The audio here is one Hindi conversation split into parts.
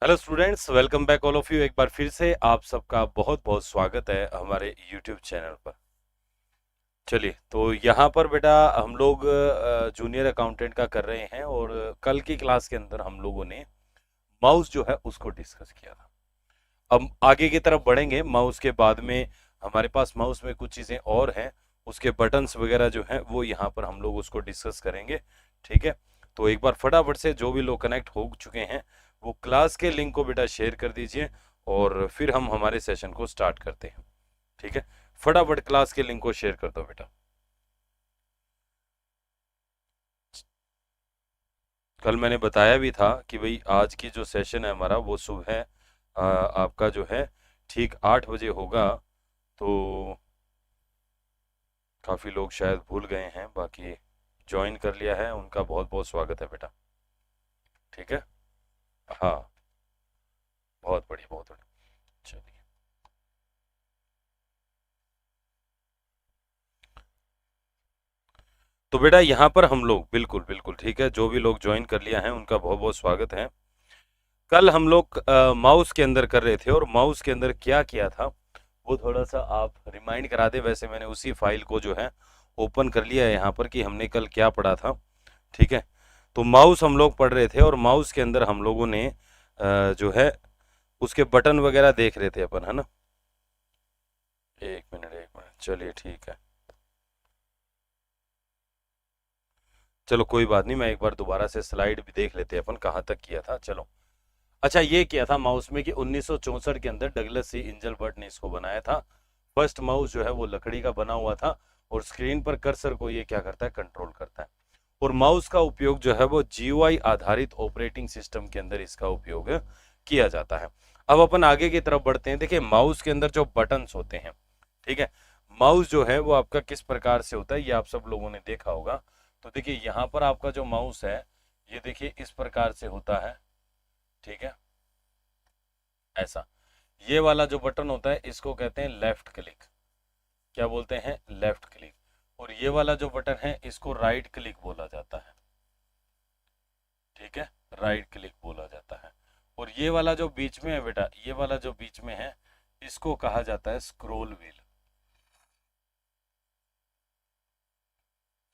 Hello students, welcome back all of you. एक बार फिर से आप सबका बहुत बहुत स्वागत है हमारे यूट्यूब चैनल पर। चलिए, तो यहाँ पर बेटा हम लोग जूनियर अकाउंटेंट का कर रहे हैं और कल की क्लास के अंदर हम लोगों ने माउस जो है उसको डिस्कस किया था। अब आगे की तरफ बढ़ेंगे। माउस के बाद में हमारे पास माउस में कुछ चीज़ें और हैं, उसके बटन्स वगैरह जो हैं वो यहाँ पर हम लोग उसको डिस्कस करेंगे। ठीक है, तो एक बार फटाफट से जो भी लोग कनेक्ट हो चुके हैं वो क्लास के लिंक को बेटा शेयर कर दीजिए और फिर हम हमारे सेशन को स्टार्ट करते हैं। ठीक है, फटाफट क्लास के लिंक को शेयर कर दो बेटा। कल मैंने बताया भी था कि भाई आज की जो सेशन है हमारा वो सुबह आपका जो है ठीक 8 बजे होगा। तो काफ़ी लोग शायद भूल गए हैं, बाकी ज्वाइन कर लिया है उनका बहुत बहुत स्वागत है बेटा। ठीक है, हाँ, बहुत बढ़िया बहुत बढ़िया। चलिए, तो बेटा यहाँ पर हम लोग बिल्कुल बिल्कुल ठीक है, जो भी लोग ज्वाइन कर लिया है उनका बहुत बहुत स्वागत है। कल हम लोग माउस के अंदर कर रहे थे और माउस के अंदर क्या किया था वो थोड़ा सा आप रिमाइंड करा दे। वैसे मैंने उसी फाइल को जो है ओपन कर लिया है यहाँ पर कि हमने कल क्या पढ़ा था। ठीक है, तो माउस हम लोग पढ़ रहे थे और माउस के अंदर हम लोगों ने जो है उसके बटन वगैरह देख रहे थे अपन, है ना। एक मिनट एक मिनट, चलिए ठीक है। चलो कोई बात नहीं, मैं एक बार दोबारा से स्लाइड भी देख लेते हैं अपन कहाँ तक किया था। चलो, अच्छा ये किया था माउस में कि 1964 के अंदर डगलस सी इंजलबर्ट ने इसको बनाया था। फर्स्ट माउस जो है वो लकड़ी का बना हुआ था और स्क्रीन पर कर्सर को ये क्या करता है, कंट्रोल करता है। और माउस का उपयोग जो है वो जीयूआई आधारित ऑपरेटिंग सिस्टम के अंदर इसका उपयोग किया जाता है। अब अपन आगे की तरफ बढ़ते हैं। देखिए, माउस के अंदर जो बटन्स होते हैं, ठीक है, माउस जो है वो आपका किस प्रकार से होता है ये आप सब लोगों ने देखा होगा। तो देखिए यहाँ पर आपका जो माउस है ये देखिए इस प्रकार से होता है। ठीक है, ऐसा ये वाला जो बटन होता है इसको कहते हैं लेफ्ट क्लिक। क्या बोलते हैं, लेफ्ट क्लिक। और ये वाला जो बटन है इसको राइट क्लिक बोला जाता है। ठीक है, राइट क्लिक बोला जाता है। और ये वाला जो बीच में है बेटा, ये वाला जो बीच में है इसको कहा जाता है स्क्रोल व्हील।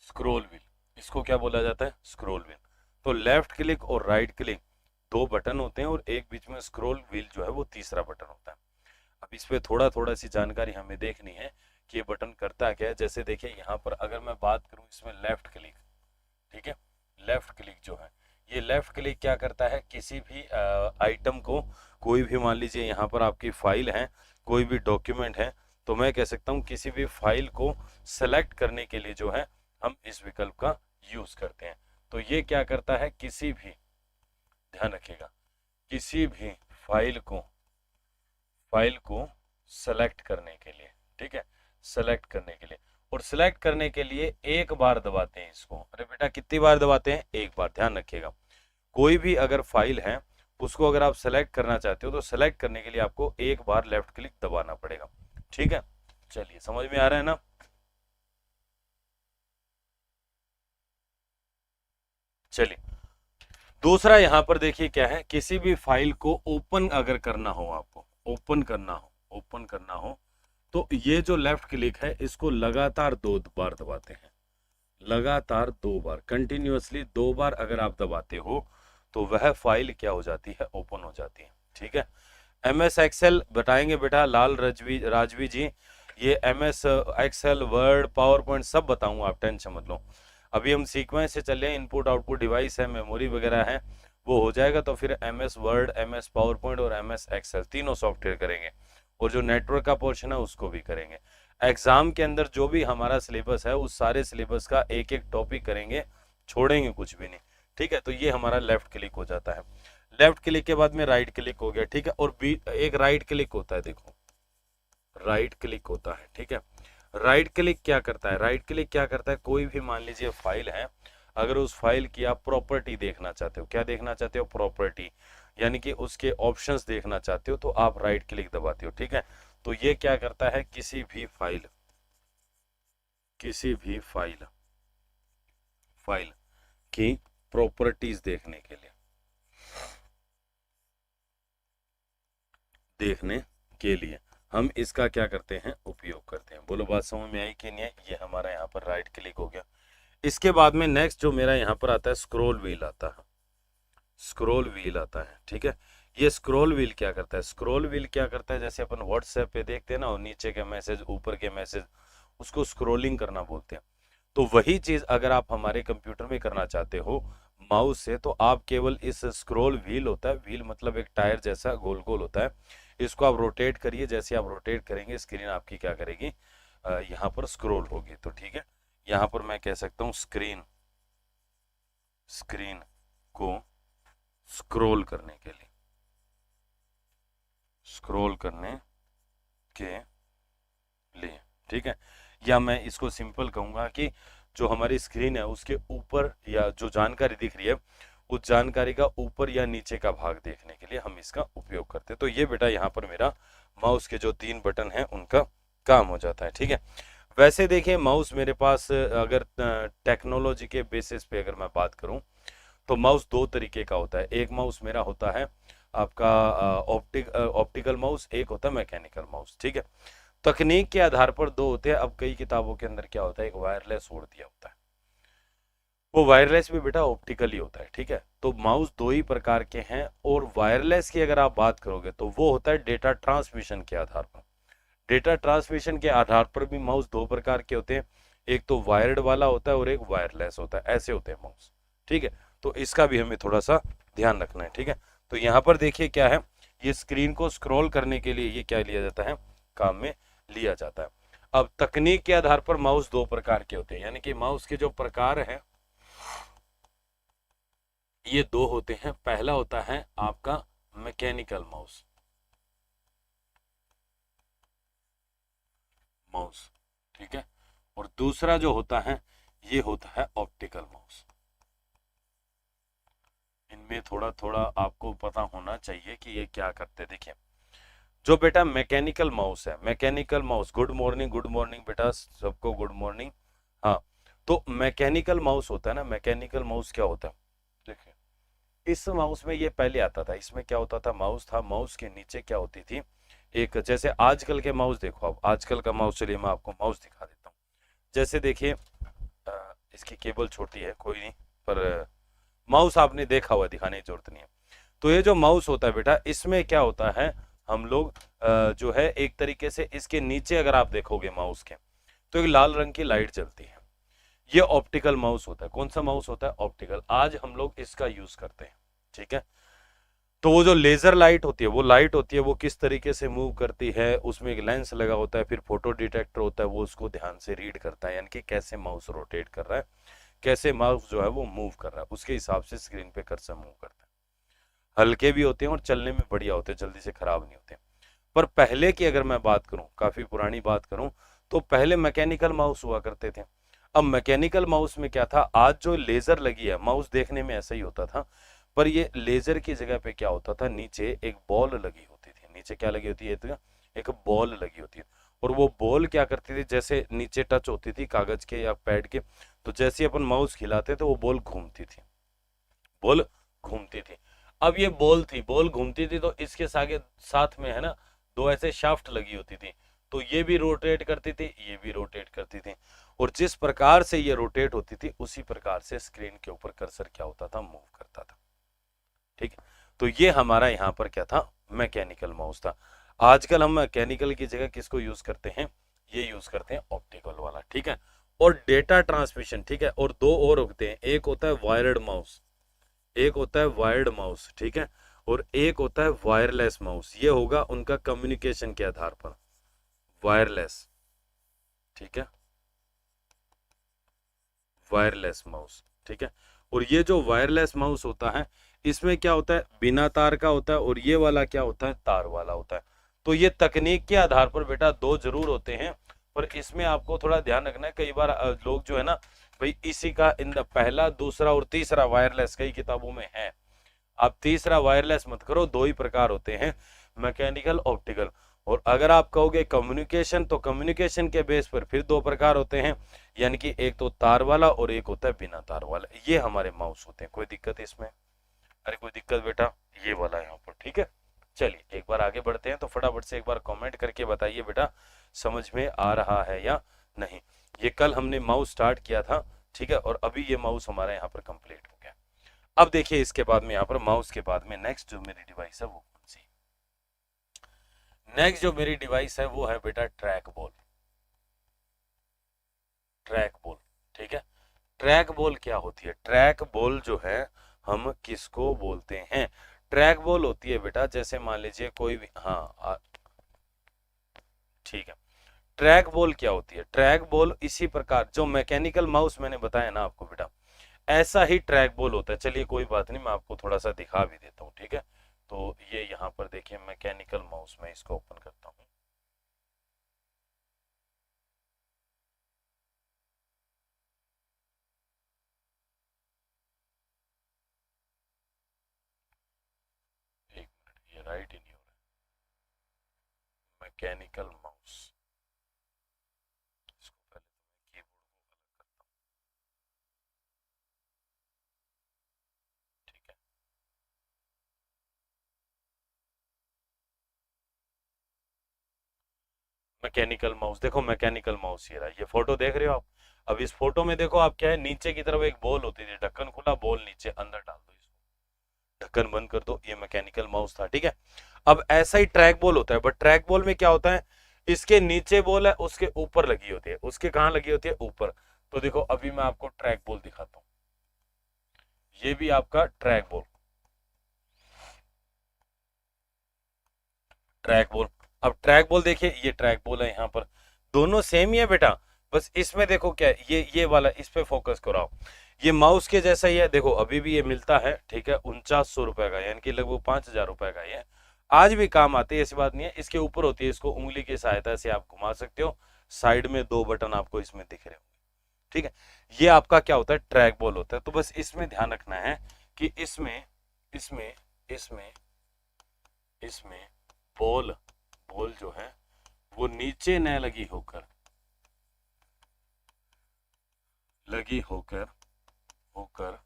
स्क्रोल व्हील, इसको क्या बोला जाता है, स्क्रोल व्हील। तो लेफ्ट क्लिक और राइट क्लिक दो बटन होते हैं और एक बीच में स्क्रोल व्हील जो है वो तीसरा बटन होता है। अब इस पे थोड़ा थोड़ा सी जानकारी हमें देखनी है कि ये बटन करता क्या है। जैसे देखिए यहाँ पर अगर मैं बात करूँ इसमें लेफ्ट क्लिक, ठीक है, लेफ्ट क्लिक जो है ये लेफ्ट क्लिक क्या करता है, किसी भी आइटम को, कोई भी मान लीजिए यहाँ पर आपकी फाइल है, कोई भी डॉक्यूमेंट है, तो मैं कह सकता हूँ किसी भी फाइल को सेलेक्ट करने के लिए जो है हम इस विकल्प का यूज करते हैं। तो ये क्या करता है, किसी भी, ध्यान रखिएगा, किसी भी फाइल को, फाइल को सेलेक्ट करने के लिए, ठीक है, सेलेक्ट करने के लिए, और सेलेक्ट करने के लिए एक बार दबाते हैं इसको। अरे बेटा कितनी बार दबाते हैं, एक बार, ध्यान रखिएगा। कोई भी अगर फाइल है उसको अगर आप सेलेक्ट करना चाहते हो तो सेलेक्ट करने के लिए आपको एक बार लेफ्ट क्लिक दबाना पड़ेगा। ठीक है, चलिए समझ में आ रहा है ना। चलिए, दूसरा यहाँ पर देखिए क्या है, किसी भी फाइल को ओपन अगर करना हो, आपको ओपन करना हो, ओपन करना हो, तो ये जो लेफ्ट क्लिक है इसको लगातार 2 बार दबाते हैं। लगातार 2 बार, कंटिन्यूअसली 2 बार अगर आप दबाते हो तो वह फाइल क्या हो जाती है, ओपन हो जाती है। ठीक है, एम एस एक्सेल बताएंगे बेटा लाल राजवी राजवी जी। ये M S Excel, Word, PowerPoint सब बताऊंगा, आप टेंशन मत लो। अभी हम सीक्वेंस से चले, इनपुट आउटपुट डिवाइस है, मेमोरी वगैरह है, वो हो जाएगा तो फिर M S Word, M S PowerPoint और एम एस एक्सेल तीनों सॉफ्टवेयर करेंगे। और जो नेटवर्क का पोर्शन है उसको भी करेंगे। एग्जाम के अंदर जो भी हमारा सिलेबस है उस सारे सिलेबस का एक एक टॉपिक करेंगे, छोड़ेंगे कुछ भी नहीं। ठीक है, तो ये हमारा लेफ्ट क्लिक हो जाता है। लेफ्ट क्लिक के बाद में राइट क्लिक हो गया। ठीक है, और बी एक राइट क्लिक होता है, देखो राइट क्लिक होता है। ठीक है, राइट क्लिक क्या करता है, राइट क्लिक क्या करता है, कोई भी मान लीजिए फाइल है, अगर उस फाइल की आप प्रॉपर्टी देखना चाहते हो, क्या देखना चाहते हो, प्रॉपर्टी, यानी कि उसके ऑप्शंस देखना चाहते हो तो आप राइट क्लिक दबाते हो। ठीक है, तो ये क्या करता है, किसी भी फाइल, किसी भी फाइल, फाइल की प्रॉपर्टीज देखने के लिए, देखने के लिए हम इसका क्या करते हैं, उपयोग करते हैं। बोलो बात समझ में आई कि नहीं है। ये हमारा यहाँ पर राइट क्लिक हो गया। इसके बाद में नेक्स्ट जो मेरा यहाँ पर आता है स्क्रॉल व्हील आता है, स्क्रॉल व्हील आता है, ठीक है। ये स्क्रॉल व्हील क्या करता है, स्क्रॉल व्हील क्या करता है, जैसे अपन व्हाट्सएप पे देखते हैं ना, और नीचे के मैसेज ऊपर के मैसेज, उसको स्क्रॉलिंग करना बोलते हैं। तो वही चीज अगर आप हमारे कंप्यूटर में करना चाहते हो माउस से, तो आप केवल इस स्क्रॉल व्हील होता है, व्हील मतलब एक टायर जैसा गोल गोल होता है, इसको आप रोटेट करिए। जैसे आप रोटेट करेंगे स्क्रीन आपकी क्या करेगी, यहाँ पर स्क्रॉल होगी। तो ठीक है, यहाँ पर मैं कह सकता हूँ स्क्रीन, स्क्रीन को स्क्रॉल करने के लिए, स्क्रॉल करने के लिए, ठीक है। या मैं इसको सिंपल कहूंगा कि जो हमारी स्क्रीन है उसके ऊपर या जो जानकारी दिख रही है उस जानकारी का ऊपर या नीचे का भाग देखने के लिए हम इसका उपयोग करते हैं। तो ये बेटा यहाँ पर मेरा माउस के जो 3 बटन हैं उनका काम हो जाता है, ठीक है। वैसे देखिए माउस मेरे पास अगर टेक्नोलॉजी के बेसिस पे अगर मैं बात करूं तो माउस 2 तरीके का होता है। एक माउस मेरा होता है आपका ऑप्टिकल माउस, एक होता है मैकेनिकल माउस, ठीक है। तकनीक के आधार पर 2 होते हैं। अब कई किताबों के अंदर क्या होता है, एक वायरलेस जोड़ दिया होता है, वो वायरलेस भी बेटा ऑप्टिकल ही होता है, ठीक है। तो माउस 2 ही प्रकार के हैं। और वायरलेस की अगर आप बात करोगे तो वो होता है डेटा ट्रांसमिशन के आधार पर। डेटा ट्रांसमिशन के आधार पर भी माउस 2 प्रकार के होते हैं, एक तो वायर्ड वाला होता है और एक वायरलेस होता है, ऐसे होते हैं माउस, ठीक है। तो इसका भी हमें थोड़ा सा ध्यान रखना है, ठीक है। तो यहाँ पर देखिए क्या है, ये स्क्रीन को स्क्रॉल करने के लिए ये क्या लिया जाता है, काम में लिया जाता है। अब तकनीक के आधार पर माउस 2 प्रकार के होते हैं, यानी कि माउस के जो प्रकार हैं ये 2 होते हैं। पहला होता है आपका मैकेनिकल माउस, माउस, ठीक है। और दूसरा जो होता है ये होता है ऑप्टिकल माउस। इनमें थोड़ा थोड़ा आपको पता होना चाहिए कि ये क्या करते हैं। देखिए जो बेटा मैकेनिकल माउस है, मैकेनिकल माउस, गुड मॉर्निंग बेटा सबको, गुड मॉर्निंग। हाँ, तो मैकेनिकल माउस होता है ना, मैकेनिकल माउस क्या होता है, देखिए इस माउस में ये पहले आता था। इसमें क्या होता था, माउस था, माउस के नीचे क्या होती थी, एक जैसे आजकल के माउस देखो आप, आजकल का माउस, चलिए मैं आपको माउस दिखा देता हूँ। जैसे देखिए इसकी केबल छोटी है, कोई नहीं, पर माउस आपने देखा हुआ, दिखाने की जरूरत नहीं है। तो ये जो माउस होता है बेटा, इसमें क्या होता है, हम लोग जो है एक तरीके से इसके नीचे अगर आप देखोगे माउस के, तो एक लाल रंग की लाइट जलती है। ये ऑप्टिकल माउस होता है। कौन सा माउस होता है, ऑप्टिकल। आज हम लोग इसका यूज करते हैं, ठीक है। तो वो जो लेजर लाइट होती है, वो लाइट होती है, वो किस तरीके से मूव करती है, उसमें एक लेंस लगा होता है, फिर फोटो डिटेक्टर होता है, वो उसको ध्यान से रीड करता है, यानी कि कैसे माउस रोटेट कर रहा है, कैसे माउस जो है वो मूव कर रहा है, उसके हिसाब से स्क्रीन पे कर्सर मूव करता है। हल्के भी होते हैं और चलने में बढ़िया होते हैं, जल्दी से खराब नहीं होते। पर पहले की अगर मैं बात करूं, काफी पुरानी बात करूं, तो पहले मैकेनिकल माउस हुआ करते थे। अब मैकेनिकल माउस में क्या था, आज जो लेजर लगी है, माउस देखने में ऐसा ही होता था, पर ये लेजर की जगह पे क्या होता था, नीचे एक बॉल लगी होती थी। नीचे क्या लगी होती है, तो एक बॉल लगी होती है। और वो बॉल क्या करती थी, जैसे नीचे टच होती थी कागज के या पैड के, तो जैसे अपन माउस खिलाते तो वो बॉल घूमती थी, बॉल घूमती थी। अब ये बॉल थी, बॉल घूमती थी, तो इसके साथ में है ना 2 ऐसे शाफ्ट लगी होती थी, तो ये भी रोटेट करती थी, ये भी रोटेट करती थी। और जिस प्रकार से ये रोटेट होती थी उसी प्रकार से स्क्रीन के ऊपर कर्सर क्या होता था, मूव करता था, ठीक है। तो ये हमारा यहाँ पर क्या था, मैकेनिकल माउस था। आजकल हम मैकेनिकल की जगह किसको यूज करते हैं, ये यूज करते हैं ऑप्टिकल वाला, ठीक है। और डेटा ट्रांसमिशन, ठीक है। और 2 और होते हैं, एक होता है वायर्ड माउस, एक होता है वायर्ड माउस, ठीक है। और एक होता है वायरलेस माउस। ये होगा उनका कम्युनिकेशन के आधार पर, वायरलेस, ठीक है, वायरलेस माउस, ठीक है। और ये जो वायरलेस माउस होता है, इसमें क्या होता है, बिना तार का होता है, और ये वाला क्या होता है, तार वाला होता है। तो ये तकनीक के आधार पर बेटा 2 जरूर होते हैं, पर इसमें आपको थोड़ा ध्यान रखना है। कई बार लोग जो है ना, भाई इसी का पहला, दूसरा और तीसरा वायरलेस कई किताबों में है, आप तीसरा वायरलेस मत करो। 2 ही प्रकार होते हैं, मैकेनिकल, ऑप्टिकल। और अगर आप कहोगे कम्युनिकेशन, तो कम्युनिकेशन के बेस पर फिर 2 प्रकार होते हैं, यानी कि एक तो तार वाला और एक होता है बिना तार वाला। ये हमारे माउस होते हैं। कोई दिक्कत है इसमें, अरे कोई दिक्कत बेटा, ये वाला यहाँ पर, ठीक है। चलिए एक बार आगे बढ़ते हैं, तो फटाफट से एक बार कमेंट करके बताइए बेटा समझ में आ रहा है या नहीं। ये कल हमने माउस स्टार्ट किया था, ठीक है, और अभी ये माउस हमारा यहाँ पर कंप्लीट हो गया। अब देखिए इसके बाद में यहाँ पर माउस के बाद में नेक्स्ट जो मेरी डिवाइस है वो कौन सी, नेक्स्ट जो मेरी डिवाइस है वो है बेटा ट्रैक बॉल। ट्रैक बॉल, ठीक है। ट्रैक बॉल क्या होती है? ट्रैक बॉल जो है हम किसको बोलते हैं? ट्रैक बॉल होती है बेटा, जैसे मान लीजिए कोई भी, हाँ ठीक है। ट्रैक बॉल क्या होती है? ट्रैक बॉल इसी प्रकार जो मैकेनिकल माउस मैंने बताया ना आपको बेटा, ऐसा ही ट्रैक बॉल होता है। चलिए कोई बात नहीं, मैं आपको थोड़ा सा दिखा भी देता हूँ, ठीक है। तो ये यहाँ पर देखिए मैकेनिकल माउस, में इसको ओपन करता हूँ। एक मिनट, ये राइट ही नहीं हो रहा है। मैकेनिकल माउस, इसको पहले तो मैं कीबोर्ड को अलग करता हूँ, ठीक है। मैकेनिकल माउस, देखो मैकेनिकल माउस ये रहा, ये फोटो देख रहे हो आप। अब इस फोटो में देखो आप, क्या है, नीचे की तरफ एक बॉल होती थी, ढक्कन खुला, बॉल नीचे, अंदर डाल दो इसको, ढक्कन बंद कर दो, ये मैकेनिकल माउस था, ठीक है। अब ऐसा ही ट्रैक बॉल होता है, बट ट्रैक बॉल में क्या होता है, इसके नीचे बॉल है, उसके ऊपर लगी होती है। उसके कहाँ लगी होती है? ऊपर। तो देखो अभी मैं आपको ट्रैक बॉल दिखाता हूँ, ये भी आपका ट्रैक बॉल, ट्रैक बॉल। अब ट्रैक बॉल देखिए, ये ट्रैक बॉल है, यहाँ पर दोनों सेम ही है बेटा, बस इसमें देखो क्या है, ये वाला, इस पे फोकस कराओ। ये माउस के जैसा ही है, देखो अभी भी ये मिलता है, ठीक है, 4900 रुपए का, यानी कि लगभग 5000 रुपए का। ये आज भी काम आते है, ऐसी बात नहीं है। इसके ऊपर होती है, इसको उंगली की सहायता से आप घुमा सकते हो। साइड में 2 बटन आपको इसमें दिख रहे होंगे, ठीक है। ये आपका क्या होता है? ट्रैक बॉल होता है। तो बस इसमें ध्यान रखना है कि इसमें इसमें इसमें इसमें बॉल, बॉल जो है वो नीचे न लगी होकर, लगी होकर होकर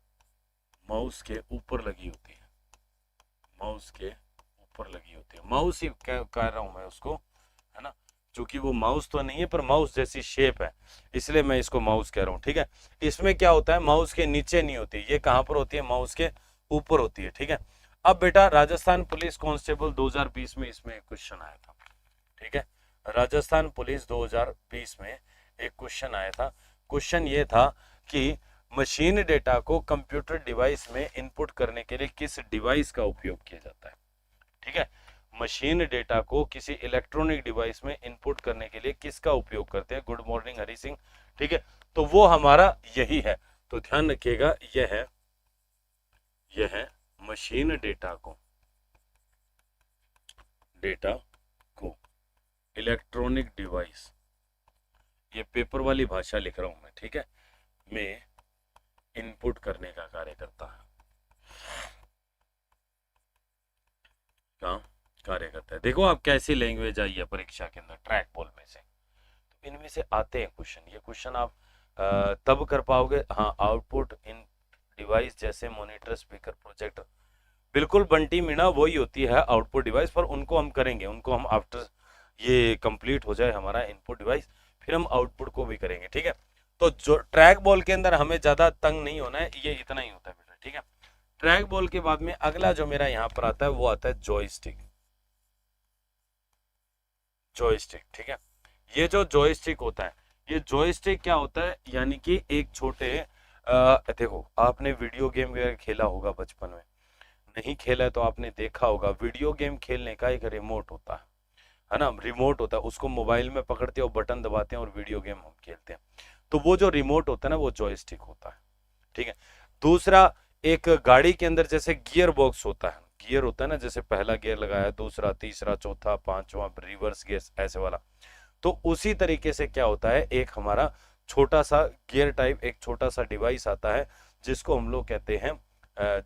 माउस के ऊपर लगी होती है, माउस के ऊपर लगी होती है। माउस ही कह रहा हूं मैं उसको, है ना, क्योंकि वो माउस तो नहीं है पर माउस जैसी शेप है, इसलिए मैं इसको माउस कह रहा हूँ, ठीक है। इसमें क्या होता है, माउस के नीचे नहीं होती, ये कहाँ पर होती है? माउस के ऊपर होती है, ठीक है। अब बेटा राजस्थान पुलिस कांस्टेबल 2020 में इसमें एक क्वेश्चन आया था, ठीक है। राजस्थान पुलिस 2020 में एक क्वेश्चन आया था। क्वेश्चन ये था कि मशीन डेटा को कंप्यूटर डिवाइस में इनपुट करने के लिए किस डिवाइस का उपयोग किया जाता है, ठीक है। मशीन डेटा को किसी इलेक्ट्रॉनिक डिवाइस में इनपुट करने के लिए किसका उपयोग करते हैं? गुड मॉर्निंग हरी सिंह, ठीक है। तो वो हमारा यही है, तो ध्यान रखिएगा, यह है मशीन डेटा को, डेटा को इलेक्ट्रॉनिक डिवाइस, ये पेपर वाली भाषा लिख रहा हूं मैं, ठीक है, में इनपुट करने का कार्य करता है, काम कार्य करता है। देखो आप कैसी लैंग्वेज आई है परीक्षा के अंदर ट्रैक बॉल में से, तो इनमें से आते हैं क्वेश्चन। ये क्वेश्चन आप तब कर पाओगे, हाँ, आउटपुट इन डिवाइस जैसे मॉनिटर, स्पीकर, प्रोजेक्टर, बिल्कुल बंटी मीणा वही होती है आउटपुट डिवाइस, पर उनको हम करेंगे, उनको हम आफ्टर ये कंप्लीट हो जाए हमारा इनपुट डिवाइस, फिर हम आउटपुट को भी करेंगे, ठीक है। तो जो ट्रैक बॉल के अंदर हमें ज्यादा तंग नहीं होना है, ये इतना ही होता है बेटा, ठीक है। ट्रैक बॉल के बाद में अगला जो मेरा यहाँ पर आता है वो आता है जॉयस्टिक, जॉयस्टिक, ठीक है। ये जो जॉयस्टिक होता है, ये जॉयस्टिक क्या होता है, यानी कि एक छोटे देखो आपने वीडियो गेम वगैरह खेला होगा बचपन में, नहीं खेला है तो आपने देखा होगा, वीडियो गेम खेलने का एक रिमोट होता है ना, रिमोट होता है, उसको मोबाइल में पकड़ते हैं और बटन दबाते हैं और वीडियो गेम हम खेलते हैं। तो वो जो रिमोट होता है ना, वो जॉयस्टिक होता है, ठीक है। दूसरा, एक गाड़ी के अंदर जैसे गियर बॉक्स होता है, गियर होता है ना, जैसे पहला गियर लगाया, दूसरा, तीसरा, चौथा, पांचवा, रिवर्स गियर, ऐसे वाला। तो उसी तरीके से क्या होता है, एक हमारा छोटा सा गियर टाइप एक छोटा सा डिवाइस आता है, जिसको हम लोग कहते हैं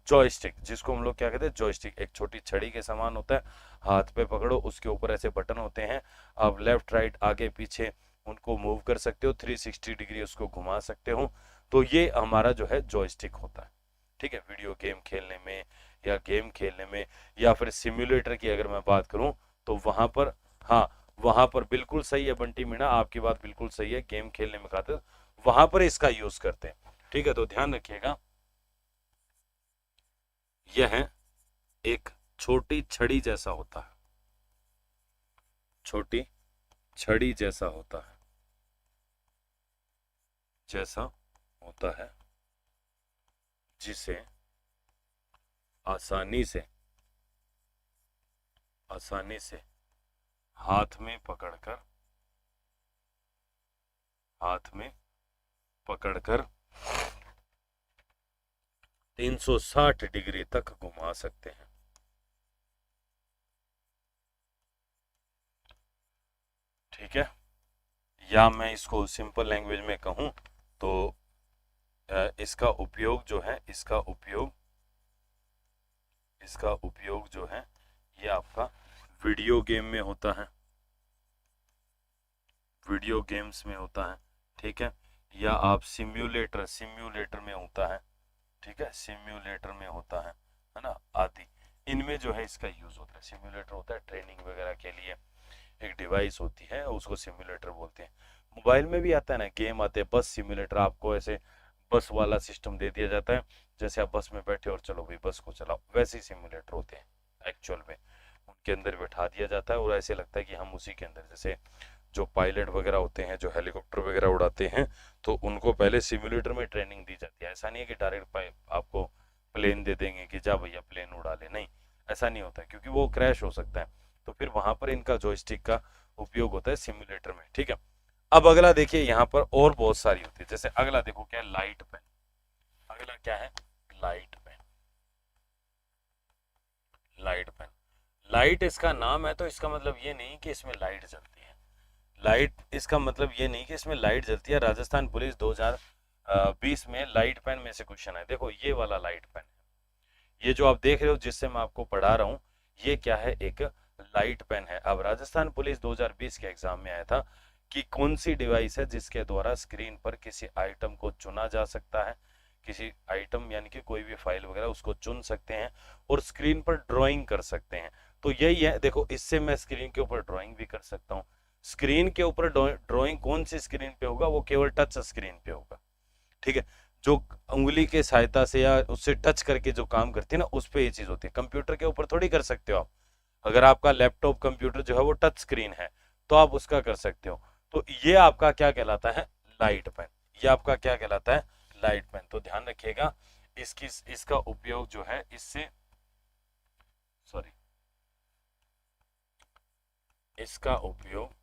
जॉयस्टिक, जिसको हम लोग क्या कहते हैं? जॉयस्टिक। एक छोटी छड़ी के समान होता है, हाथ पे पकड़ो, उसके ऊपर ऐसे बटन होते हैं, आप लेफ्ट राइट आगे पीछे उनको मूव कर सकते हो, 360 डिग्री उसको घुमा सकते हो। तो ये हमारा जो है जॉयस्टिक होता है, ठीक है, वीडियो गेम खेलने में या गेम खेलने में या फिर सिम्युलेटर की अगर मैं बात करूं तो वहां पर, हाँ वहां पर बिल्कुल सही है बंटी मीणा, आपकी बात बिल्कुल सही है, गेम खेलने में खातिर वहां पर इसका यूज करते हैं। ठीक है, तो ध्यान रखिएगा, यह एक छोटी छड़ी जैसा होता है, छोटी छड़ी जैसा होता है, जैसा होता है, जिसे आसानी से हाथ में पकड़कर, हाथ में पकड़कर 360 डिग्री तक घुमा सकते हैं। ठीक है, या मैं इसको सिंपल लैंग्वेज में कहूं तो इसका उपयोग जो है, इसका उपयोग जो है ये आपका वीडियो गेम में होता है, वीडियो गेम्स में होता है। ठीक है, या आप सिम्युलेटर में होता है। ठीक है, सिम्युलेटर में होता है ना, आदि इनमें जो है इसका यूज होता है। सिम्युलेटर होता है ट्रेनिंग वगैरह के लिए, एक डिवाइस होती है उसको सिम्युलेटर बोलते हैं। मोबाइल में भी आता है ना, गेम आते हैं, बस सिम्युलेटर, आपको ऐसे बस वाला सिस्टम दे दिया जाता है, जैसे आप बस में बैठे और चलो भाई बस को चलाओ, वैसे ही सिम्युलेटर होते हैं एक्चुअल में, उनके अंदर बैठा दिया जाता है और ऐसे लगता है कि हम उसी के अंदर, जैसे जो पायलट वगैरह होते हैं जो हेलीकॉप्टर वगैरह उड़ाते हैं तो उनको पहले सिम्युलेटर में ट्रेनिंग दी जाती है। ऐसा नहीं है कि डायरेक्ट आपको प्लेन दे देंगे कि जा भैया प्लेन उड़ा ले, नहीं ऐसा नहीं होता है, क्योंकि वो क्रैश हो सकता है, तो फिर वहां पर इनका जॉयस्टिक का उपयोग होता है सिम्युलेटर में। ठीक है, अब अगला देखिए, यहाँ पर और बहुत सारी होती है, जैसे अगला देखो क्या है, लाइट पेन। अगला क्या है, light pen. Light pen, light इसका नाम है तो इसका मतलब ये नहीं कि इसमें लाइट जलती है, लाइट इसका मतलब ये नहीं कि इसमें लाइट जलती है। राजस्थान पुलिस 2020 में लाइट पेन में से क्वेश्चन है, देखो ये वाला लाइट पेन है, ये जो आप देख रहे हो जिससे मैं आपको पढ़ा रहा हूँ, ये क्या है, एक लाइट पेन है। अब राजस्थान पुलिस 2020 के एग्जाम में आया था कि कौन सी डिवाइस है जिसके द्वारा स्क्रीन पर किसी आइटम को चुना जा सकता है, किसी आइटम यानी कि कोई भी फाइल वगैरह उसको चुन सकते हैं और स्क्रीन पर ड्राइंग कर सकते हैं। तो यही है, देखो इससे मैं स्क्रीन के ऊपर ड्राइंग भी कर सकता हूँ। स्क्रीन के ऊपर ड्राइंग कौन सी स्क्रीन पे होगा, वो केवल टच स्क्रीन पे होगा। ठीक है, जो उंगली के सहायता से या उससे टच करके जो काम करती है ना, उस पे ये चीज होती है। कंप्यूटर के ऊपर थोड़ी कर सकते हो आप, अगर आपका लैपटॉप कंप्यूटर जो है वो टच स्क्रीन है तो आप उसका कर सकते हो। तो ये आपका क्या कहलाता है, लाइट पेन। ये आपका क्या कहलाता है, लाइट पेन। तो ध्यान रखिएगा, इसका उपयोग जो है, इससे सॉरी इसका उपयोग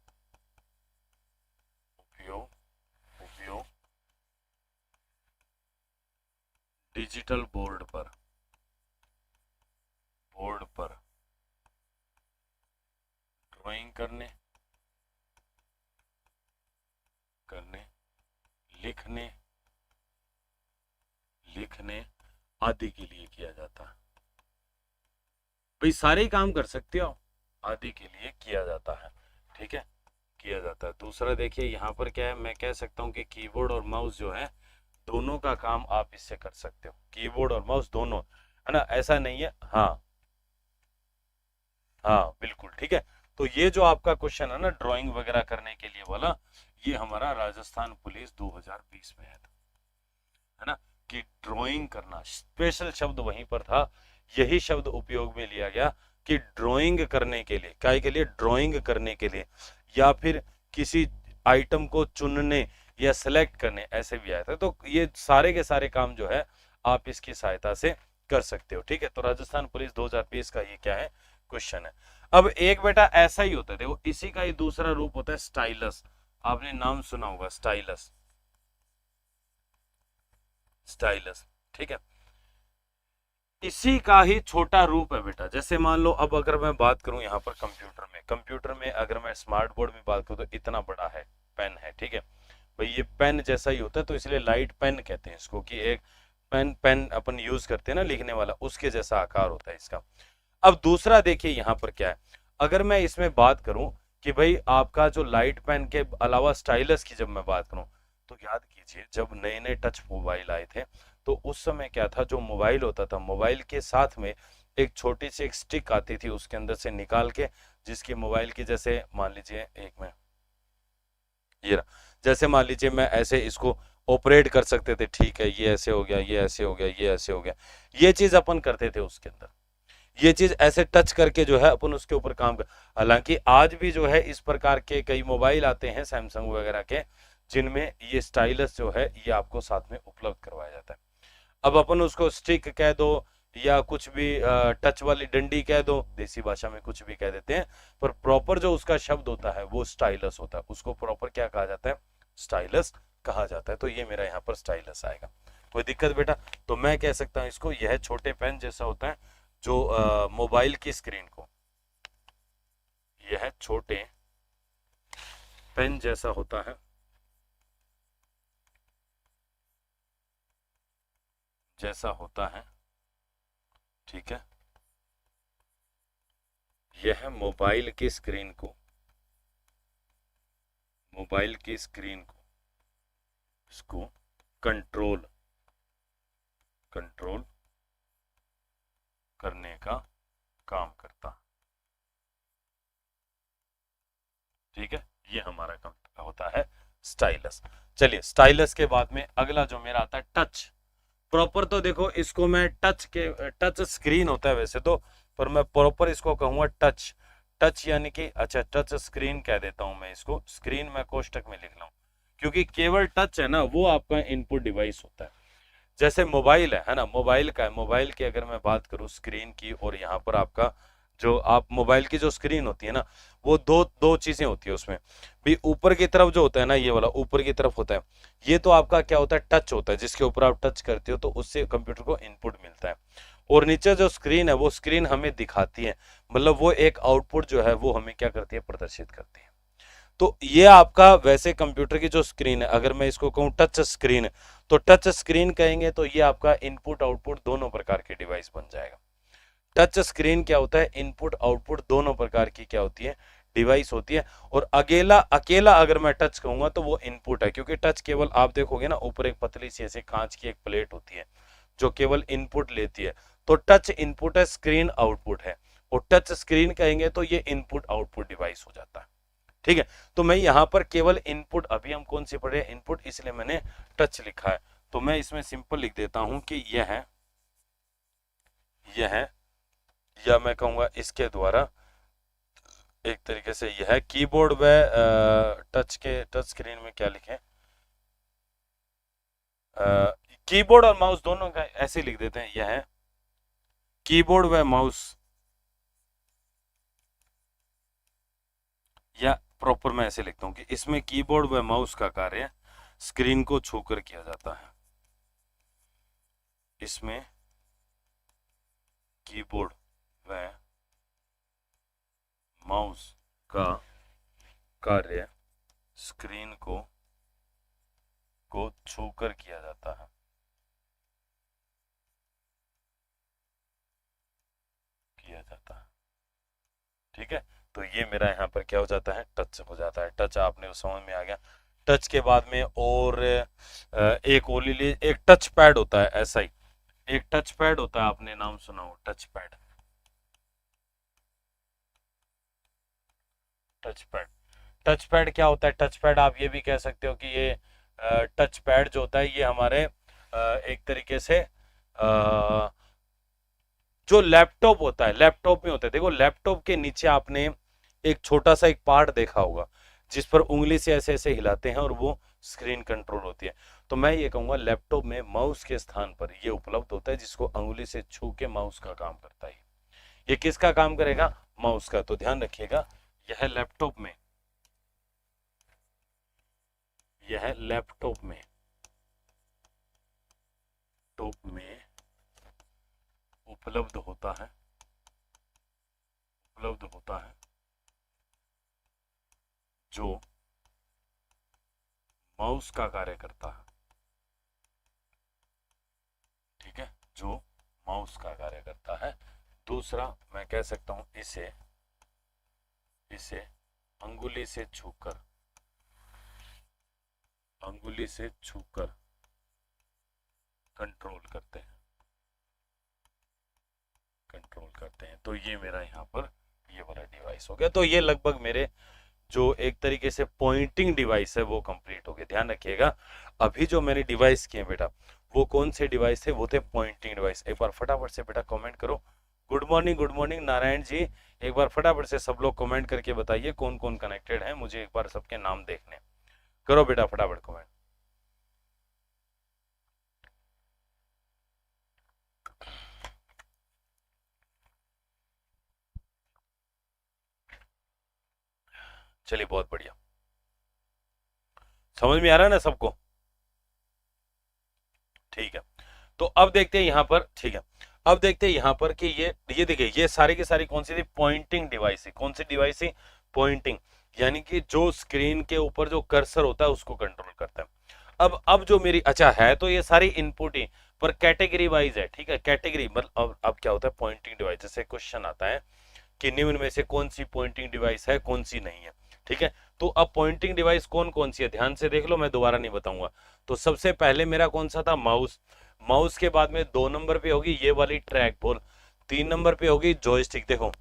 डिजिटल बोर्ड पर ड्राइंग करने लिखने आदि के लिए किया जाता है। भाई सारे ही काम कर सकते हो, आदि के लिए किया जाता है। ठीक है, किया जाता है। दूसरा देखिए यहाँ पर क्या है, मैं कह सकता हूँ कि कीबोर्ड और माउस जो है दोनों का काम आप इससे कर सकते हो, कीबोर्ड और माउस दोनों, है ना, ऐसा नहीं है। हाँ हाँ बिल्कुल ठीक है। तो ये जो आपका क्वेश्चन है ना ड्राइंग वगैरह करने के लिए वाला, ये हमारा राजस्थान पुलिस 2020 में है ना, कि ड्राइंग करना, स्पेशल शब्द वहीं पर था, यही शब्द उपयोग में लिया गया कि ड्राइंग करने के लिए, काय के लिए, ड्राइंग करने के लिए, या फिर किसी आइटम को चुनने या सिलेक्ट करने, ऐसे भी आया था। तो ये सारे के सारे काम जो है आप इसकी सहायता से कर सकते हो। ठीक है, तो राजस्थान पुलिस 2020 का ये क्या है, क्वेश्चन है। अब एक बेटा ऐसा ही होता है, देखो इसी का ही दूसरा रूप होता है स्टाइलस। आपने नाम सुना होगा स्टाइलस, स्टाइलस। ठीक है, इसी का ही छोटा रूप है बेटा। जैसे मान लो, अब अगर मैं बात करूं यहाँ पर कंप्यूटर में अगर मैं स्मार्ट बोर्ड में बात करूं तो इतना बड़ा है, पेन है। ठीक है भाई, ये पेन जैसा ही होता है, तो इसलिए लाइट पेन कहते हैं इसको, कि एक पेन अपन यूज करते हैं ना लिखने वाला, उसके जैसा आकार होता है इसका। अब दूसरा देखिए यहाँ पर क्या है, अगर मैं इसमें बात करूं कि भाई आपका जो लाइट पेन के अलावा स्टाइलस की जब मैं बात करूं, तो याद कीजिए जब नए नए टच मोबाइल आए थे तो उस समय क्या था, जो मोबाइल होता था, मोबाइल के साथ में एक छोटी सी एक स्टिक आती थी उसके अंदर से निकाल के, जिसकी मोबाइल की जैसे मान लीजिए एक में ये रहा, जैसे मान लीजिए मैं ऐसे इसको ऑपरेट कर सकते थे, ठीक है, ये ऐसे हो गया, ये ऐसे हो गया, ये ऐसे हो गया, ये चीज अपन करते थे उसके अंदर। ये चीज ऐसे टच करके जो है अपन उसके ऊपर काम कर, हालांकि आज भी जो है इस प्रकार के कई मोबाइल आते हैं सैमसंग वगैरह के, जिनमें ये स्टाइलस जो है ये आपको साथ में उपलब्ध करवाया जाता है। अब अपन उसको स्टिक कह दो या कुछ भी टच वाली डंडी कह दो, देसी भाषा में कुछ भी कह देते हैं, पर प्रॉपर जो उसका शब्द होता है वो स्टाइलस होता है, उसको प्रॉपर क्या कहा जाता है, स्टाइलस कहा जाता है। तो ये मेरा यहाँ पर स्टाइलस आएगा। कोई दिक्कत बेटा? तो मैं कह सकता हूँ इसको, यह छोटे पेन जैसा होता है जो मोबाइल की स्क्रीन को, यह छोटे पेन जैसा होता है, जैसा होता है, ठीक है, यह मोबाइल की स्क्रीन को, मोबाइल की स्क्रीन को, इसको कंट्रोल कंट्रोल करने का काम करता, ठीक है, ये हमारा काम होता है स्टाइलस। चलिए स्टाइलस के बाद में अगला जो मेरा आता है टच। प्रॉपर तो देखो इसको मैं टच स्क्रीन होता है वैसे तो, पर मैं प्रॉपर इसको कहूंगा टच। टच यानी कि अच्छा टच स्क्रीन कह देता हूं मैं इसको, स्क्रीन मैं कोष्टक में लिख लूं, क्योंकि केवल टच है ना वो आपका इनपुट डिवाइस होता है। जैसे मोबाइल है ना, मोबाइल का है, मोबाइल की अगर मैं बात करूं स्क्रीन की, और यहाँ पर आपका जो आप मोबाइल की जो स्क्रीन होती है ना, वो दो दो चीजें होती है उसमें भी। ऊपर की तरफ जो होता है ना, ये वाला ऊपर की तरफ होता है, ये तो आपका क्या होता है, टच होता है, जिसके ऊपर आप टच करते हो तो उससे कंप्यूटर को इनपुट मिलता है। और नीचे जो स्क्रीन है वो स्क्रीन हमें दिखाती है, मतलब वो एक आउटपुट जो है वो हमें क्या करती है, प्रदर्शित करती है। तो ये आपका वैसे कंप्यूटर की जो स्क्रीन है, अगर मैं इसको कहूँ टच स्क्रीन, तो टच स्क्रीन कहेंगे तो ये आपका इनपुट आउटपुट दोनों प्रकार के डिवाइस बन जाएगा। टच स्क्रीन क्या होता है, इनपुट आउटपुट दोनों प्रकार की क्या होती है, डिवाइस होती है। और अकेला अकेला अगर मैं टच कहूंगा तो वो इनपुट है, क्योंकि टच केवल आप देखोगे ना ऊपर एक पतली सी ऐसे कांच की एक प्लेट होती है जो केवल इनपुट लेती है, तो टच इनपुट है, स्क्रीन आउटपुट है। और टच स्क्रीन कहेंगे तो ये इनपुट आउटपुट डिवाइस हो जाता है, ठीक है। तो मैं यहाँ पर केवल इनपुट, अभी हम कौन सी पढ़े, इनपुट, इसलिए मैंने टच लिखा है। तो मैं इसमें सिंपल लिख देता हूं कि यह या मैं कहूंगा इसके द्वारा एक तरीके से यह कीबोर्ड व टच स्क्रीन में क्या लिखें, कीबोर्ड और माउस दोनों का ऐसे लिख देते हैं, यह कीबोर्ड व माउस, या प्रॉपर मैं ऐसे लिखता हूं कि इसमें कीबोर्ड व माउस का कार्य स्क्रीन को छूकर किया जाता है। इसमें कीबोर्ड व माउस का कार्य स्क्रीन को छूकर किया जाता है, किया जाता है, ठीक है। तो ये मेरा यहाँ पर क्या हो जाता है, टच हो जाता है। टच आपने उस समझ में आ गया। टच के बाद में और एक ओली एक टच पैड होता है, ऐसा ही एक टच पैड होता है, आपने नाम सुना हो touch pad, touch pad. Touch pad क्या होता है, टच पैड आप ये भी कह सकते हो कि ये टच पैड जो होता है ये हमारे एक तरीके से जो लैपटॉप होता है, लैपटॉप में होता है, देखो लैपटॉप के नीचे आपने एक छोटा सा एक पार्ट देखा होगा जिस पर उंगली से ऐसे ऐसे हिलाते हैं और वो स्क्रीन कंट्रोल होती है। तो मैं ये कहूंगा लैपटॉप में माउस के स्थान पर ये उपलब्ध होता है, जिसको उंगली से छू के माउस का काम करता है। ये किसका काम करेगा, माउस का। तो ध्यान रखिएगा, यह लैपटॉप में, यह लैपटॉप में टॉप में उपलब्ध होता है, उपलब्ध होता है, जो माउस का कार्य करता है, ठीक है, जो माउस का कार्य करता है। दूसरा मैं कह सकता हूं इसे इसे अंगुली से छूकर, अंगुली से छूकर कंट्रोल करते हैं, कंट्रोल करते हैं। तो ये मेरा यहाँ पर ये वाला डिवाइस हो गया। तो ये लगभग मेरे जो एक तरीके से पॉइंटिंग डिवाइस है वो कंप्लीट हो गया। ध्यान रखिएगा, अभी जो मैंने डिवाइस किए बेटा वो कौन से डिवाइस थे, वो थे पॉइंटिंग डिवाइस। एक बार फटाफट से बेटा कमेंट करो। Good morning Narayan ji. एक बार फटाफट से सब लोग कमेंट करके बताइए कौन कौन कनेक्टेड है, मुझे एक बार सबके नाम देखने। करो बेटा फटाफट कमेंट। चलिए बहुत बढ़िया, समझ में आ रहा है ना सबको? ठीक है, तो अब देखते हैं यहाँ पर। ठीक है, अब देखते हैं यहाँ पर कि ये देखिए ये सारी की सारी कौन सी थी, पॉइंटिंग डिवाइस है। कौन सी डिवाइस थी? पॉइंटिंग, यानी कि जो स्क्रीन के ऊपर जो कर्सर होता है उसको कंट्रोल करता है। अब जो मेरी अच्छा है तो ये सारी इनपुट ही, पर कैटेगरी वाइज है। ठीक है, कैटेगरी मतलब अब क्या होता है पॉइंटिंग डिवाइस, जैसे क्वेश्चन आता है कि निम्न में से कौन सी पॉइंटिंग डिवाइस है, कौन सी नहीं है। ठीक है, तो अब पॉइंटिंग डिवाइस कौन कौन सी है ध्यान से देख लो, मैं दोबारा नहीं बताऊंगा। तो सबसे पहले मेरा कौन सा था? माउस। माउस के बाद में 2 नंबर पे होगी ये वाली ट्रैक बॉल, 3 नंबर पे होगी जॉयस्टिक। देखो,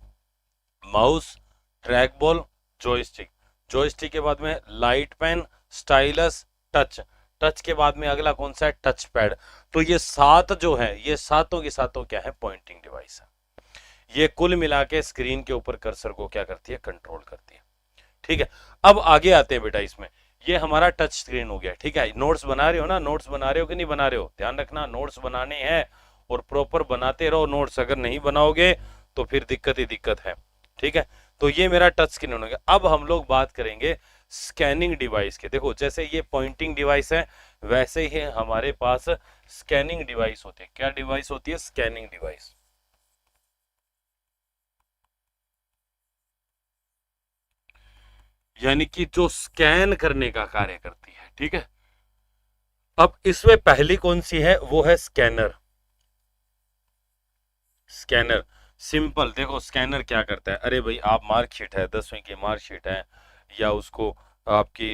mouse, track ball, joystick. Joystick के बाद में light pen, stylus, touch. Touch के बाद में अगला कौन सा है? Touch pad. तो ये 7 जो है, ये सातों की सातों क्या है? पॉइंटिंग डिवाइस है। ये कुल मिला के स्क्रीन के ऊपर कर्सर को क्या करती है? कंट्रोल करती है। ठीक है, अब आगे आते हैं बेटा इसमें। ये हमारा टच स्क्रीन हो गया। ठीक है, नोट्स बना रहे हो ना? नोट्स बना रहे हो कि नहीं बना रहे हो? ध्यान रखना, नोट्स बनाने हैं और प्रॉपर बनाते रहो नोट्स। अगर नहीं बनाओगे तो फिर दिक्कत ही दिक्कत है। ठीक है, तो ये मेरा टच स्क्रीन हो गया। अब हम लोग बात करेंगे स्कैनिंग डिवाइस के। देखो, जैसे ये पॉइंटिंग डिवाइस है वैसे ही हमारे पास स्कैनिंग डिवाइस होती है। क्या डिवाइस होती है? स्कैनिंग डिवाइस, यानी कि जो स्कैन करने का कार्य करती है। ठीक है, अब इसमें पहली कौन सी है? वो है स्कैनर। स्कैनर सिंपल देखो, स्कैनर क्या करता है? अरे भाई, आप मार्कशीट है, 10वीं की मार्कशीट है, या उसको आपकी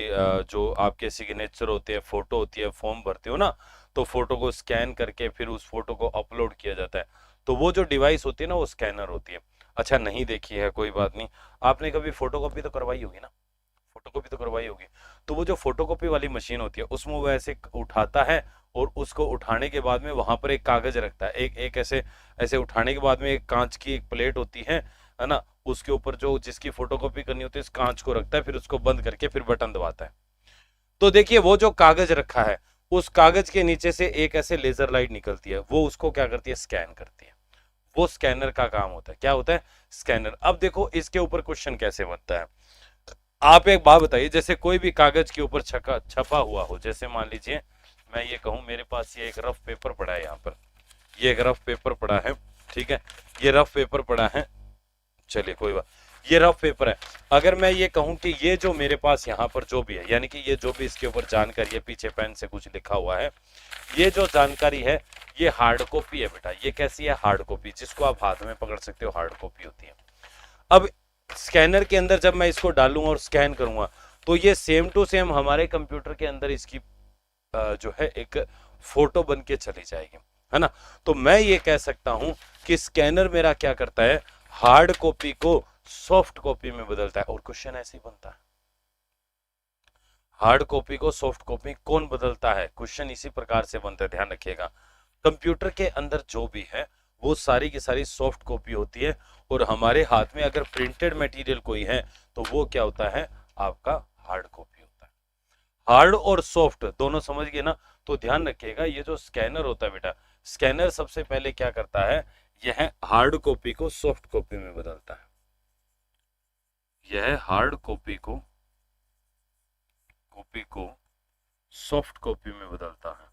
जो आपके सिग्नेचर होते हैं, फोटो होती है, फॉर्म भरते हो ना, तो फोटो को स्कैन करके फिर उस फोटो को अपलोड किया जाता है। तो वो जो डिवाइस होती है ना वो स्कैनर होती है। अच्छा, नहीं देखी है कोई बात नहीं, आपने कभी फोटोकॉपी तो करवाई होगी ना? फोटोकॉपी तो करवाई होगी। तो वो जो फोटोकॉपी वाली मशीन होती है उसमें वो ऐसे उठाता है, और उसको उठाने के बाद में वहां पर एक कागज रखता है। एक एक ऐसे ऐसे उठाने के बाद में एक कांच की एक प्लेट होती है ना, उसके ऊपर जो जिसकी फोटोकॉपी करनी होती है इस कांच को रखता है, फिर उसको बंद करके फिर बटन दबाता है। तो देखिए वो जो कागज रखा है उस कागज के नीचे से एक ऐसे लेजर लाइट निकलती है, वो उसको क्या करती है? स्कैन करती है। वो स्कैनर का काम होता है। क्या होता है? स्कैनर। अब देखो इसके ऊपर क्वेश्चन कैसे बनता है। आप एक बात बताइए, जैसे कोई भी कागज के ऊपर छपा हुआ हो, जैसे मान लीजिए मैं ये कहूं मेरे पास ये एक रफ पेपर पड़ा है, यहाँ पर ये एक रफ पेपर पड़ा है। ठीक है, ये रफ पेपर पड़ा है, चलिए कोई बात, ये रफ पेपर है। अगर मैं ये कहूं कि ये जो मेरे पास यहाँ पर जो भी है, यानी कि ये जो भी इसके ऊपर जानकारी है, पीछे पेन से कुछ लिखा हुआ है, ये जो जानकारी है ये हार्ड कॉपी है बेटा। ये कैसी है? हार्ड कॉपी, जिसको आप हाथ में पकड़ सकते हो, हार्ड कॉपी होती है। अब स्कैनर के अंदर जब मैं इसको डालूंगा और स्कैन करूंगा तो ये सेम टू सेम हमारे कंप्यूटर के अंदर इसकी जो है एक फोटो बन के चली जाएगी, है ना? तो मैं ये कह सकता हूं कि स्कैनर मेरा क्या करता है? हार्ड कॉपी को सॉफ्ट कॉपी में बदलता है। और क्वेश्चन ऐसे ही बनता है, हार्ड कॉपी को सॉफ्ट कॉपी कौन बदलता है? क्वेश्चन इसी प्रकार से बनता है, ध्यान रखिएगा। कंप्यूटर के अंदर जो भी है वो सारी की सारी सॉफ्ट कॉपी होती है, और हमारे हाथ में अगर प्रिंटेड मटेरियल कोई है तो वो क्या होता है? आपका हार्ड कॉपी होता है। हार्ड और सॉफ्ट दोनों समझ गए ना? तो ध्यान रखिएगा, ये जो स्कैनर होता है बेटा, स्कैनर सबसे पहले क्या करता है? यह हार्ड कॉपी को सॉफ्ट कॉपी में बदलता है। यह हार्ड कॉपी को सॉफ्ट कॉपी में बदलता है,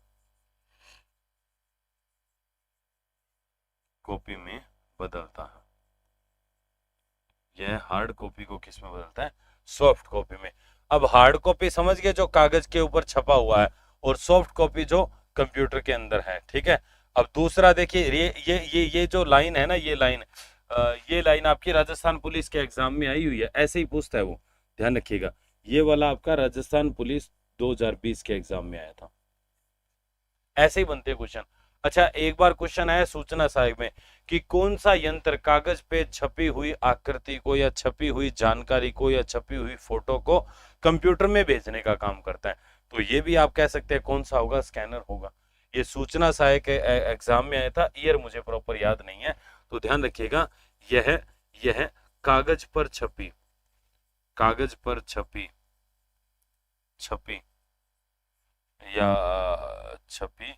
कॉपी में बदलता है। यह हार्ड कॉपी को किस में बदलता है? सॉफ्ट कॉपी में। अब हार्ड कॉपी समझ गए, जो कागज के ऊपर छपा हुआ है, और सॉफ्ट कॉपी जो कंप्यूटर के अंदर है। ठीक है, अब दूसरा देखिए, ये जो लाइन है ना, ये लाइन आपकी राजस्थान पुलिस के एग्जाम में आई हुई है, ऐसे ही पूछता है वो, ध्यान रखिएगा। ये वाला आपका राजस्थान पुलिस 2020 के एग्जाम में आया था, ऐसे ही बनते हैं क्वेश्चन। अच्छा, एक बार क्वेश्चन आया सूचना सहायक में कि कौन सा यंत्र कागज पे छपी हुई आकृति को या छपी हुई जानकारी को या छपी हुई फोटो को कंप्यूटर में भेजने का काम करता है। तो ये भी आप कह सकते हैं कौन सा होगा, स्कैनर होगा। ये सूचना सहायक एग्जाम में आया था, ईयर मुझे प्रॉपर याद नहीं है, तो ध्यान रखिएगा। यह कागज पर छपी, कागज पर छपी छपी या छपी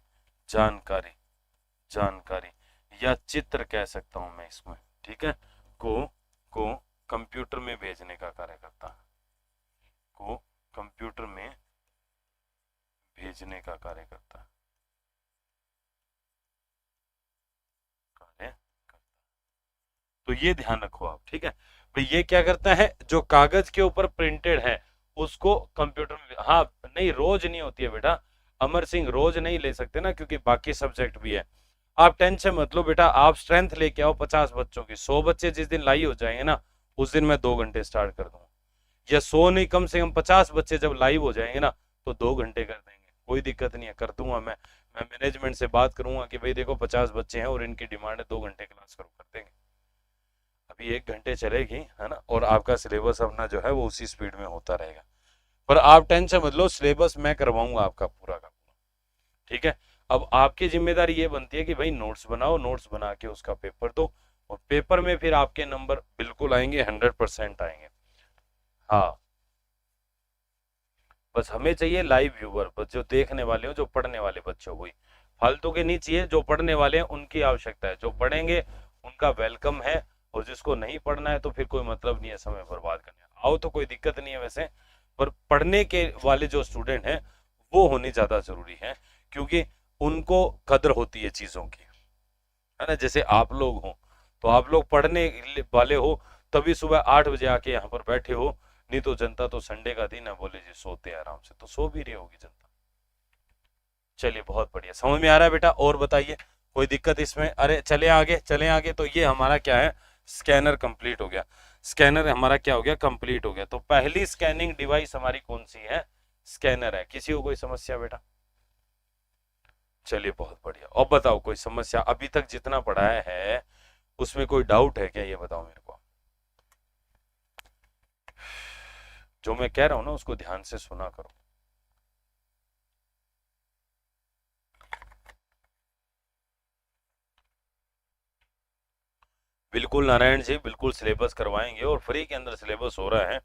जानकारी, जानकारी या चित्र कह सकता हूं मैं इसमें, ठीक है, को कंप्यूटर में भेजने का कार्य करता है, को कंप्यूटर में भेजने का कार्य करता है, कार्य करता है। तो ये ध्यान रखो आप, ठीक है भाई। ये क्या करता है, जो कागज के ऊपर प्रिंटेड है उसको कंप्यूटर में, हाँ नहीं रोज नहीं होती है बेटा, अमर सिंह रोज नहीं ले सकते ना, क्योंकि बाकी सब्जेक्ट भी है। आप टेंशन मत लो बेटा, आप स्ट्रेंथ लेके आओ 50 बच्चों की, 100 बच्चे जिस दिन लाई हो जाएंगे ना, उस दिन मैं 2 घंटे स्टार्ट कर दूंगा, या 100 नहीं कम से कम 50 बच्चे जब लाइव हो जाएंगे ना, तो 2 घंटे कर देंगे, कोई दिक्कत नहीं है, कर दूंगा मैं मैनेजमेंट से बात करूंगा कि भाई देखो 50 बच्चे हैं और इनकी डिमांड है 2 घंटे क्लास करो, कर देंगे। अभी 1 घंटे चलेगी है ना, और आपका सिलेबस अपना जो है वो उसी स्पीड में होता रहेगा। पर आप टेंशन मत लो, सिलेबस मैं करवाऊंगा आपका पूरा का पूरा, ठीक है। अब आपकी जिम्मेदारी ये बनती है कि भाई नोट्स बनाओ, नोट्स बना के उसका पेपर दो, और पेपर में फिर आपके नंबर बिल्कुल आएंगे, 100% आएंगे। हाँ, बस हमें चाहिए लाइव व्यूअर, बस जो देखने वाले हो, जो पढ़ने वाले बच्चे हो, वही फालतू के नहीं चाहिए। जो पढ़ने वाले हैं उनकी आवश्यकता है, जो पढ़ेंगे उनका वेलकम है, और जिसको नहीं पढ़ना है तो फिर कोई मतलब नहीं है समय बर्बाद करने। आओ तो कोई दिक्कत नहीं है वैसे, पर पढ़ने के वाले जो स्टूडेंट हैं वो होने ज्यादा जरूरी है, क्योंकि उनको कदर होती है चीजों की, है ना। जैसे आप लोग हो, तो आप लोग पढ़ने वाले हो, तभी सुबह 8 बजे आके यहाँ पर बैठे हो, नहीं तो जनता तो संडे का दिन है, बोले जी सोते हैं आराम से, तो सो भी रही होगी जनता। चलिए बहुत बढ़िया, समझ में आ रहा है बेटा, और बताइए कोई दिक्कत इसमें। अरे चले आगे, चले आगे। तो ये हमारा क्या है, स्कैनर कंप्लीट हो गया, स्कैनर हमारा क्या हो गया, कंप्लीट हो गया। तो पहली स्कैनिंग डिवाइस हमारी कौन सी है, स्कैनर है। किसी को कोई समस्या बेटा? चलिए बहुत बढ़िया। और बताओ कोई समस्या, अभी तक जितना पढ़ाया है उसमें कोई डाउट है क्या, ये बताओ मेरे को। जो मैं कह रहा हूं ना उसको ध्यान से सुना करो। बिल्कुल नारायण जी, बिल्कुल सिलेबस करवाएंगे, और फ्री के अंदर सिलेबस हो रहा है।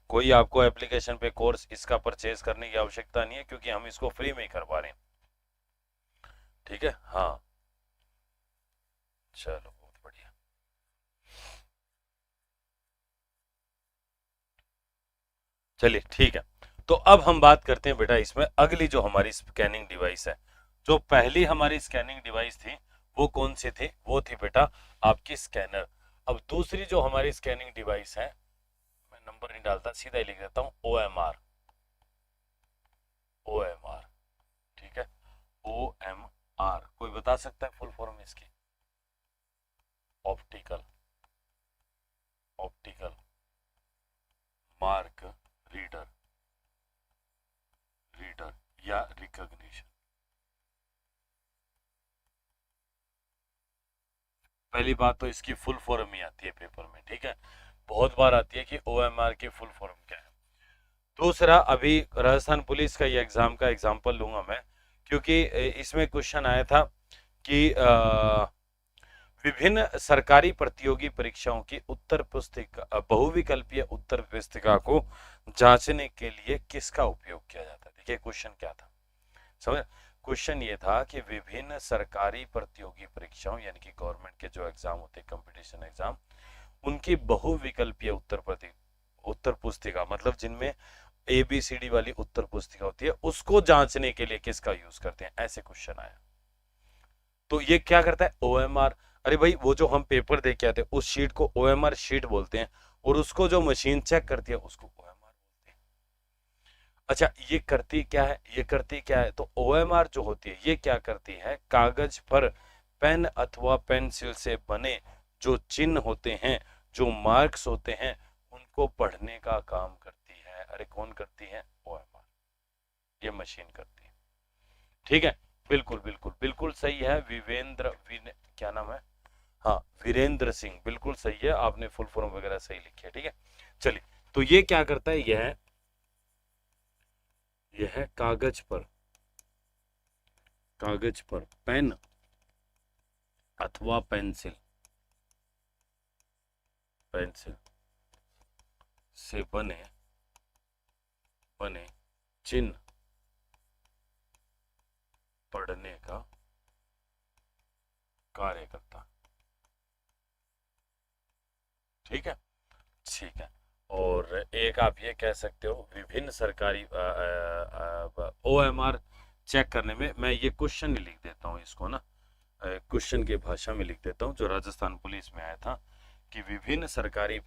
कोई आपको एप्लीकेशन पे कोर्स इसका परचेज करने की आवश्यकता नहीं है, क्योंकि हम इसको फ्री में ही करवा रहे हैं, ठीक है। हाँ चलो बहुत बढ़िया। चलिए ठीक है, तो अब हम बात करते हैं बेटा इसमें अगली जो हमारी स्कैनिंग डिवाइस है। जो पहली हमारी स्कैनिंग डिवाइस थी वो कौन सी थी, वो थी बेटा आपकी स्कैनर। अब दूसरी जो हमारी स्कैनिंग डिवाइस है, मैं नंबर नहीं डालता, सीधा ही लिख देता हूं, OMR। OMR, ठीक है, OMR। कोई बता सकता है फुल फॉर्म इसकी? Optical, optical mark reader, reader या रिकॉग्निशन। पहली बात तो इसकी फुल फॉर्म ही आती है पेपर में, ठीक है, बहुत बार आती है कि OMR की फुल फॉर्म क्या है। दूसरा, अभी राजस्थान पुलिस का ये एग्जाम का एग्जांपल लूंगा मैं, क्योंकि इसमें क्वेश्चन आया था कि विभिन्न सरकारी प्रतियोगी परीक्षाओं की उत्तर पुस्तिका, बहुविकल्पीय उत्तर पुस्तिका को जांचने के लिए किसका उपयोग किया जाता है। देखिए क्वेश्चन क्या था, समझ। क्वेश्चन ये था कि विभिन्न सरकारी प्रतियोगी परीक्षाओं यानी कि गवर्नमेंट के जो एग्जाम होते हैं, कंपटीशन एग्जाम, उनकी बहुविकल्पीय उत्तर पुस्तिका, मतलब जिनमें ABCD वाली उत्तर पुस्तिका होती है, उसको जांचने के लिए किसका यूज करते हैं, ऐसे क्वेश्चन आया। तो ये क्या करता है, OMR। अरे भाई वो जो हम पेपर दे के आते हैं उस शीट को OMR शीट बोलते हैं, और उसको जो मशीन चेक करती है उसको OMR बोलते हैं। अच्छा, ये करती क्या है, ये करती क्या है, तो OMR जो होती है ये क्या करती है, कागज पर पेन अथवा पेंसिल से बने जो चिन्ह होते हैं, जो मार्क्स होते हैं, उनको पढ़ने का काम करती है। अरे कौन करती है, OMR, ये मशीन करती है, ठीक है। बिल्कुल बिल्कुल बिल्कुल सही है। क्या नाम है? हाँ, वीरेंद्र सिंह, बिल्कुल सही है, आपने फुल फॉर्म वगैरह सही लिखी है, ठीक है। चलिए, तो ये क्या करता है, यह कागज पर पेन अथवा पेंसिल से बने चिन्ह पढ़ने का कार्य करता। ठीक है, ठीक है। और एक आप ये कह सकते हो, विभिन्न सरकारी OMR चेक करने में, मैं ये क्वेश्चन लिख देता हूँ इसको ना, क्वेश्चन की भाषा में लिख देता हूँ जो राजस्थान पुलिस में आया था, कि विभिन्न सरकारी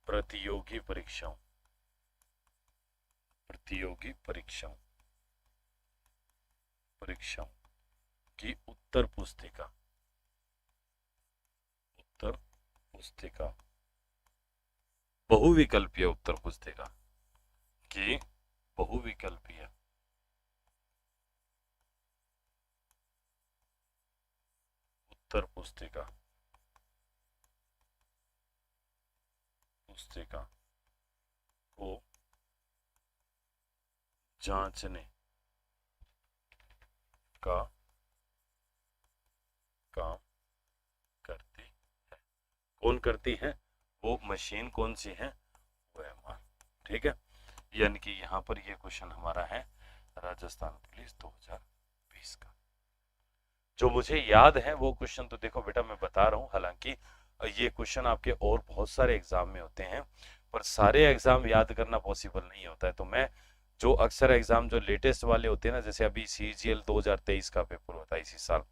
प्रतियोगी परीक्षाओं की उत्तर पुस्तिका बहुविकल्पीय उत्तर पुस्तिका की बहुविकल्पीय उत्तर पुस्तिका को जांचने का काम करती है। कौन करती है? वो मशीन कौन सी है? OMR। ठीक है, यानी कि यहाँ पर ये क्वेश्चन हमारा है राजस्थान पुलिस 2020 का। जो मुझे याद है वो क्वेश्चन तो देखो बेटा मैं बता रहा हूँ, हालांकि ये क्वेश्चन आपके और बहुत सारे एग्जाम में होते हैं, पर सारे एग्जाम याद करना पॉसिबल नहीं होता है। तो मैं जो अक्सर एग्जाम जो लेटेस्ट वाले होते हैं ना, जैसे अभी CGL 2023 का पेपर होता है इसी साल,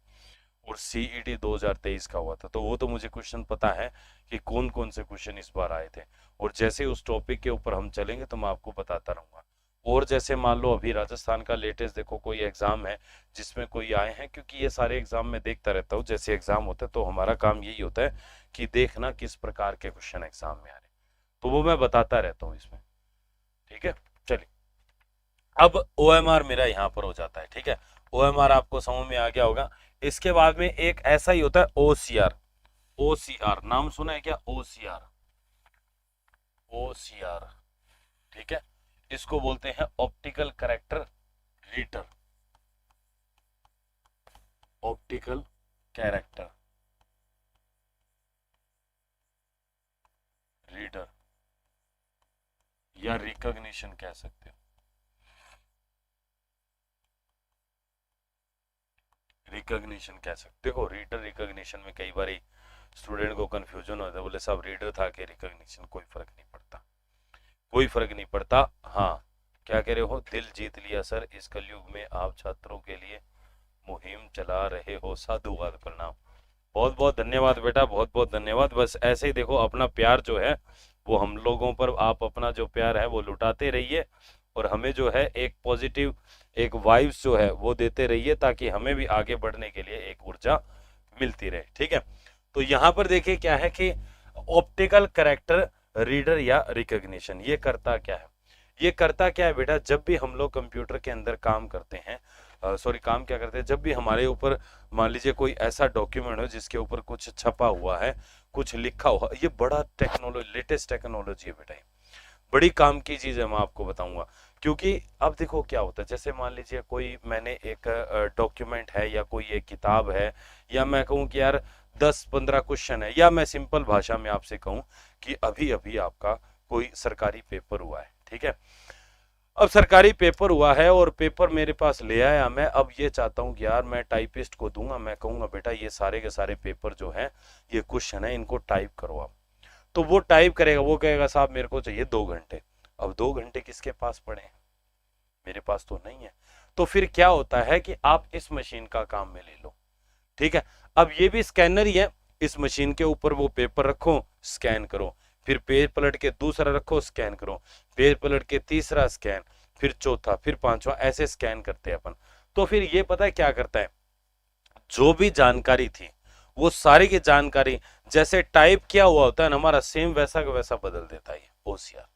और CET 2023 का हुआ था, तो वो तो मुझे क्वेश्चन पता है कि कौन कौन से क्वेश्चन इस बार आए थे, और जैसे उस टॉपिक के ऊपर हम चलेंगे तो मैं आपको बताता रहूंगा। और जैसे मान लो अभी राजस्थान का लेटेस्ट देखो कोई एग्जाम है जिसमें कोई आए हैं, क्योंकि ये सारे एग्जाम में देखता रहता हूँ, जैसे एग्जाम होता है तो हमारा काम यही होता है कि देखना किस प्रकार के क्वेश्चन एग्जाम में आ रहे हैं, तो वो मैं बताता रहता हूँ इसमें। ठीक है, चलिए, अब OMR मेरा यहाँ पर हो जाता है। ठीक है, OMR आपको समझ में आ गया होगा। इसके बाद में एक ऐसा ही होता है OCR नाम सुना है क्या? OCR, ठीक है, इसको बोलते हैं optical character reader. Optical character reader या रिकॉग्निशन कह सकते हो, रिकॉग्निशन कह सकते हो। रीडर रिकॉग्निशन में कई बार स्टूडेंट को कंफ्यूजन होता है, बोले साहब रीडर था कि रिकॉग्निशन, कोई फर्क नहीं पड़ता, कोई फर्क नहीं पड़ता। हाँ, क्या कह रहे हो? दिल जीत लिया सर, इस कलयुग में आप छात्रों के लिए मुहिम चला रहे हो, साधुवाद प्रणाम। बहुत बहुत धन्यवाद बेटा, बहुत बहुत धन्यवाद। बस ऐसे ही देखो अपना प्यार जो है वो हम लोगों पर, आप अपना जो प्यार है वो लुटाते रहिए, और हमें जो है एक पॉजिटिव एक वाइब्स जो है वो देते रहिए, ताकि हमें भी आगे बढ़ने के लिए एक ऊर्जा मिलती रहे। ठीक है, तो यहाँ पर देखिए क्या है कि ऑप्टिकल कैरेक्टर रीडर या रिकॉग्निशन ये करता क्या है? ये करता क्या है बेटा, जब भी हम लोग कंप्यूटर के अंदर काम करते हैं, काम क्या करते हैं, जब भी हमारे ऊपर मान लीजिए कोई ऐसा डॉक्यूमेंट हो जिसके ऊपर कुछ छपा हुआ है, कुछ लिखा हुआ, ये बड़ा टेक्नोलॉजी, लेटेस्ट टेक्नोलॉजी है बेटा, बड़ी काम की चीज है, मैं आपको बताऊंगा। क्योंकि अब देखो क्या होता है, जैसे मान लीजिए कोई मैंने एक डॉक्यूमेंट है या कोई एक किताब है, या मैं कहूँ कि यार 10-15 क्वेश्चन है, या मैं सिंपल भाषा में आपसे कहूँ कि अभी अभी आपका कोई सरकारी पेपर हुआ है। ठीक है, अब सरकारी पेपर हुआ है और पेपर मेरे पास ले आया, मैं अब ये चाहता हूँ कि यार मैं टाइपिस्ट को दूंगा, मैं कहूंगा बेटा ये सारे के सारे पेपर जो है, ये क्वेश्चन है, इनको टाइप करो आप। तो वो टाइप करेगा, वो कहेगा साहब मेरे को चाहिए 2 घंटे। अब 2 घंटे किसके पास पड़े हैं? मेरे पास तो नहीं है। तो फिर क्या होता है कि आप इस मशीन का काम में ले लो। ठीक है, अब ये भी स्कैनर ही है, इस मशीन के ऊपर वो पेपर रखो, स्कैन करो, फिर पेज पलट के दूसरा रखो, स्कैन करो, पेज पलट के तीसरा स्कैन, फिर चौथा, फिर पांचवा, ऐसे स्कैन करते हैं अपन। तो फिर ये पता है क्या करता है, जो भी जानकारी थी वो सारी की जानकारी जैसे टाइप किया हुआ होता है ना हमारा, सेम वैसा का वैसा बदल देता है OCR।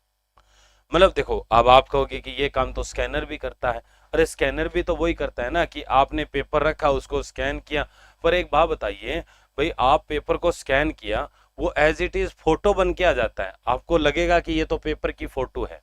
मतलब देखो, अब आप कहोगे कि ये काम तो स्कैनर भी करता है। अरे स्कैनर भी तो वही करता है ना, कि आपने पेपर रखा, उसको स्कैन किया। पर एक बात बताइए भाई, आप पेपर को स्कैन किया, वो एज इट इज फोटो बन के आ जाता है, आपको लगेगा कि ये तो पेपर की फोटो है,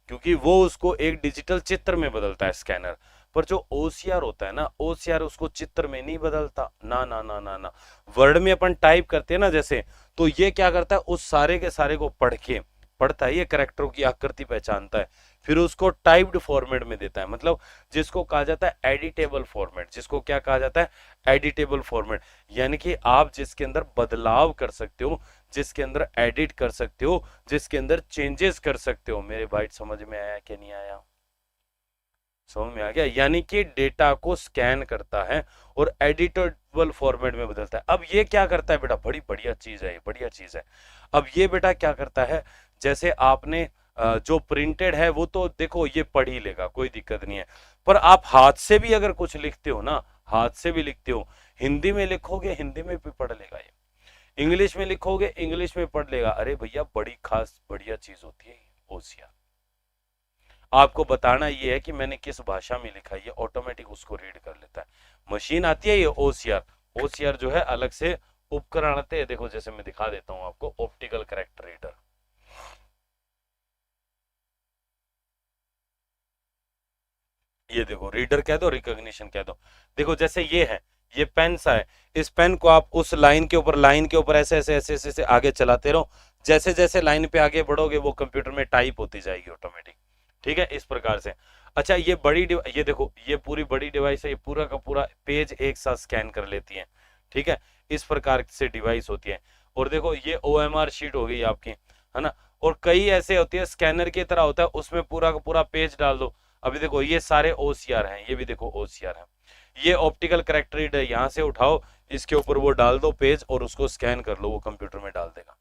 क्योंकि वो उसको एक डिजिटल चित्र में बदलता है स्कैनर। पर जो ओसीआर होता है ना, ओसीआर उसको चित्र में नहीं बदलता, ना ना ना ना ना। वर्ड में अपन टाइप करते हैं ना जैसे, तो ये क्या करता है, उस सारे के सारे को पढ़ के पढ़ता है, ये करेक्टरों की आकृति पहचानता है, फिर उसको टाइप्ड फॉर्मेट में देता है। मतलब जिसको कहा जाता है एडिटेबल फॉर्मेट, जिसको क्या कहा जाता है, एडिटेबल फॉर्मेट। यानी कि आप जिसके अंदर बदलाव कर सकते हो, जिसके अंदर एडिट कर सकते हो, जिसके अंदर चेंजेस कर सकते हो। मेरे भाई समझ में आया कि नहीं आया? समझ में आ गया? यानी कि डेटा को स्कैन करता है और एडिटेबल फॉर्मेट में बदलता है। अब ये क्या करता है बेटा, बड़ी बढ़िया चीज है, ये बढ़िया चीज है। अब ये बेटा क्या करता है, जैसे आपने जो प्रिंटेड है वो तो देखो ये पढ़ ही लेगा, कोई दिक्कत नहीं है। पर आप हाथ से भी अगर कुछ लिखते हो ना, हाथ से भी लिखते हो, हिंदी में लिखोगे हिंदी में भी पढ़ लेगा ये, इंग्लिश में लिखोगे इंग्लिश में पढ़ लेगा। अरे भैया बड़ी खास बढ़िया चीज होती है ओसिया। आपको बताना ये है कि मैंने किस भाषा में लिखा है, ये ऑटोमेटिक उसको रीड कर लेता है। मशीन आती है ये ओसीआर, ओसीआर जो है अलग से उपकरण आते हैं। देखो जैसे मैं दिखा देता हूं आपको, ऑप्टिकल कैरेक्टर रीडर। ये देखो, रीडर कह दो, रिकॉग्निशन कह दो। देखो जैसे ये है, ये पेन सा है, इस पेन को आप उस लाइन के ऊपर ऐसे ऐसे ऐसे ऐसे, ऐसे आगे चलाते रहो। जैसे जैसे लाइन पे आगे बढ़ोगे वो कंप्यूटर में टाइप होती जाएगी ऑटोमेटिक। ठीक है, इस प्रकार से। अच्छा ये ये देखो, ये पूरी बड़ी डिवाइस है, ये पूरा का पूरा पेज एक साथ स्कैन कर लेती है। ठीक है, इस प्रकार से डिवाइस होती है। और देखो ये ओएमआर शीट हो गई आपकी, है ना। और कई ऐसे होती है स्कैनर की तरह होता है, उसमें पूरा का पूरा पेज डाल दो। अभी देखो ये सारे ओसीआर हैं, ये भी देखो ओसीआर है। ये ऑप्टिकल कैरेक्टर रीडर, यहाँ से उठाओ, इसके ऊपर वो डाल दो पेज और उसको स्कैन कर लो, वो कंप्यूटर में डाल देगा।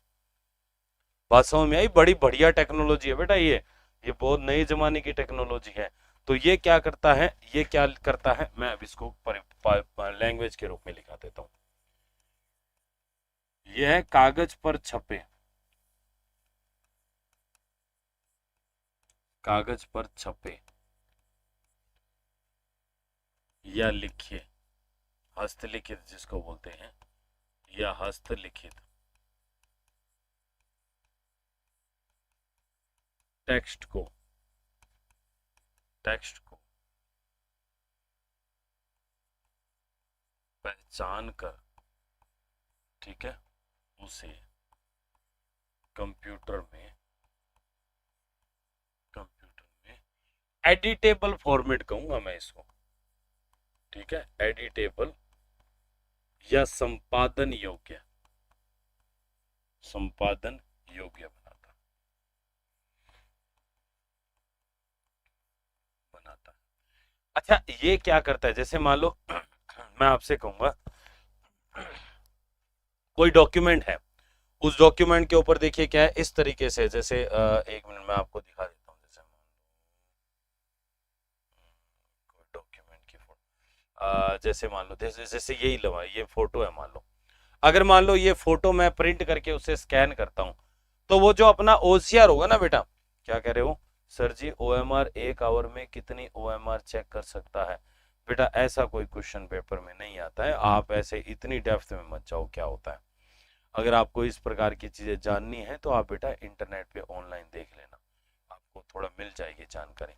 बात समझ में आई? बड़ी बढ़िया टेक्नोलॉजी है बेटा ये बहुत नए जमाने की टेक्नोलॉजी है। तो ये क्या करता है, ये क्या करता है, मैं अब इसको लैंग्वेज के रूप में लिखा देता हूं। यह है कागज पर छपे, कागज पर छपे या लिखे, हस्तलिखित जिसको बोलते हैं, या हस्तलिखित टेक्स्ट को, टेक्स्ट को पहचान कर, ठीक है, उसे कंप्यूटर में, कंप्यूटर में एडिटेबल फॉर्मेट कहूंगा मैं इसको। ठीक है, एडिटेबल या संपादन योग्य, संपादन योग्य बनाता, बनाता। अच्छा ये क्या करता है, जैसे मान लो मैं आपसे कहूंगा कोई डॉक्यूमेंट है, उस डॉक्यूमेंट के ऊपर देखिए क्या है, इस तरीके से, जैसे एक मिनट में आपको दिखा देता हूँ। जैसे कोई डॉक्यूमेंट की फोटो, जैसे मान लो जैसे जैसे यही लगा, ये फोटो है मान लो। अगर मान लो ये फोटो मैं प्रिंट करके उसे स्कैन करता हूं, तो वो जो अपना ओसीआर होगा ना बेटा, क्या कह रहे हो सर जी, ओएमआर 1 आवर में कितनी ओएमआर चेक कर सकता है? बेटा ऐसा कोई क्वेश्चन पेपर में नहीं आता है, आप ऐसे इतनी डेप्थ में मत जाओ क्या होता है। अगर आपको इस प्रकार की चीजें जाननी है तो आप बेटा इंटरनेट पे ऑनलाइन देख लेना, आपको थोड़ा मिल जाएगी जानकारी।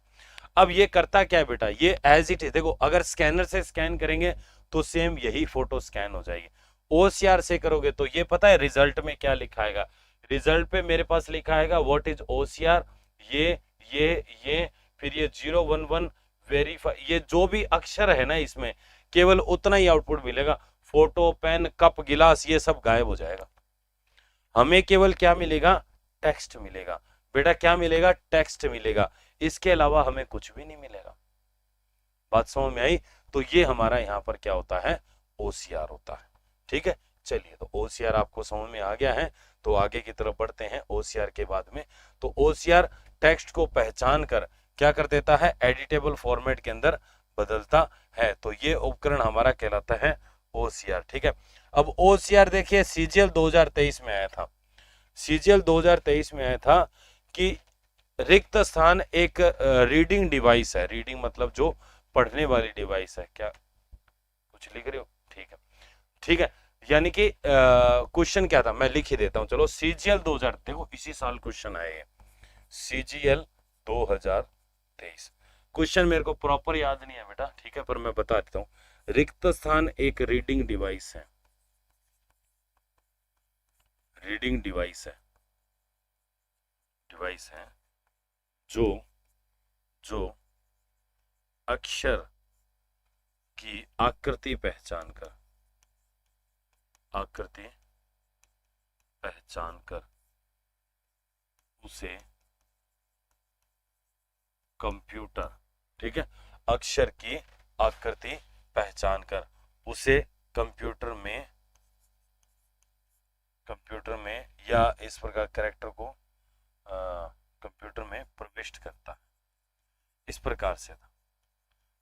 अब ये करता क्या है बेटा, ये एज इट इज देखो, अगर स्कैनर से स्कैन करेंगे तो सेम यही फोटो स्कैन हो जाएगी। ओसीआर से करोगे तो ये पता है रिजल्ट में क्या लिखा आएगा, रिजल्ट पे मेरे पास लिखा आएगा व्हाट इज ओसीआर, ये ये ये फिर ये 011 वेरीफाई, ये जो भी अक्षर है ना इसमें, केवल उतना ही आउटपुट मिलेगा। फोटो, पेन, कप, गिलास ये सब गायब हो जाएगा। हमें केवल क्या मिलेगा, टेक्स्ट मिलेगा। बेटा क्या मिलेगा, टेक्स्ट मिलेगा, इसके अलावा हमें कुछ भी नहीं मिलेगा। बात समझ में आई? तो ये हमारा यहाँ पर क्या होता है, ओसीआर होता है। ठीक है, चलिए तो ओसीआर आपको समझ में आ गया है, तो आगे की तरफ बढ़ते हैं ओसीआर के बाद में। तो ओसीआर टेक्स्ट को पहचान कर क्या कर देता है, एडिटेबल फॉर्मेट के अंदर बदलता है। तो ये उपकरण हमारा कहलाता है ओसीआर। ठीक है, अब ओसीआर देखिए सीजीएल 2023 में आया था, सीजीएल 2023 में आया था कि रिक्त स्थान एक रीडिंग डिवाइस है, रीडिंग मतलब जो पढ़ने वाली डिवाइस है। क्या कुछ लिख रहे हो? ठीक है, ठीक है। यानी कि क्वेश्चन क्या था मैं लिख ही देता हूं, चलो। सीजीएल 2000, देखो इसी साल क्वेश्चन आए हैं, सीजीएल 2023। क्वेश्चन मेरे को प्रॉपर याद नहीं है बेटा, ठीक है, पर मैं बता देता हूं। रिक्त स्थान एक रीडिंग डिवाइस है, रीडिंग डिवाइस है, डिवाइस है जो जो अक्षर की आकृति पहचान कर, आकृति पहचान कर उसे कंप्यूटर, ठीक है, अक्षर की आकृति पहचान कर उसे कंप्यूटर में, कंप्यूटर में या इस प्रकार कैरेक्टर को कंप्यूटर में प्रविष्ट करता है, इस प्रकार से था,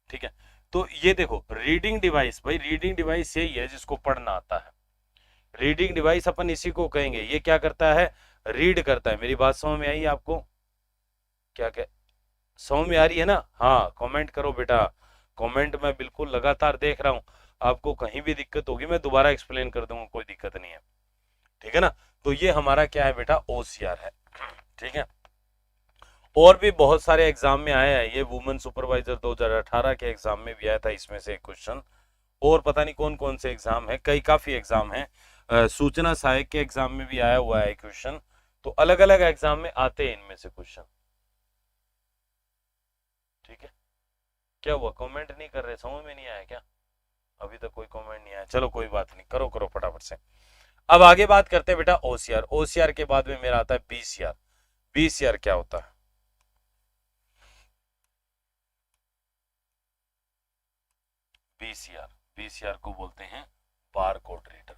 ठीक है। तो ये देखो रीडिंग डिवाइस, भाई रीडिंग डिवाइस यही है जिसको पढ़ना आता है। रीडिंग डिवाइस अपन इसी को कहेंगे। ये क्या करता है? रीड करता है। मेरी बात समझ में आई आपको? क्या क्या समझ में आ रही है ना? हाँ कमेंट करो बेटा, कमेंट मैं बिल्कुल लगातार देख रहा हूँ। आपको कहीं भी दिक्कत होगी मैं दोबारा एक्सप्लेन कर दूंगा, कोई दिक्कत नहीं है, ठीक है ना। तो ये हमारा क्या है बेटा? ओसीआर है, ठीक है। और भी बहुत सारे एग्जाम में आया है ये, वुमेन सुपरवाइजर 2018 के एग्जाम में भी आया था इसमें से एक क्वेश्चन। और पता नहीं कौन कौन से एग्जाम है, कई काफी एग्जाम है। सूचना सहायक के एग्जाम में भी आया हुआ है क्वेश्चन। तो अलग अलग एग्जाम में आते हैं इनमें से क्वेश्चन, ठीक है। क्या हुआ, कमेंट नहीं कर रहे? समझ में नहीं आया क्या? अभी तक कोई कमेंट नहीं आया, चलो कोई बात नहीं, करो करो फटाफट से। अब आगे बात करते हैं बेटा ओसीआर। ओसीआर के बाद में मेरा आता है बीसीआर। बीसीआर क्या होता है? बीसीआर, बीसीआर को बोलते हैं bar code reader.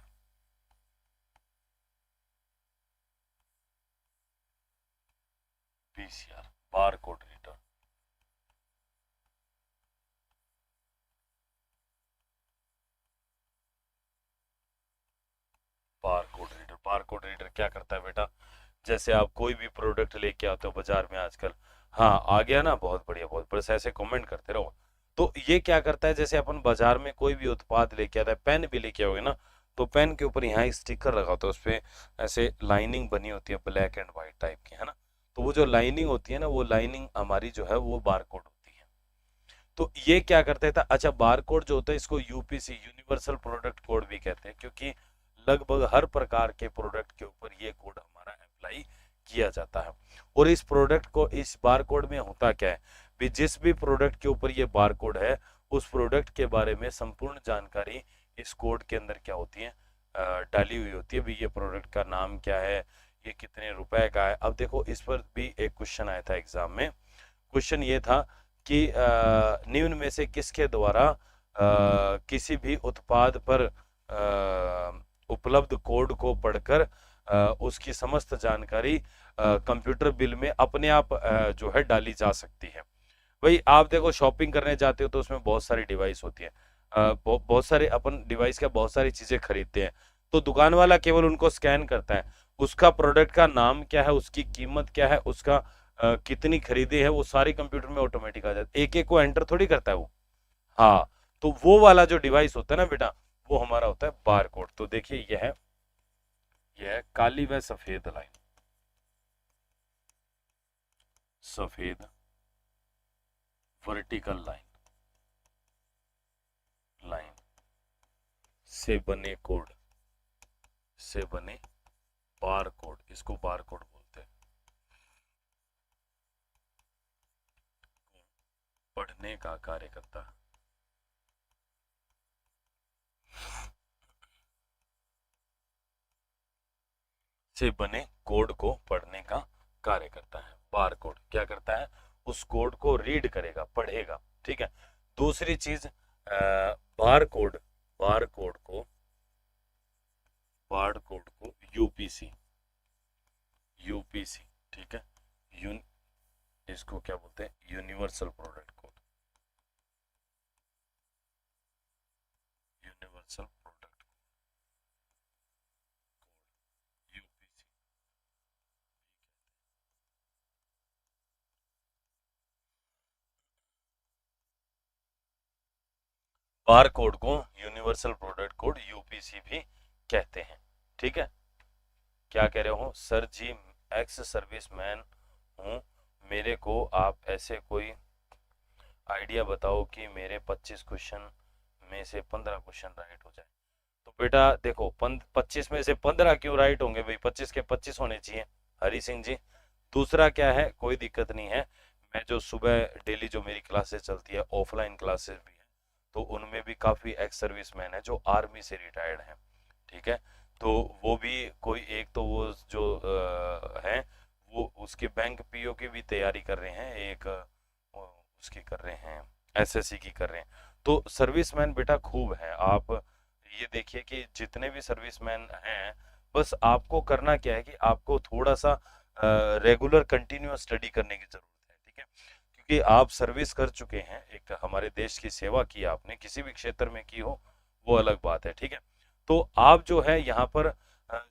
BCR bar code reader, bar code reader. Bar code reader क्या करता है बेटा? जैसे आप कोई भी प्रोडक्ट लेके आते हो बाजार में आजकल, हाँ आ गया ना, बहुत बढ़िया, बहुत बढ़िया, ऐसे कमेंट करते रहो। तो ये क्या करता है, जैसे अपन बाजार में कोई भी उत्पाद लेके आता है, पेन भी लेके आओगे ना, तो पेन के ऊपर यहाँ स्टिकर लगा होता है, उस पर ऐसे लाइनिंग बनी होती है ब्लैक एंड व्हाइट टाइप की, है ना। तो वो जो लाइनिंग होती है ना, वो लाइनिंग हमारी जो है वो बार कोड होती है। तो ये क्या करते था, अच्छा बार कोड जो होता है इसको यूपीसी, यूनिवर्सल प्रोडक्ट कोड भी कहते हैं, क्योंकि लगभग हर प्रकार के प्रोडक्ट के ऊपर ये कोड हमारा अप्लाई किया जाता है। और इस प्रोडक्ट को, इस बार कोड में होता क्या है भी, जिस भी प्रोडक्ट के ऊपर ये बार कोड है उस प्रोडक्ट के बारे में संपूर्ण जानकारी इस कोड के अंदर क्या होती है, डाली हुई होती है। भी ये प्रोडक्ट का नाम क्या है, ये कितने रुपए का है। अब देखो इस पर भी एक क्वेश्चन आया था एग्जाम में। क्वेश्चन ये था कि निम्न में से किसके द्वारा किसी भी उत्पाद पर उपलब्ध कोड को पढ़कर उसकी समस्त जानकारी कंप्यूटर बिल में अपने आप जो है डाली जा सकती है। भाई आप देखो शॉपिंग करने जाते हो तो उसमें बहुत सारी डिवाइस होती है, बहुत सारे अपन डिवाइस का बहुत सारी चीजें खरीदते हैं। तो दुकान वाला केवल उनको स्कैन करता है, उसका प्रोडक्ट का नाम क्या है, उसकी कीमत क्या है, उसका कितनी खरीदी है, वो सारी कंप्यूटर में ऑटोमेटिक आ जाती है, एक एक को एंटर थोड़ी करता है वो। हाँ, तो वो वाला जो डिवाइस होता है ना बेटा, वो हमारा होता है बार कोड। तो देखिए यह है काली व सफेद लाइन, सफेद वर्टिकल लाइन, लाइन से बने कोड, से बने बार कोड, इसको बार कोड बोलते हैं। पढ़ने का कार्य करता है, से बने कोड को पढ़ने का कार्य करता है। बार कोड क्या करता है, उस कोड को रीड करेगा, पढ़ेगा, ठीक है। दूसरी चीज बार कोड, बार कोड को, बार कोड को यूपीसी, यूपीसी, ठीक है, यून इसको क्या बोलते हैं, universal product code, universal product UPC. Bar code को यूनिवर्सल प्रोडक्ट कोड यूपीसी भी कहते हैं। ठीक है, क्या कह रहे हो सर जी, एक्स सर्विसमैन हूँ, मेरे को आप ऐसे कोई आइडिया बताओ कि मेरे 25 क्वेश्चन में से 15 क्वेश्चन राइट हो जाए। तो बेटा देखो 25 में से 15 क्यों राइट होंगे भाई, 25 के 25 होने चाहिए हरी सिंह जी। दूसरा क्या है, कोई दिक्कत नहीं है, मैं जो सुबह डेली जो मेरी क्लासेस चलती है, ऑफलाइन क्लासेस भी है, तो उनमें भी काफ़ी एक्स सर्विसमैन है जो आर्मी से रिटायर्ड हैं। ठीक है, तो वो भी कोई एक तो वो जो हैं वो उसके बैंक पीओ की भी तैयारी कर रहे हैं, एक उसकी कर रहे हैं, एसएससी की कर रहे हैं। तो सर्विसमैन बेटा खूब है। आप ये देखिए कि जितने भी सर्विसमैन हैं, बस आपको करना क्या है कि आपको थोड़ा सा रेगुलर कंटिन्यूअस स्टडी करने की जरूरत है। ठीक है, क्योंकि आप सर्विस कर चुके हैं, एक हमारे देश की सेवा की आपने, किसी भी क्षेत्र में की हो वो अलग बात है। ठीक है, तो आप जो है यहाँ पर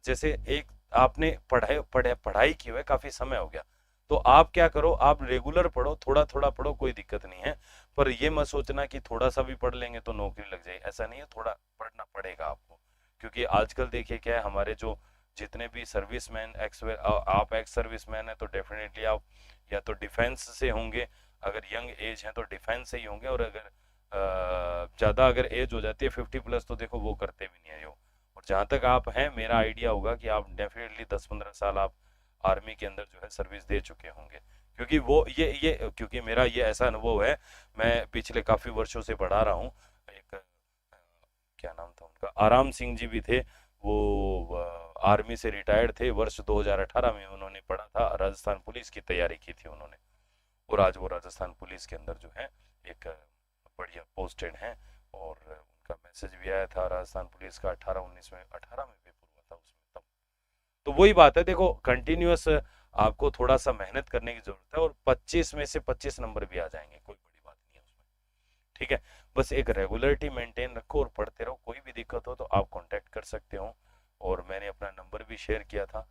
जैसे एक आपने पढ़ाई की हुई है, काफी समय हो गया, तो आप क्या करो, आप रेगुलर पढ़ो, थोड़ा थोड़ा पढ़ो, कोई दिक्कत नहीं है। पर ये मत सोचना कि थोड़ा सा भी पढ़ लेंगे तो नौकरी लग जाएगी, ऐसा नहीं है, थोड़ा पढ़ना पड़ेगा आपको। क्योंकि आजकल देखिए क्या है, हमारे जो जितने भी सर्विसमैन आप एक्स सर्विसमैन है तो डेफिनेटली आप या तो डिफेंस से होंगे, अगर यंग एज है तो डिफेंस से ही होंगे, और अगर ज़्यादा अगर एज हो जाती है 50+ तो देखो वो करते भी नहीं है जो। और जहाँ तक आप हैं, मेरा आइडिया होगा कि आप डेफिनेटली 10-15 साल आप आर्मी के अंदर जो है सर्विस दे चुके होंगे। क्योंकि वो ये क्योंकि मेरा ये ऐसा अनुभव है, मैं पिछले काफ़ी वर्षों से पढ़ा रहा हूँ। एक क्या नाम था उनका, आराम सिंह जी भी थे, वो आर्मी से रिटायर्ड थे, वर्ष 2018 में उन्होंने पढ़ा था, राजस्थान पुलिस की तैयारी की थी उन्होंने, और आज वो राजस्थान पुलिस के अंदर जो है एक बढ़िया पोस्टेड हैं। और उनका मैसेज भी आया था राजस्थान पुलिस का, 18-19 में, 18 में पेपर हुआ था उसमें तब। तो वही बात है, देखो कंटिन्यूअस आपको थोड़ा सा मेहनत करने की जरूरत है, और 25 में से 25 नंबर भी आ जाएंगे, कोई बड़ी बात नहीं है उसमें। ठीक है, बस एक रेगुलरिटी मेंटेन रखो और पढ़ते रहो, कोई भी दिक्कत हो तो आप कांटेक्ट कर सकते हो। और मैंने अपना नंबर भी शेयर किया था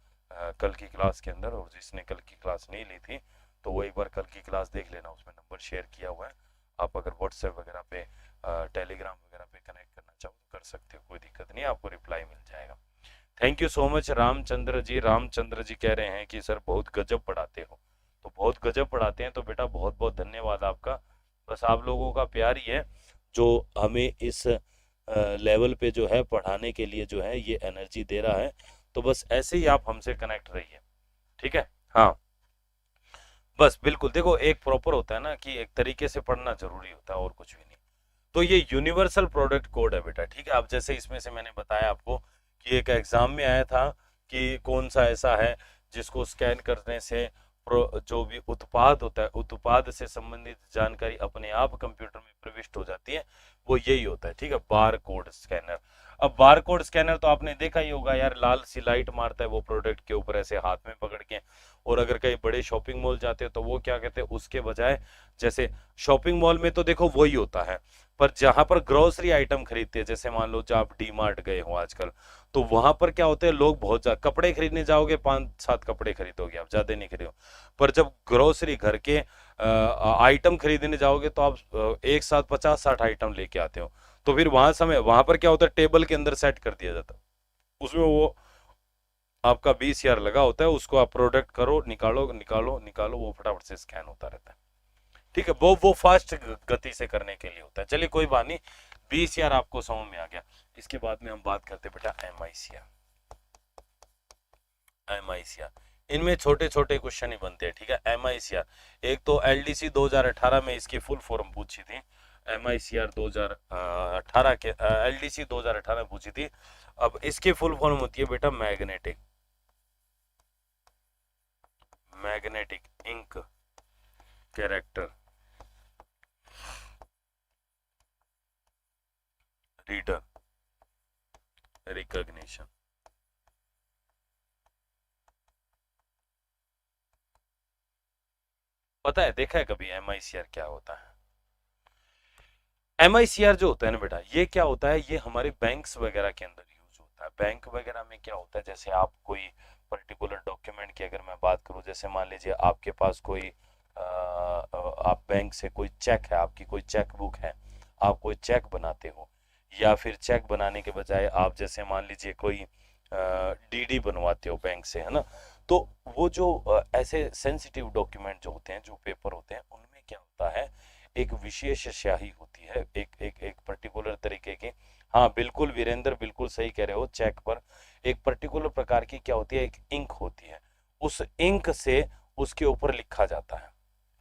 कल की क्लास के अंदर, और जिसने कल की क्लास नहीं ली थी तो वो एक बार कल की क्लास देख लेना, उसमें नंबर शेयर किया हुआ है। आप अगर व्हाट्सएप वगैरह पे, टेलीग्राम वगैरह पे कनेक्ट करना चाहो तो कर सकते हो, कोई दिक्कत नहीं, आपको रिप्लाई मिल जाएगा। Thank you so much Ramchandra ji. Ramchandra ji कह रहे हैं कि सर बहुत गजब पढ़ाते हो, तो बहुत गजब पढ़ाते हैं तो बेटा बहुत बहुत धन्यवाद आपका। बस आप लोगों का प्यार ही है जो हमें इस लेवल पे जो है पढ़ाने के लिए जो है ये एनर्जी दे रहा है। तो बस ऐसे ही आप हमसे कनेक्ट रहिए। ठीक है, हाँ, बस बिल्कुल, देखो एक प्रॉपर होता है ना कि एक तरीके से पढ़ना जरूरी होता है, और कुछ भी नहीं। तो ये यूनिवर्सल प्रोडक्ट कोड है बेटा। ठीक है, अब जैसे इसमें से मैंने बताया आपको कि एक एग्जाम में आया था कि कौन सा ऐसा है जिसको स्कैन करने से जो भी उत्पाद होता है, उत्पाद से संबंधित जानकारी अपने आप कंप्यूटर में प्रविष्ट हो जाती है, वो यही होता है। ठीक है, बार कोड स्कैनर। अब बार कोड स्कैनर तो आपने देखा ही होगा यार, लाल सी लाइट मारता है वो प्रोडक्ट के ऊपर ऐसे हाथ में पकड़ के। और अगर कहीं बड़े शॉपिंग मॉल जाते हो तो वो क्या कहते हैं, उसके बजाय जैसे शॉपिंग मॉल में तो देखो वही होता है, पर जहां पर ग्रोसरी आइटम खरीदते हैं, जैसे मान लो जब आप डी मार्ट गए हो आजकल, तो वहां पर क्या होते हैं, लोग बहुत ज्यादा कपड़े खरीदने जाओगे, 5-7 कपड़े खरीदोगे आप, ज्यादा नहीं खरीदो। पर जब ग्रोसरी घर के आइटम खरीदने जाओगे तो आप एक साथ 50-60 आइटम लेके आते हो। तो फिर वहां पर क्या होता है, टेबल के अंदर सेट कर दिया जाता है, उसमें वो आपका 20,000 लगा होता है, उसको आप प्रोडक्ट करो, निकालो निकालो निकालो, वो फटाफट से स्कैन होता रहता है। ठीक है, वो फास्ट गति से करने के लिए होता है। चलिए कोई बात नहीं, 20,000 आपको समझ में आ गया। इसके बाद में हम बात करते बेटा एम आई सी आर। इनमें छोटे छोटे क्वेश्चन ही बनते हैं। ठीक है, एम आई सी आर, एक तो एलडीसी 2018 में इसकी फुल फॉर्म पूछी थी, एम आई सी आर 2018 के एलडीसी 2018 में पूछी थी। अब इसकी फुल फॉर्म होती है बेटा magnetic magnetic ink character reader recognition. पता है, देखा है कभी एम आई सी आर क्या होता है? एम आई सी आर जो होता है ना बेटा, ये क्या होता है, ये हमारे बैंक्स वगैरह के अंदर यूज होता है। बैंक वगैरह में क्या होता है, जैसे आप कोई पर्टिकुलर डॉक्यूमेंट की अगर मैं बात करूं, जैसे मान लीजिए आपके पास कोई आप बैंक से कोई चेक है, आपकी कोई चेक बुक है, आप कोई चेक बनाते हो, या फिर चेक बनाने के बजाय आप जैसे मान लीजिए कोई डीडी बनवाते हो बैंक से, है ना, तो वो जो ऐसे सेंसिटिव डॉक्यूमेंट जो होते हैं, जो पेपर होते हैं, उनमें क्या होता है, एक विशेष स्याही होती है, एक एक एक पर्टिकुलर तरीके की। हाँ बिल्कुल वीरेंद्र, बिल्कुल सही कह रहे हो, चेक पर एक पर्टिकुलर प्रकार की क्या होती है, एक इंक होती है, उस इंक से उसके ऊपर लिखा जाता है।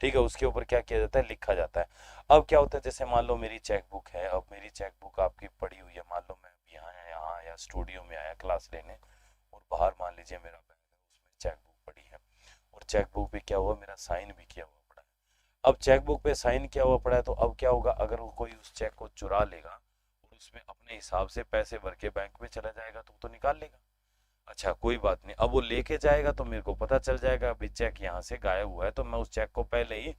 ठीक है, उसके ऊपर क्या किया जाता है, लिखा जाता है। अब क्या होता है, जैसे मान लो मेरी चेक बुक है, अब मेरी चेक बुक आपकी पड़ी हुई है, मान लो मैं यहाँ आया स्टूडियो में आया क्लास लेने, और बाहर मान लीजिए मेरा बैग है, उसमें चेक बुक पड़ी है, और चेक बुक पे क्या हुआ, मेरा साइन भी किया हुआ पड़ा है। अब चेक बुक पे साइन किया हुआ पड़ा है, तो अब क्या होगा, अगर वो कोई उस चेक को चुरा लेगा और उसमें अपने हिसाब से पैसे भर के बैंक में चला जाएगा, तो निकाल लेगा। अच्छा कोई बात नहीं, अब वो लेके जाएगा तो मेरे को पता चल जाएगा अभी चेक यहाँ से गायब हुआ है, तो मैं उस चेक को पहले ही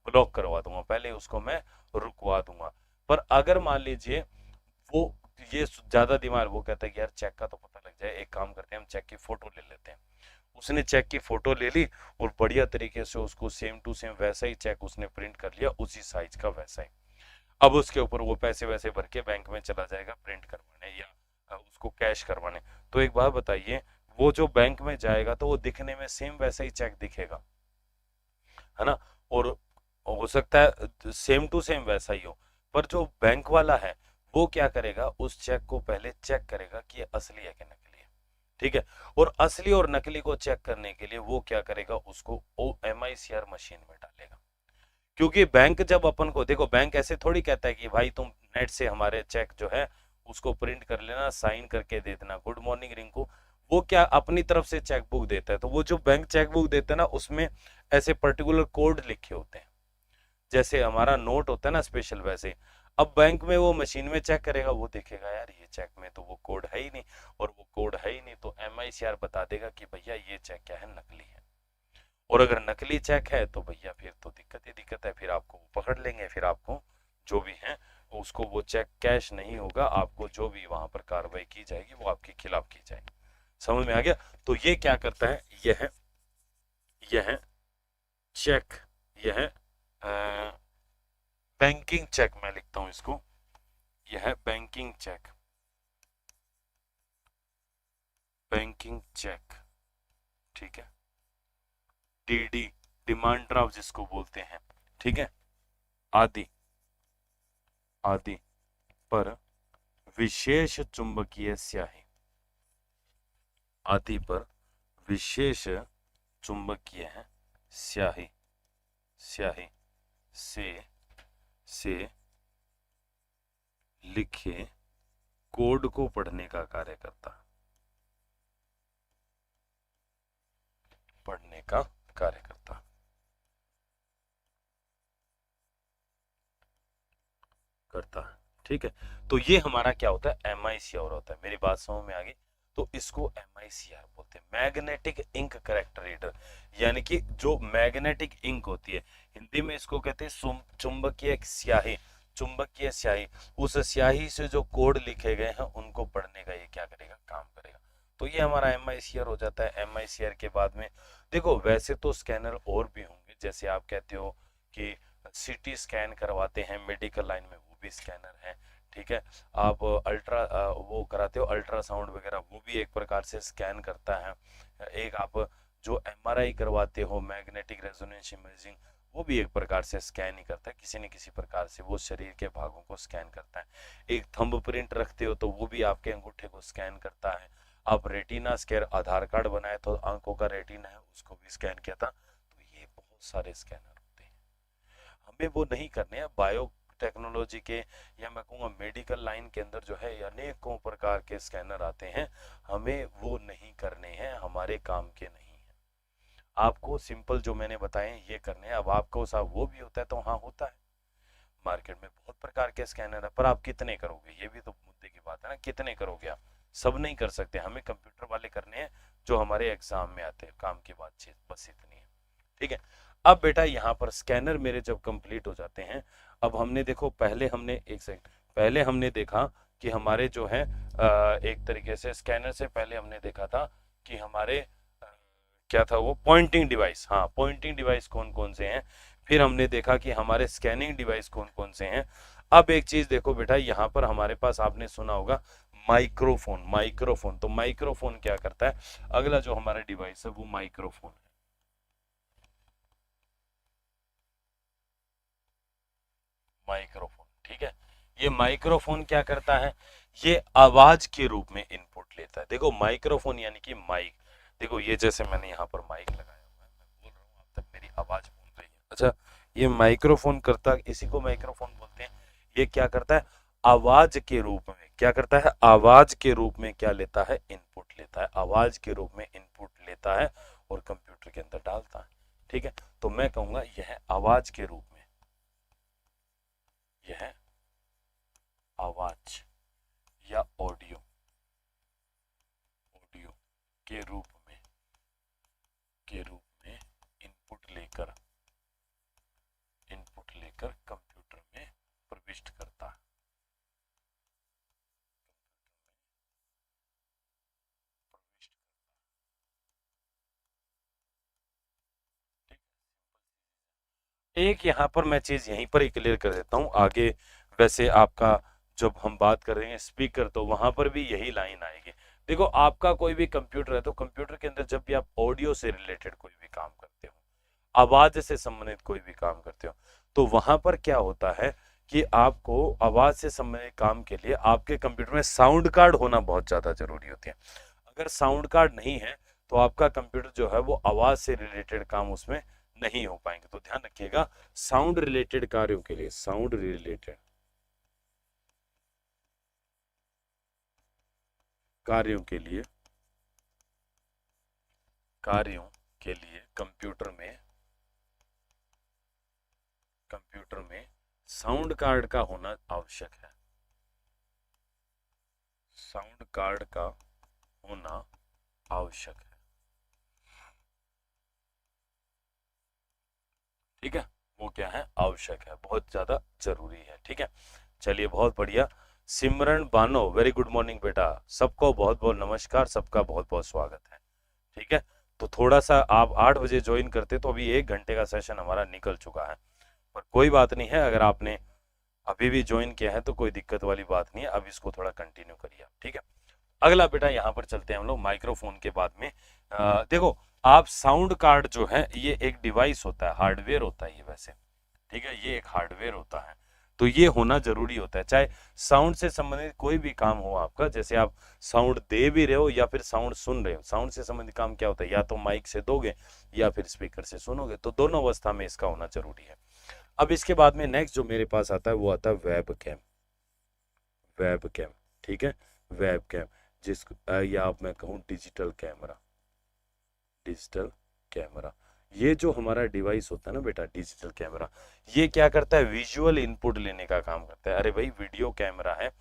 ब्लॉक करवा दूंगा, पहले उसको मैं रुकवा दूंगा। पर अगर मान लीजिए वो ये ज्यादा दिमाग, वो कहता है कि यार चेक का तो पता लग जाए, एक काम करते हैं हम चेक की फोटो ले लेते हैं। उसने चेक की फोटो ले ली और बढ़िया तरीके से उसको सेम टू सेम वैसा ही चेक उसने प्रिंट कर लिया, उसी साइज का वैसा ही। अब उसके ऊपर वो पैसे वैसे भर के बैंक में चला जाएगा प्रिंट करवाने, या उसको कैश करवाने। तो एक बात बताइए, वो जो बैंक में जाएगा तो वो दिखने में सेम वैसा ही चेक दिखेगा, है ना, और हो सकता है सेम टू सेम वैसा ही हो, पर जो बैंक वाला है वो क्या करेगा, उस चेक को पहले चेक करेगा कि ये असली है कि नकली है। ठीक है, और असली और नकली को चेक करने के लिए वो क्या करेगा, उसको MICR मशीन में डालेगा। क्योंकि बैंक जब अपन को, देखो बैंक ऐसे थोड़ी कहता है कि भाई तुम नेट से हमारे चेक जो है उसको प्रिंट कर लेना, साइन करके दे देना, गुड मॉर्निंग रिंकू। वो क्या अपनी तरफ से चेक बुक देता है, तो वो जो बैंक चेक बुक देता है ना, उसमें ऐसे पर्टिकुलर कोड लिखे होते हैं, जैसे हमारा नोट होता है ना स्पेशल, वैसे। अब बैंक में वो मशीन में चेक करेगा, वो देखेगा यार ये चेक में तो वो कोड है ही नहीं, और वो कोड है ही नहीं, तो MICR बता देगा कि भैया ये चेक क्या है, नकली है। और अगर नकली चेक है तो भैया फिर तो दिक्कत ही दिक्कत है, फिर आपको पकड़ लेंगे, फिर आपको जो भी है उसको, वो चेक कैश नहीं होगा, आपको जो भी वहां पर कार्रवाई की जाएगी वो आपके खिलाफ की जाएगी। समझ में आ गया? तो ये क्या करता है, यह है चेक, यह है बैंकिंग चेक, मैं लिखता हूं इसको, यह है बैंकिंग चेक, बैंकिंग चेक। ठीक है, DD, डिमांड ड्राफ्ट जिसको बोलते हैं, ठीक है, आदि आदि पर विशेष चुंबकीय स्याही, आदि पर विशेष चुंबकीय है स्याही, स्याही से लिखे कोड को पढ़ने का कार्य करता, पढ़ने का कार्य करता है। ठीक है, तो ये हमारा क्या होता है, MICR होता है। मेरी बात समझ में आ गई? तो इसको MICR बोलते हैं, मैग्नेटिक इंक करेक्टर रीडर, यानी कि जो मैग्नेटिक इंक होती है, हिंदी में इसको कहते हैं चुंबकीय स्याही, चुंबकीय स्याही। उस स्याही से जो कोड लिखे गए हैं उनको पढ़ने का ये क्या करेगा, काम करेगा। तो ये हमारा MICR हो जाता है। MICR के बाद में देखो, वैसे तो स्कैनर और भी होंगे, जैसे आप कहते हो कि CT स्कैन करवाते हैं मेडिकल लाइन में, वो भी स्कैनर है। ठीक है, आप वो कराते हो अल्ट्रासाउंड वगैरह, वो भी एक प्रकार से स्कैन करता है। एक आप जो MRI करवाते हो, मैग्नेटिक रेजोनेंस इमेजिंग, वो भी एक प्रकार से स्कैन ही करता है, किसी न किसी प्रकार से वो शरीर के भागों को स्कैन करता है। एक थंब प्रिंट रखते हो तो वो भी आपके अंगूठे को स्कैन करता है। आप रेटिना स्कैन, आधार कार्ड बनाए तो आंखों का रेटिना है उसको भी स्कैन किया था। तो ये बहुत सारे स्कैनर होते हैं, हमें वो नहीं करने हैं। बायो टेक्नोलॉजी के, या मैं कहूँगा मेडिकल लाइन के अंदर जो है अनेकों प्रकार के स्कैनर आते हैं, हमें वो नहीं करने हैं, हमारे काम के नहीं है। आपको सिंपल जो मैंने बताए ये करने हैं। अब आपको साहब वो भी होता है, तो हाँ होता है, मार्केट में बहुत प्रकार के स्कैनर है, पर आप कितने करोगे, ये भी तो मुद्दे की बात है ना, कितने करोगे आप? सब नहीं कर सकते, हमें कंप्यूटर वाले करने हैं जो हमारे एग्जाम में आते हैं, काम की बातचीत बस इतनी है। ठीक है, अब बेटा यहाँ पर स्कैनर मेरे जब कंप्लीट हो जाते हैं, अब हमने देखो, पहले हमने एक सेकंड, पहले हमने देखा कि हमारे जो है एक तरीके से स्कैनर से पहले हमने देखा था कि हमारे क्या था वो, पॉइंटिंग डिवाइस। हाँ, पॉइंटिंग डिवाइस कौन कौन से हैं, फिर हमने देखा कि हमारे स्कैनिंग डिवाइस कौन कौन से हैं। अब एक चीज देखो बेटा, यहाँ पर हमारे पास आपने सुना होगा माइक्रोफोन। माइक्रोफोन, तो माइक्रोफोन क्या करता है, अगला जो हमारा डिवाइस है वो माइक्रोफोन है। माइक्रोफोन, ठीक है। ये माइक्रोफोन क्या करता है, ये आवाज के रूप में इनपुट लेता है। देखो माइक्रोफोन यानी कि माइक, देखो ये जैसे मैंने यहाँ पर माइक लगाया हुआ है, मैं बोल रहा हूँ, आप तक मेरी आवाज पहुंच रही है। अच्छा, ये माइक्रोफोन करता, इसी को माइक्रोफोन बोलते हैं। ये क्या करता है, आवाज के रूप में, क्या करता है, आवाज के रूप में क्या लेता है, इनपुट लेता है। आवाज के रूप में इनपुट लेता है और कंप्यूटर के अंदर डालता है, ठीक है। तो मैं कहूंगा यह आवाज के रूप में, यह आवाज या ऑडियो, ऑडियो के रूप में इनपुट लेकर, कंप्यूटर में प्रविष्ट करता है। एक यहाँ पर मैं चीज यहीं पर ही क्लियर कर देता हूँ आगे। वैसे आपका जब हम बात कर रहे हैं स्पीकर, तो वहां पर भी यही लाइन आएगी। देखो आपका कोई भी कंप्यूटर है, तो कंप्यूटर के अंदर जब भी आप ऑडियो से रिलेटेड कोई भी काम करते हो, आवाज से संबंधित कोई भी काम करते हो, तो वहां पर क्या होता है कि आपको आवाज से संबंधित काम के लिए आपके कंप्यूटर में साउंड कार्ड होना बहुत ज्यादा जरूरी होती है। अगर साउंड कार्ड नहीं है तो आपका कंप्यूटर जो है वो आवाज से रिलेटेड काम उसमें नहीं हो पाएंगे। तो ध्यान रखिएगा, साउंड रिलेटेड कार्यों के लिए, साउंड रिलेटेड कार्यों के लिए, कंप्यूटर में साउंड कार्ड का होना आवश्यक है। साउंड कार्ड का होना आवश्यक है, ठीक है। वो क्या है, आवश्यक है, बहुत ज्यादा जरूरी है, ठीक है। चलिए बहुत बढ़िया। सिमरन बानो, वेरी गुड मॉर्निंग बेटा, सबको बहुत बहुत नमस्कार, सबका बहुत बहुत स्वागत है, ठीक है। तो थोड़ा सा आप 8 बजे ज्वाइन करते तो अभी 1 घंटे का सेशन हमारा निकल चुका है, पर कोई बात नहीं है, अगर आपने अभी भी ज्वाइन किया है तो कोई दिक्कत वाली बात नहीं है। अब इसको थोड़ा कंटिन्यू करिए, ठीक है। अगला बेटा यहाँ पर चलते हैं हम लोग माइक्रोफोन के बाद में। देखो आप साउंड कार्ड जो है ये एक डिवाइस होता है, हार्डवेयर होता है ये वैसे, ठीक है, ये एक हार्डवेयर होता है। तो ये होना जरूरी होता है, चाहे साउंड से संबंधित कोई भी काम हो आपका, जैसे आप साउंड दे भी रहे हो या फिर साउंड सुन रहे हो। साउंड से संबंधित काम क्या होता है, या तो माइक से दोगे या फिर स्पीकर से सुनोगे, तो दोनों अवस्था में इसका होना जरूरी है। अब इसके बाद में नेक्स्ट जो मेरे पास आता है वो आता है वेब कैम। वेब कैम, ठीक है, वेब कैम, जिस या आप मैं कहूँ डिजिटल कैमरा, डिजिटल कैमरा। ये जो हमारा डिवाइस होता है ना बेटा, डिजिटल कैमरा, ये क्या करता है, विजुअल इनपुट लेने का काम करता है। अरे भाई वीडियो कैमरा है,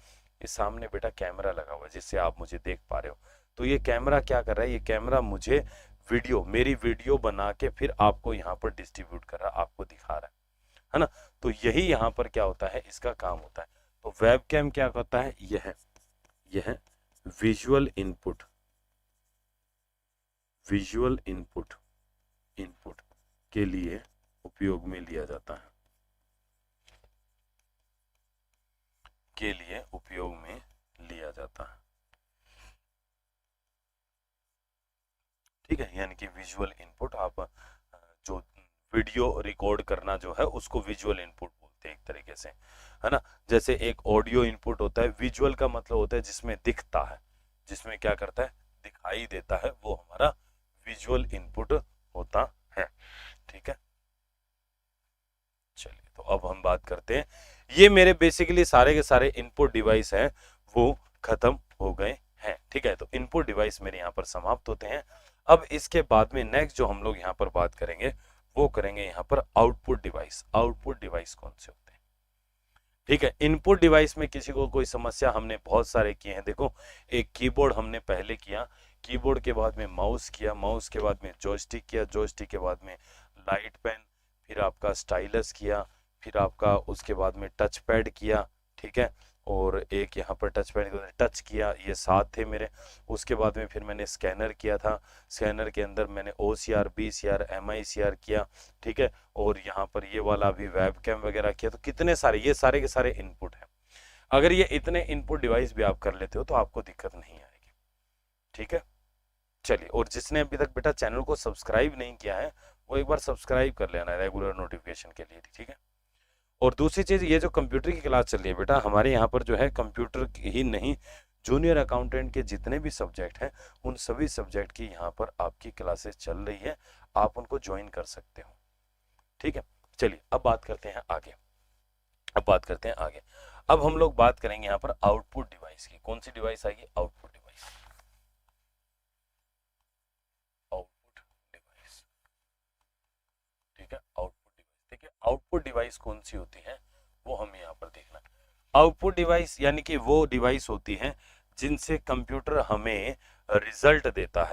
इस सामने बेटा कैमरा लगा हुआ है जिससे आप मुझे देख पा रहे हो। तो ये कैमरा क्या कर रहा है, ये कैमरा मुझे वीडियो, मेरी वीडियो बना के फिर आपको यहाँ पर डिस्ट्रीब्यूट कर रहा है, आपको दिखा रहा है ना। तो यही यहाँ पर क्या होता है, इसका काम होता है। तो वेब कैम क्या होता है, यह visual input, visual input, input के लिए उपयोग में लिया जाता है, के लिए उपयोग में लिया जाता है, ठीक है। यानी कि विजुअल इनपुट, आप जो वीडियो रिकॉर्ड करना जो है उसको विजुअल इनपुट बोलते हैं एक तरीके से, है ना। जैसे एक ऑडियो इनपुट होता है, विजुअल का मतलब होता है जिसमें दिखता है, जिसमें क्या करता है, दिखाई देता है, वो हमारा विजुअल इनपुट होता है, ठीक है। चलिए तो अब हम बात करते हैं, ये मेरे बेसिकली सारे के सारे इनपुट डिवाइस हैं वो खत्म हो गए हैं, ठीक है। तो इनपुट डिवाइस मेरे यहाँ पर समाप्त होते हैं। अब इसके बाद में नेक्स्ट जो हम लोग यहाँ पर बात करेंगे वो करेंगे यहाँ पर आउटपुट डिवाइस। आउटपुट डिवाइस कौन से होते हैं, ठीक है। इनपुट डिवाइस में किसी को कोई समस्या, हमने बहुत सारे किए हैं। देखो एक कीबोर्ड हमने पहले किया, कीबोर्ड के बाद में माउस किया, माउस के बाद में जॉयस्टिक किया, जॉयस्टिक के बाद में लाइट पेन, फिर आपका स्टाइलस किया, फिर आपका उसके बाद में टच पैड किया, ठीक है। और एक यहाँ पर टच पैड टच किया, ये 7 थे मेरे। उसके बाद में फिर मैंने स्कैनर किया था, स्कैनर के अंदर मैंने OCR, BCR, MICR किया, ठीक है। और यहाँ पर ये वाला भी वेब कैम वगैरह किया। तो कितने सारे, ये सारे के सारे इनपुट हैं। अगर ये इतने इनपुट डिवाइस भी आप कर लेते हो तो आपको दिक्कत नहीं आएगी, ठीक है। चलिए, और जिसने अभी तक बेटा चैनल को सब्सक्राइब नहीं किया है वो एक बार सब्सक्राइब कर लेना रेगुलर नोटिफिकेशन के लिए, ठीक है। और दूसरी चीज, ये जो कंप्यूटर की क्लास चल रही है बेटा, हमारे यहाँ पर जो है कंप्यूटर ही नहीं, जूनियर अकाउंटेंट के जितने भी सब्जेक्ट हैं उन सभी सब्जेक्ट की यहाँ पर आपकी क्लासेस चल रही है, आप उनको ज्वाइन कर सकते हो, ठीक है। चलिए अब बात करते हैं आगे, अब हम लोग बात करेंगे यहाँ पर आउटपुट डिवाइस की। कौन सी डिवाइस आएगी? आउटपुट डिवाइस, आउटपुट डिवाइस, ठीक है। आउटपुट डिवाइस, ठीक है। आउटपुट डिवाइस कौन सी होती है वो हमें यहाँ पर देखना है। आउटपुट डिवाइस यानी कि वो डिवाइस होती है जिनसे कंप्यूटर हमें रिजल्ट देता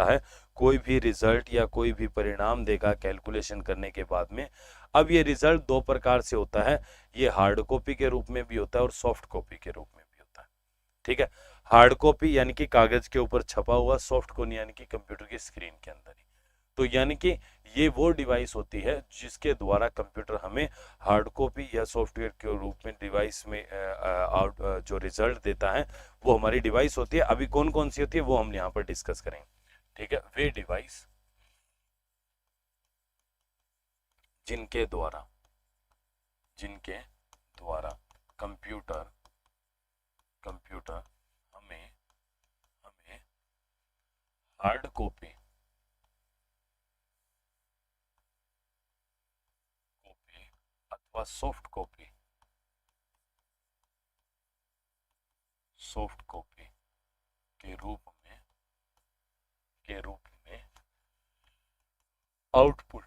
है, कोई भी रिजल्ट या कोई भी परिणाम देगा कैलकुलेशन करने के बाद में। अब ये रिजल्ट दो प्रकार से होता है, ये हार्ड कॉपी के रूप में भी होता है और सॉफ्ट कॉपी के रूप में भी होता है, ठीक है। हार्ड कॉपी यानी कि कागज के ऊपर छपा हुआ, सॉफ्ट कॉपी यानी कि कंप्यूटर की स्क्रीन के अंदर ही। तो यानी कि ये वो डिवाइस होती है जिसके द्वारा कंप्यूटर हमें हार्ड कॉपी या सॉफ्टवेयर के रूप में डिवाइस में जो रिजल्ट देता है वो हमारी डिवाइस होती है। अभी कौन कौन सी होती है वो हम यहाँ पर डिस्कस करेंगे, ठीक है। वे डिवाइस जिनके द्वारा कंप्यूटर हमें हार्ड कॉपी अथवा सॉफ्ट कॉपी के रूप में आउटपुट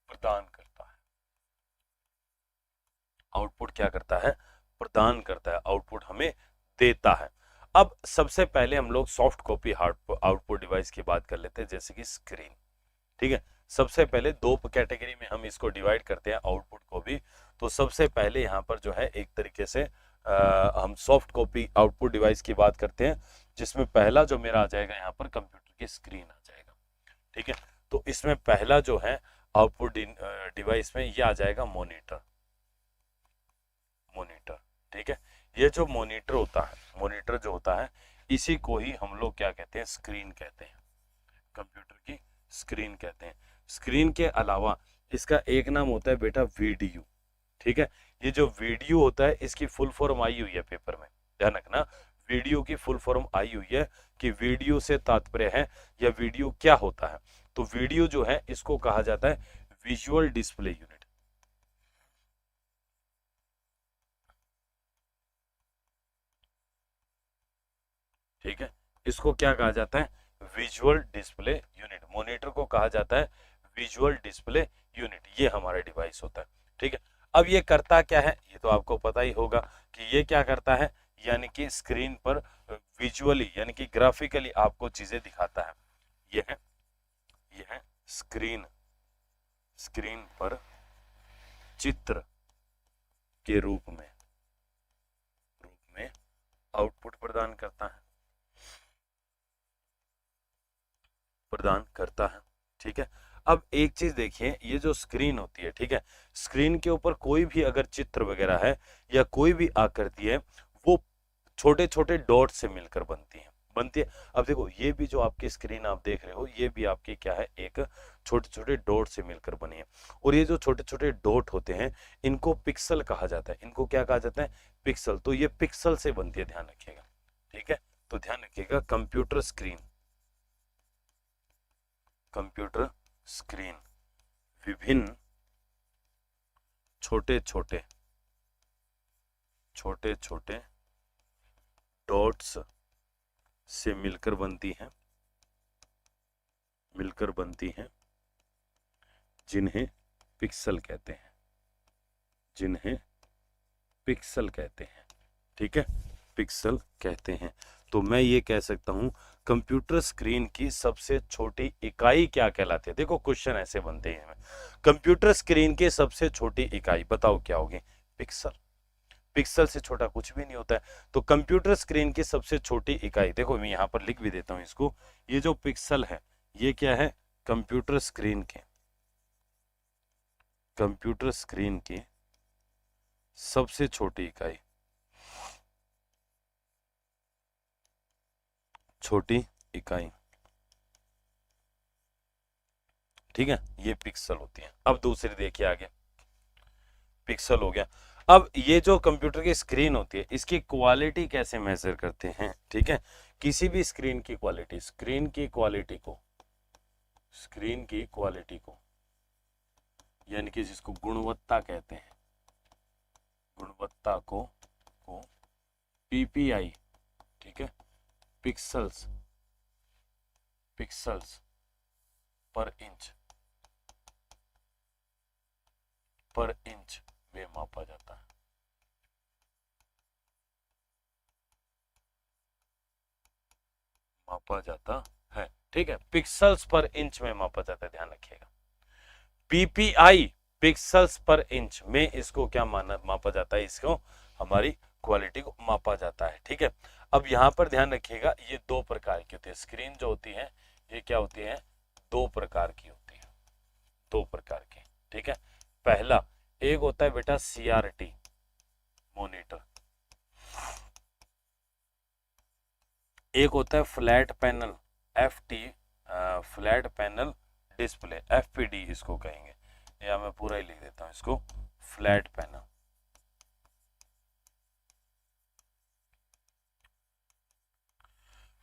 प्रदान करता है। आउटपुट क्या करता है? प्रदान करता है, आउटपुट हमें देता है। अब सबसे पहले हम लोग soft copy hard output device की बात कर लेते हैं, जैसे कि स्क्रीन, ठीक है। सबसे पहले दो कैटेगरी में हम इसको डिवाइड करते हैं आउटपुट को भी। तो सबसे पहले यहाँ पर जो है एक तरीके से हम सॉफ्ट कॉपी आउटपुट डिवाइस की बात करते हैं, जिसमें पहला जो मेरा आ जाएगा यहाँ पर कंप्यूटर की स्क्रीन आ जाएगा, ठीक है। तो इसमें पहला जो है आउटपुट डिवाइस में ये आ जाएगा मॉनिटर, ठीक है। ये जो मॉनिटर जो होता है इसी को ही हम लोग क्या कहते हैं? स्क्रीन कहते हैं, कंप्यूटर की स्क्रीन कहते हैं। स्क्रीन के अलावा इसका एक नाम होता है बेटा वीडियो, ठीक है। ये जो वीडियो होता है इसकी फुल फॉर्म आई हुई है पेपर में, ध्यान रखना। वीडियो की फुल फॉर्म आई हुई है कि वीडियो से तात्पर्य है या वीडियो क्या होता है। तो वीडियो जो है इसको कहा जाता है विजुअल डिस्प्ले यूनिट, ठीक है। इसको क्या कहा जाता है? Visual display unit. मॉनिटर को कहा जाता है विजुअल डिस्प्ले यूनिट। ये हमारा डिवाइस होता है, ठीक है। अब ये करता क्या है ये तो आपको पता ही होगा कि ये क्या करता है, यानी कि स्क्रीन पर विजुअली यानी कि ग्राफिकली आपको चीजें दिखाता है। ये है स्क्रीन पर चित्र के रूप में आउटपुट प्रदान करता है, ठीक है। अब एक चीज देखिए, ये जो स्क्रीन होती है, ठीक है, स्क्रीन के ऊपर कोई भी अगर चित्र वगैरह है या कोई भी आकृति है वो छोटे छोटे डॉट से मिलकर बनती है। अब देखो ये भी जो आपकी स्क्रीन आप देख रहे हो ये भी आपकी क्या है? एक छोटे छोटे डॉट से मिलकर बनी है। और ये जो छोटे छोटे डॉट होते हैं इनको पिक्सल कहा जाता है। इनको क्या कहा जाता है? पिक्सल। तो ये पिक्सल से बनती है, ध्यान रखिएगा, ठीक है। तो ध्यान रखिएगा, कंप्यूटर स्क्रीन विभिन्न छोटे छोटे डॉट्स से मिलकर बनती हैं, जिन्हें पिक्सल कहते हैं, ठीक है, पिक्सल कहते हैं। तो मैं ये कह सकता हूं कंप्यूटर स्क्रीन की सबसे छोटी इकाई क्या कहलाती है? देखो क्वेश्चन ऐसे बनते हैं, कंप्यूटर स्क्रीन की सबसे छोटी इकाई बताओ क्या होगी? पिक्सल। पिक्सल से छोटा कुछ भी नहीं होता है। तो कंप्यूटर स्क्रीन की सबसे छोटी इकाई, देखो मैं यहां पर लिख भी देता हूं इसको, ये जो पिक्सल है ये क्या है? कंप्यूटर स्क्रीन के, कंप्यूटर स्क्रीन की सबसे छोटी इकाई, छोटी इकाई, ठीक है, ये पिक्सल होती है। अब दूसरी देखिए आगे, पिक्सल हो गया। अब ये जो कंप्यूटर की स्क्रीन होती है इसकी क्वालिटी कैसे मेजर करते हैं? ठीक है, किसी भी स्क्रीन की क्वालिटी, स्क्रीन की क्वालिटी को, स्क्रीन की क्वालिटी को यानी कि जिसको गुणवत्ता कहते हैं, गुणवत्ता को पीपीआई, ठीक है, पिक्सल्स, पिक्सल्स पर इंच, पर इंच में मापा जाता है। मापा जाता है, ठीक है, पिक्सल्स पर इंच में मापा जाता है, ध्यान रखिएगा। पीपीआई, पिक्सल्स पर इंच में इसको क्या मापा जाता है? इसको हमारी क्वालिटी को मापा जाता है, ठीक है। अब यहाँ पर ध्यान रखिएगा, ये दो प्रकार की होती है स्क्रीन जो होती है, ये क्या होती है? दो प्रकार की होती है, दो प्रकार की, ठीक है। पहला एक होता है बेटा सीआरटी मॉनिटर, एक होता है flat panel FT, flat panel display, FPD इसको कहेंगे, या मैं पूरा ही लिख देता हूं इसको, फ्लैट पैनल।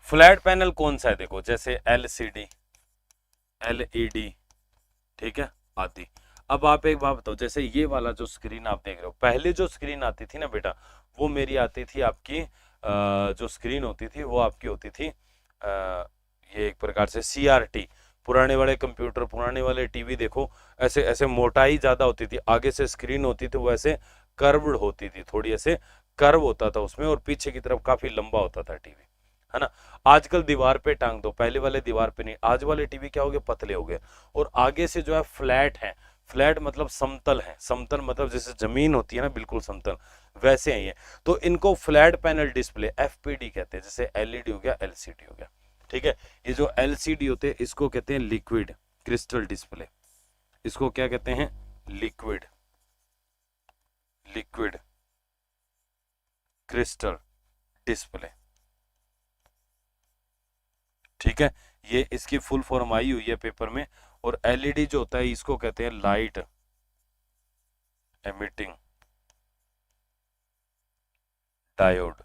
फ्लैट पैनल कौन सा है? देखो जैसे एलसीडी, एलईडी, ठीक है, आती। अब आप एक बात बताओ, जैसे ये वाला जो स्क्रीन आप देख रहे हो, पहले जो स्क्रीन आती थी ना बेटा, वो मेरी आती थी आपकी, जो स्क्रीन होती थी वो आपकी होती थी, ये एक प्रकार से सीआरटी। पुराने वाले कंप्यूटर, पुराने वाले टीवी देखो, ऐसे ऐसे मोटाई ज्यादा होती थी, आगे से स्क्रीन होती थी वो ऐसे कर्व्ड होती थी, थोड़ी ऐसे कर्व होता था उसमें, और पीछे की तरफ काफी लंबा होता था टीवी, है ना। आजकल दीवार पे टांग दो, पहले वाले दीवार पे नहीं, आज वाले टीवी क्या हो गए? पतले हो गए, और आगे से जो है फ्लैट है, फ्लैट मतलब समतल है, समतल मतलब जैसे जमीन होती है ना बिल्कुल समतल, वैसे है ये। तो इनको फ्लैट पैनल डिस्प्ले एफपीडी कहते हैं, जैसे एलईडी हो गया, एलसीडी हो गया, ठीक है। ये जो एलसीडी होते हैं इसको कहते हैं लिक्विड क्रिस्टल डिस्प्ले, इसको क्या कहते हैं? लिक्विड, लिक्विड क्रिस्टल डिस्प्ले, ठीक है। ये इसकी फुल फॉर्म आई हुई है पेपर में। और एलईडी जो होता है इसको कहते हैं लाइट एमिटिंग डायोड,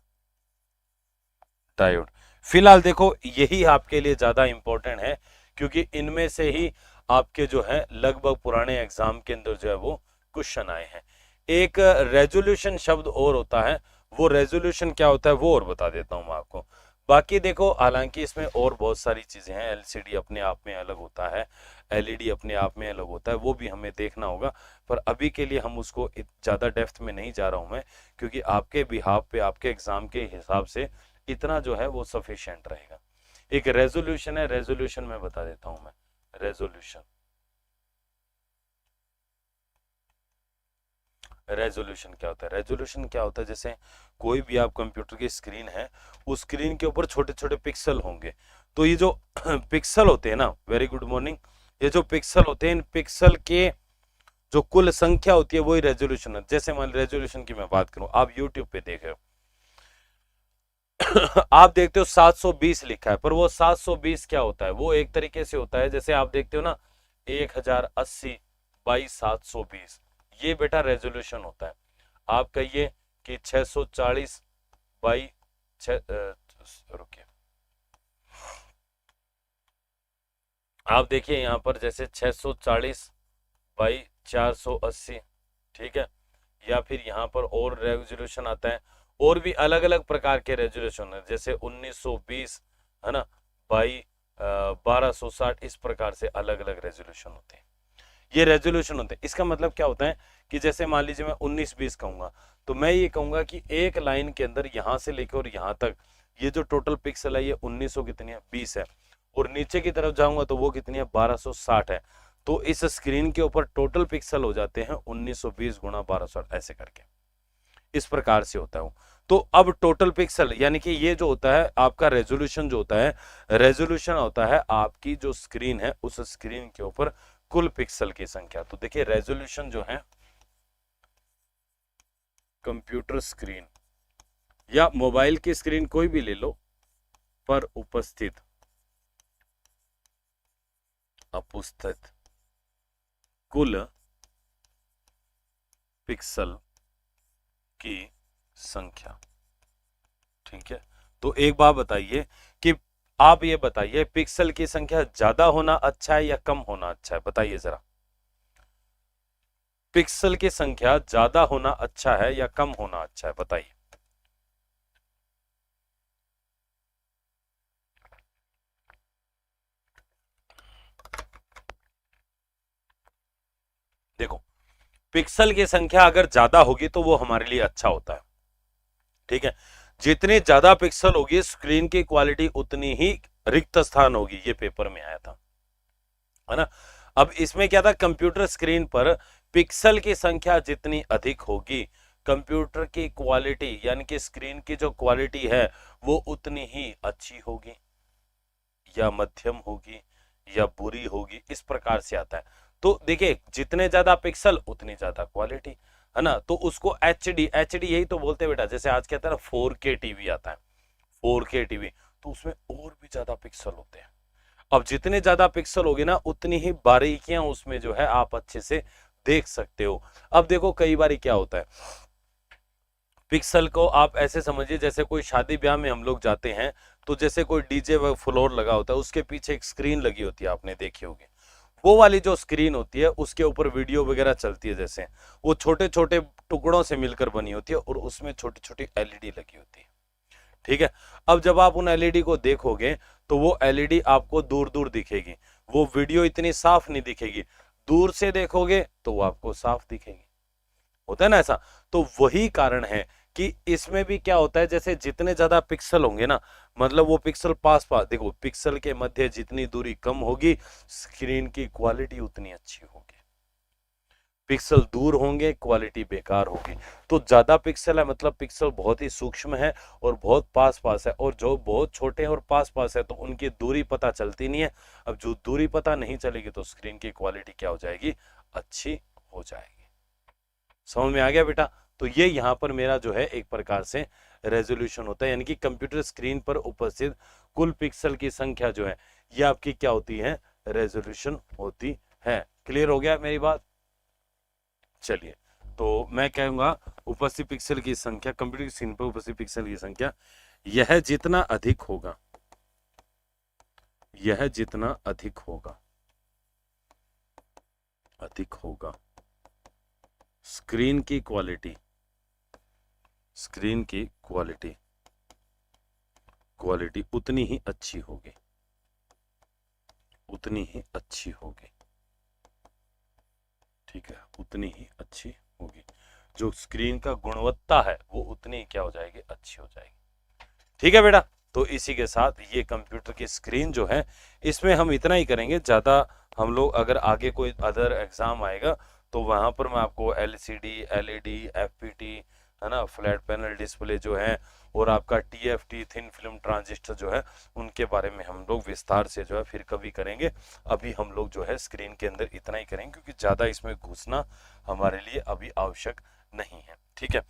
डायोड। फिलहाल देखो यही आपके लिए ज्यादा इंपॉर्टेंट है, क्योंकि इनमें से ही आपके जो है लगभग पुराने एग्जाम के अंदर जो है वो क्वेश्चन आए हैं। एक रेजोल्यूशन शब्द और होता है, वो रेजोल्यूशन क्या होता है वो और बता देता हूं मैं आपको। बाकी देखो हालांकि इसमें और बहुत सारी चीजें हैं, एलसीडी अपने आप में अलग होता है, एलईडी अपने आप में अलग होता है, वो भी हमें देखना होगा। पर अभी के लिए हम उसको ज्यादा डेप्थ में नहीं जा रहा हूं मैं, क्योंकि आपके बिहाफ पे, आपके एग्जाम के हिसाब से इतना जो है वो सफिशिएंट रहेगा। एक रेजोल्यूशन है, रेजोल्यूशन में बता देता हूं मैं, रेजोल्यूशन, रेजोल्यूशन क्या होता है? रेजोल्यूशन क्या होता है, जैसे कोई भी आप कंप्यूटर की स्क्रीन है, उस स्क्रीन के ऊपर छोटे छोटे पिक्सल होंगे, तो ये जो पिक्सल होते हैं ना, वेरी गुड मॉर्निंग, ये जो पिक्सल होते हैं, इन पिक्सल के जो कुल संख्या होती है वही रेजोल्यूशन है। जैसे मान रेजोल्यूशन की मैं बात करूं, आप यूट्यूब पे देख रहे हो आप देखते हो 720 लिखा है, पर वो 720 क्या होता है? वो एक तरीके से होता है, जैसे आप देखते हो ना 1080 बाई 720, ये बेटा रेजोल्यूशन होता है। आप कहिए कि 640 बाई रुकिए, आप देखिए यहां पर जैसे 640 बाई 480, ठीक है। या फिर यहाँ पर और रेजोल्यूशन आता है, और भी अलग अलग प्रकार के रेजोल्यूशन है, जैसे 1920 है ना, बाई 1260, इस प्रकार से अलग अलग रेजोल्यूशन होते हैं। ये रेजोल्यूशन होते हैं। इसका मतलब क्या होता है कि जैसे मान लीजिए मैं 1920 कहूंगा, तो मैं ये कहूंगा कि एक लाइन के अंदर यहां से लेकर और यहां तक ये जो टोटल पिक्सल है ये 1900 कितनी है, 20 है, और नीचे की तरफ जाऊंगा तो वो कितनी है, 1260 है। तो इस स्क्रीन के ऊपर टोटल पिक्सल हो जाते हैं 1920 गुणा 1260, ऐसे करके इस प्रकार से होता है। तो अब टोटल पिक्सल यानी कि ये जो होता है आपका रेजोल्यूशन, जो होता है रेजोल्यूशन होता है आपकी जो स्क्रीन है उस स्क्रीन के ऊपर कुल पिक्सल की संख्या। तो देखिए रेजोल्यूशन जो है कंप्यूटर स्क्रीन या मोबाइल की स्क्रीन कोई भी ले लो पर उपस्थित कुल पिक्सल की संख्या। ठीक है, तो एक बात बताइए कि आप ये बताइए पिक्सल की संख्या ज्यादा होना अच्छा है या कम होना अच्छा है, बताइए जरा। पिक्सल की संख्या ज्यादा होना अच्छा है या कम होना अच्छा है, बताइए। देखो, पिक्सल की संख्या अगर ज्यादा होगी तो वो हमारे लिए अच्छा होता है। ठीक है, जितनी ज्यादा पिक्सल होगी स्क्रीन की क्वालिटी उतनी ही रिक्त स्थान होगी, ये पेपर में आया था, है ना। अब इसमें क्या था, कंप्यूटर स्क्रीन पर पिक्सल की संख्या जितनी अधिक होगी कंप्यूटर की क्वालिटी यानी कि स्क्रीन की जो क्वालिटी है वो उतनी ही अच्छी होगी या मध्यम होगी या बुरी होगी, इस प्रकार से आता है। तो देखिए जितने ज्यादा पिक्सल उतनी ज्यादा क्वालिटी, है ना। तो उसको एचडी यही तो बोलते हैं बेटा, जैसे आज कहते हैं ना 4K टीवी आता है, 4K टीवी, तो उसमें और भी ज्यादा पिक्सल होते हैं। अब जितने ज्यादा पिक्सल होगे ना उतनी ही बारीकियां उसमें जो है आप अच्छे से देख सकते हो। अब देखो कई बार क्या होता है, पिक्सल को आप ऐसे समझिए जैसे कोई शादी ब्याह में हम लोग जाते हैं तो जैसे कोई डीजे फ्लोर लगा होता है उसके पीछे एक स्क्रीन लगी होती है, आपने देखी होगी। वो वाली जो स्क्रीन होती है उसके ऊपर वीडियो वगैरह चलती है, जैसे वो छोटे छोटे टुकड़ों से मिलकर बनी होती है और उसमें छोटी छोटी एलईडी लगी होती है। ठीक है, अब जब आप उन एलईडी को देखोगे तो वो एलईडी आपको दूर दूर दिखेगी, वो वीडियो इतनी साफ नहीं दिखेगी। दूर से देखोगे तो वो आपको साफ दिखेगी, होता है ना ऐसा। तो वही कारण है कि इसमें भी क्या होता है, जैसे जितने ज्यादा पिक्सल होंगे ना, मतलब वो पिक्सल पास पास, देखो पिक्सल के मध्य जितनी दूरी कम होगी स्क्रीन की क्वालिटी उतनी अच्छी होगी, पिक्सल दूर होंगे क्वालिटी बेकार होगी। तो ज्यादा पिक्सल है मतलब पिक्सल बहुत ही सूक्ष्म है और बहुत पास पास है, और जो बहुत छोटे हैं और पास पास है तो उनकी दूरी पता चलती नहीं है। अब जो दूरी पता नहीं चलेगी तो स्क्रीन की क्वालिटी क्या हो जाएगी, अच्छी हो जाएगी। समझ में आ गया बेटा। तो ये यहाँ पर मेरा जो है एक प्रकार से रेजोल्यूशन होता है, यानी कि कंप्यूटर स्क्रीन पर उपस्थित कुल पिक्सल की संख्या जो है ये आपकी क्या होती है, रेजोल्यूशन होती है। क्लियर हो गया मेरी बात। चलिए, तो मैं कहूंगा उपस्थित पिक्सल की संख्या, कंप्यूटर स्क्रीन पर उपस्थित पिक्सल की संख्या यह जितना अधिक होगा, यह जितना अधिक होगा, अधिक होगा स्क्रीन की क्वालिटी, स्क्रीन की क्वालिटी, क्वालिटी उतनी ही अच्छी होगी, उतनी ही अच्छी होगी। ठीक है, उतनी ही अच्छी होगी, जो स्क्रीन का गुणवत्ता है वो उतनी क्या हो जाएगी, अच्छी हो जाएगी। ठीक है बेटा, तो इसी के साथ ये कंप्यूटर की स्क्रीन जो है इसमें हम इतना ही करेंगे। ज्यादा हम लोग अगर आगे कोई अदर एग्जाम आएगा तो वहां पर मैं आपको एलसीडी, एलईडी, एफपीटी, है ना, फ्लैट पैनल डिस्प्ले जो है और आपका टीएफटी थिन फिल्म ट्रांजिस्टर जो है उनके बारे में हम लोग विस्तार से जो है फिर कभी करेंगे। अभी हम लोग जो है स्क्रीन के अंदर इतना ही करेंगे क्योंकि ज्यादा इसमें घुसना हमारे लिए अभी आवश्यक नहीं है। ठीक है,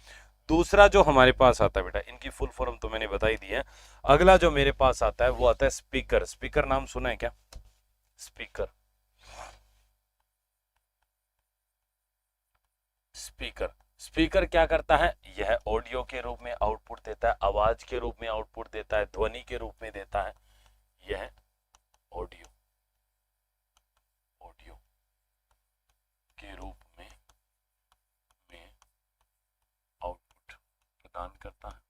दूसरा जो हमारे पास आता है बेटा, इनकी फुल फॉर्म तो मैंने बताई दी है। अगला जो मेरे पास आता है वो आता है स्पीकर। स्पीकर नाम सुना है क्या, स्पीकर, स्पीकर। स्पीकर क्या करता है, यह ऑडियो के रूप में आउटपुट देता है, आवाज के रूप में आउटपुट देता है, ध्वनि के रूप में देता है। यह ऑडियो, ऑडियो के रूप में आउटपुट प्रदान करता है।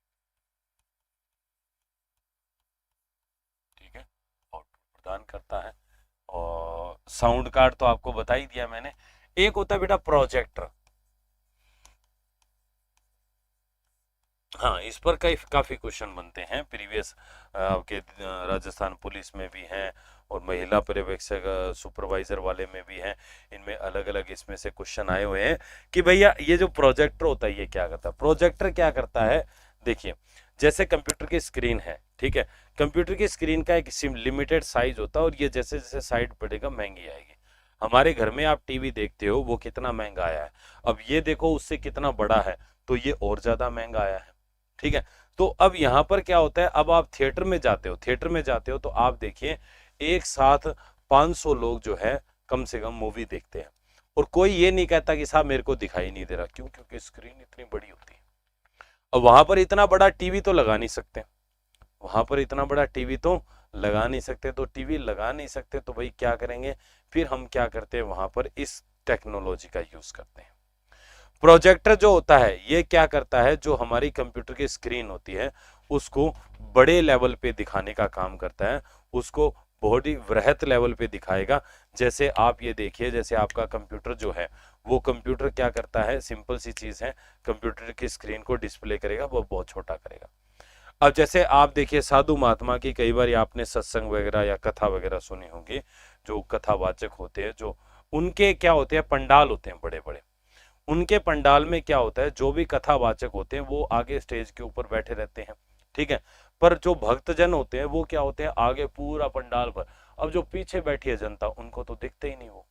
ठीक है, आउटपुट प्रदान करता है। और साउंड कार्ड तो आपको बता ही दिया मैंने। एक होता है बेटा प्रोजेक्टर। हाँ, इस पर काफी क्वेश्चन बनते हैं प्रीवियस आपके राजस्थान पुलिस में भी हैं और महिला पर्यवेक्षक सुपरवाइजर वाले में भी हैं। इनमें अलग अलग इसमें से क्वेश्चन आए हुए हैं कि भैया ये जो प्रोजेक्टर होता है ये क्या करता है। प्रोजेक्टर क्या करता है, देखिए जैसे कंप्यूटर की स्क्रीन है, ठीक है, कंप्यूटर की स्क्रीन का एक लिमिटेड साइज होता है और ये जैसे जैसे साइड बढ़ेगा महंगी आएगी। हमारे घर में आप टीवी देखते हो वो कितना महंगा आया है, अब ये देखो उससे कितना बड़ा है तो ये और ज्यादा महंगा आया है, ठीक है। तो अब यहाँ पर क्या होता है, अब आप थिएटर में जाते हो, थिएटर में जाते हो तो आप देखिए एक साथ 500 लोग जो है कम से कम मूवी देखते हैं और कोई ये नहीं कहता कि साहब मेरे को दिखाई नहीं दे रहा, क्यों, क्योंकि स्क्रीन इतनी बड़ी होती है। अब वहां पर इतना बड़ा टीवी तो लगा नहीं सकते, वहां पर इतना बड़ा टीवी तो लगा नहीं सकते, तो टीवी लगा नहीं सकते तो भाई क्या करेंगे, फिर हम क्या करते हैं वहां पर इस टेक्नोलॉजी का यूज करते हैं। प्रोजेक्टर जो होता है ये क्या करता है, जो हमारी कंप्यूटर की स्क्रीन होती है उसको बड़े लेवल पे दिखाने का काम करता है, उसको बहुत ही वृहत लेवल पे दिखाएगा। जैसे आप ये देखिए, जैसे आपका कंप्यूटर जो है वो कंप्यूटर क्या करता है, सिंपल सी चीज है, कंप्यूटर की स्क्रीन को डिस्प्ले करेगा, वो बहुत छोटा करेगा। अब जैसे आप देखिए साधु महात्मा की कई बार आपने सत्संग वगैरह या कथा वगैरह सुनी होंगी, जो कथावाचक होते हैं, जो उनके क्या होते हैं पंडाल होते हैं बड़े बड़े, उनके पंडाल में क्या होता है, जो भी कथावाचक होते हैं वो आगे स्टेज के ऊपर बैठे रहते हैं, ठीक है, पर जो भक्तजन होते हैं वो क्या होते हैं आगे पूरा पंडाल पर। अब जो पीछे बैठी है जनता उनको तो दिखते ही नहीं, वो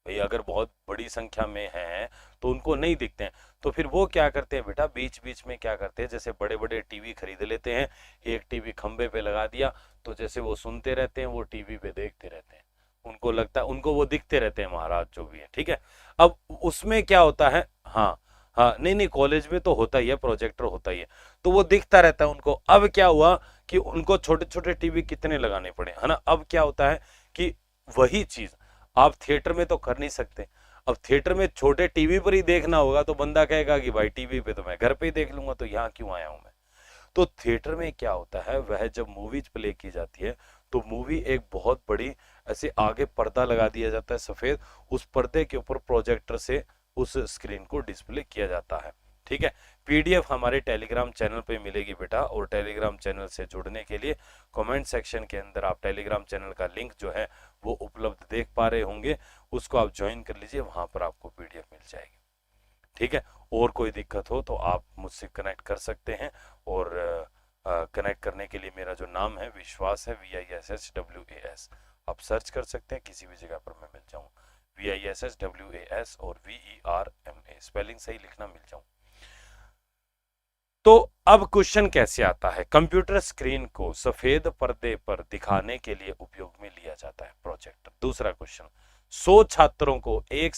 भाई अगर बहुत बड़ी संख्या में है तो उनको नहीं दिखते हैं, तो फिर वो क्या करते हैं बेटा, बीच बीच में क्या करते हैं, जैसे बड़े बड़े टीवी खरीद लेते हैं, एक टीवी खंबे पे लगा दिया, तो जैसे वो सुनते रहते हैं वो टीवी पे देखते रहते हैं, उनको लगता है, उनको वो दिखते रहते हैं महाराज जो भी है, ठीक है। अब उसमें क्या होता है, हाँ हाँ, नहीं नहीं, कॉलेज में तो होता ही है, प्रोजेक्टर होता ही है, तो वो दिखता रहता है उनको। अब क्या हुआ कि उनको छोटे छोटे टीवी कितने लगाने पड़े, है ना। अब क्या होता है कि वही चीज आप थिएटर में तो कर नहीं सकते, अब थिएटर में छोटे टीवी पर ही देखना होगा तो बंदा कहेगा कि भाई टीवी पे तो मैं घर पे ही देख लूंगा, तो यहाँ क्यों आया हूं मैं। तो थिएटर में क्या होता है, वह जब मूवीज प्ले की जाती है तो मूवी एक बहुत बड़ी ऐसे आगे पर्दा लगा दिया जाता है सफेद, उस पर्दे के ऊपर प्रोजेक्टर से उस स्क्रीन को डिस्प्ले किया जाता है, ठीक है। पीडीएफ हमारे टेलीग्राम चैनल पे मिलेगी बेटा, और टेलीग्राम चैनल से जुड़ने के लिए कमेंट सेक्शन के अंदर आप टेलीग्राम चैनल का लिंक जो है वो उपलब्ध देख पा रहे होंगे, उसको आप ज्वाइन कर लीजिए, वहां पर आपको पीडीएफ मिल जाएगी, ठीक है। और कोई दिक्कत हो तो आप मुझसे कनेक्ट कर सकते हैं, और कनेक्ट करने के लिए मेरा जो नाम है विश्वास है, VISSWAS, आप सर्च कर सकते हैं, किसी भी जगह पर मैं मिल जाऊँ, VISSWAS और VERMA, स्पेलिंग सही लिखना, मिल जाऊँ। तो अब क्वेश्चन कैसे आता है, कंप्यूटर स्क्रीन को सफेद पर्दे पर दिखाने के लिए उपयोग में लिया जाता है प्रोजेक्टर। दूसरा क्वेश्चन, 100 छात्रों को एक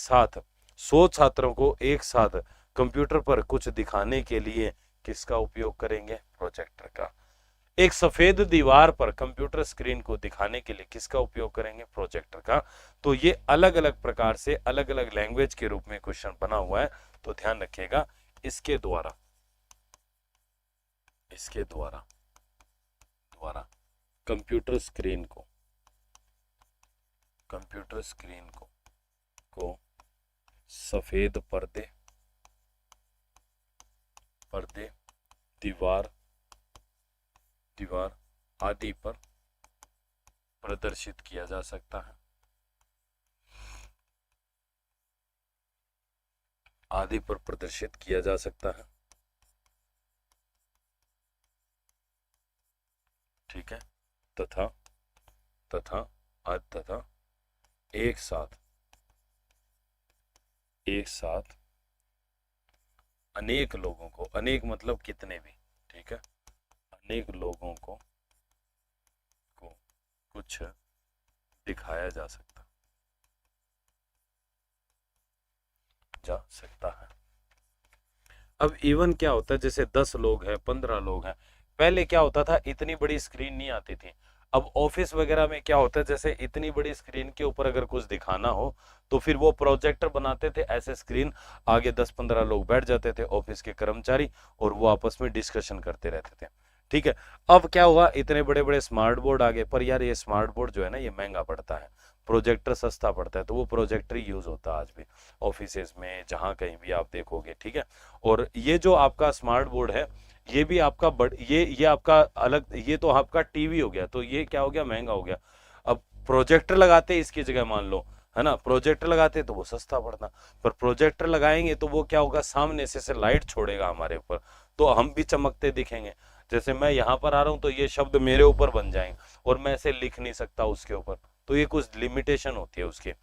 साथ कंप्यूटर पर कुछ दिखाने के लिए किसका उपयोग करेंगे, प्रोजेक्टर का। एक सफेद दीवार पर कंप्यूटर स्क्रीन को दिखाने के लिए किसका उपयोग करेंगे, प्रोजेक्टर का। तो ये अलग अलग प्रकार से अलग अलग लैंग्वेज के रूप में क्वेश्चन बना हुआ है, तो ध्यान रखिएगा, इसके द्वारा कंप्यूटर स्क्रीन को सफेद पर्दे दीवार आदि पर प्रदर्शित किया जा सकता है, ठीक है, तथा एक साथ अनेक लोगों को, अनेक मतलब कितने भी, ठीक है, अनेक लोगों को कुछ दिखाया जा सकता है। अब इवन क्या होता है, जैसे 10 लोग हैं, 15 लोग हैं, पहले क्या होता था, इतनी बड़ी स्क्रीन नहीं आती थी। अब ऑफिस वगैरह में क्या होता है, जैसे इतनी बड़ी स्क्रीन के ऊपर अगर कुछ दिखाना हो तो फिर वो प्रोजेक्टर बनाते थे, ऐसे स्क्रीन आगे 10-15 लोग बैठ जाते थे ऑफिस के कर्मचारी, और वो आपस में डिस्कशन करते रहते थे, ठीक है। अब क्या हुआ, इतने बड़े बड़े स्मार्ट बोर्ड आ गए, पर यार ये स्मार्ट बोर्ड जो है ना ये महंगा पड़ता है, प्रोजेक्टर सस्ता पड़ता है, तो वो प्रोजेक्टर ही यूज होता है आज भी ऑफिसेज में, जहाँ कहीं भी आप देखोगे, ठीक है। और ये जो आपका स्मार्ट बोर्ड है, ये भी आपका ये आपका अलग, ये तो आपका टीवी हो गया, तो ये क्या हो गया, महंगा हो गया। अब प्रोजेक्टर लगाते इसकी जगह मान लो, है ना, प्रोजेक्टर लगाते तो वो सस्ता पड़ता, पर प्रोजेक्टर लगाएंगे तो वो क्या होगा, सामने से लाइट छोड़ेगा हमारे ऊपर, तो हम भी चमकते दिखेंगे। जैसे मैं यहाँ पर आ रहा हूँ तो ये शब्द मेरे ऊपर बन जाएंगे और मैं ऐसे लिख नहीं सकता उसके ऊपर, तो ये कुछ लिमिटेशन होती है उसकी,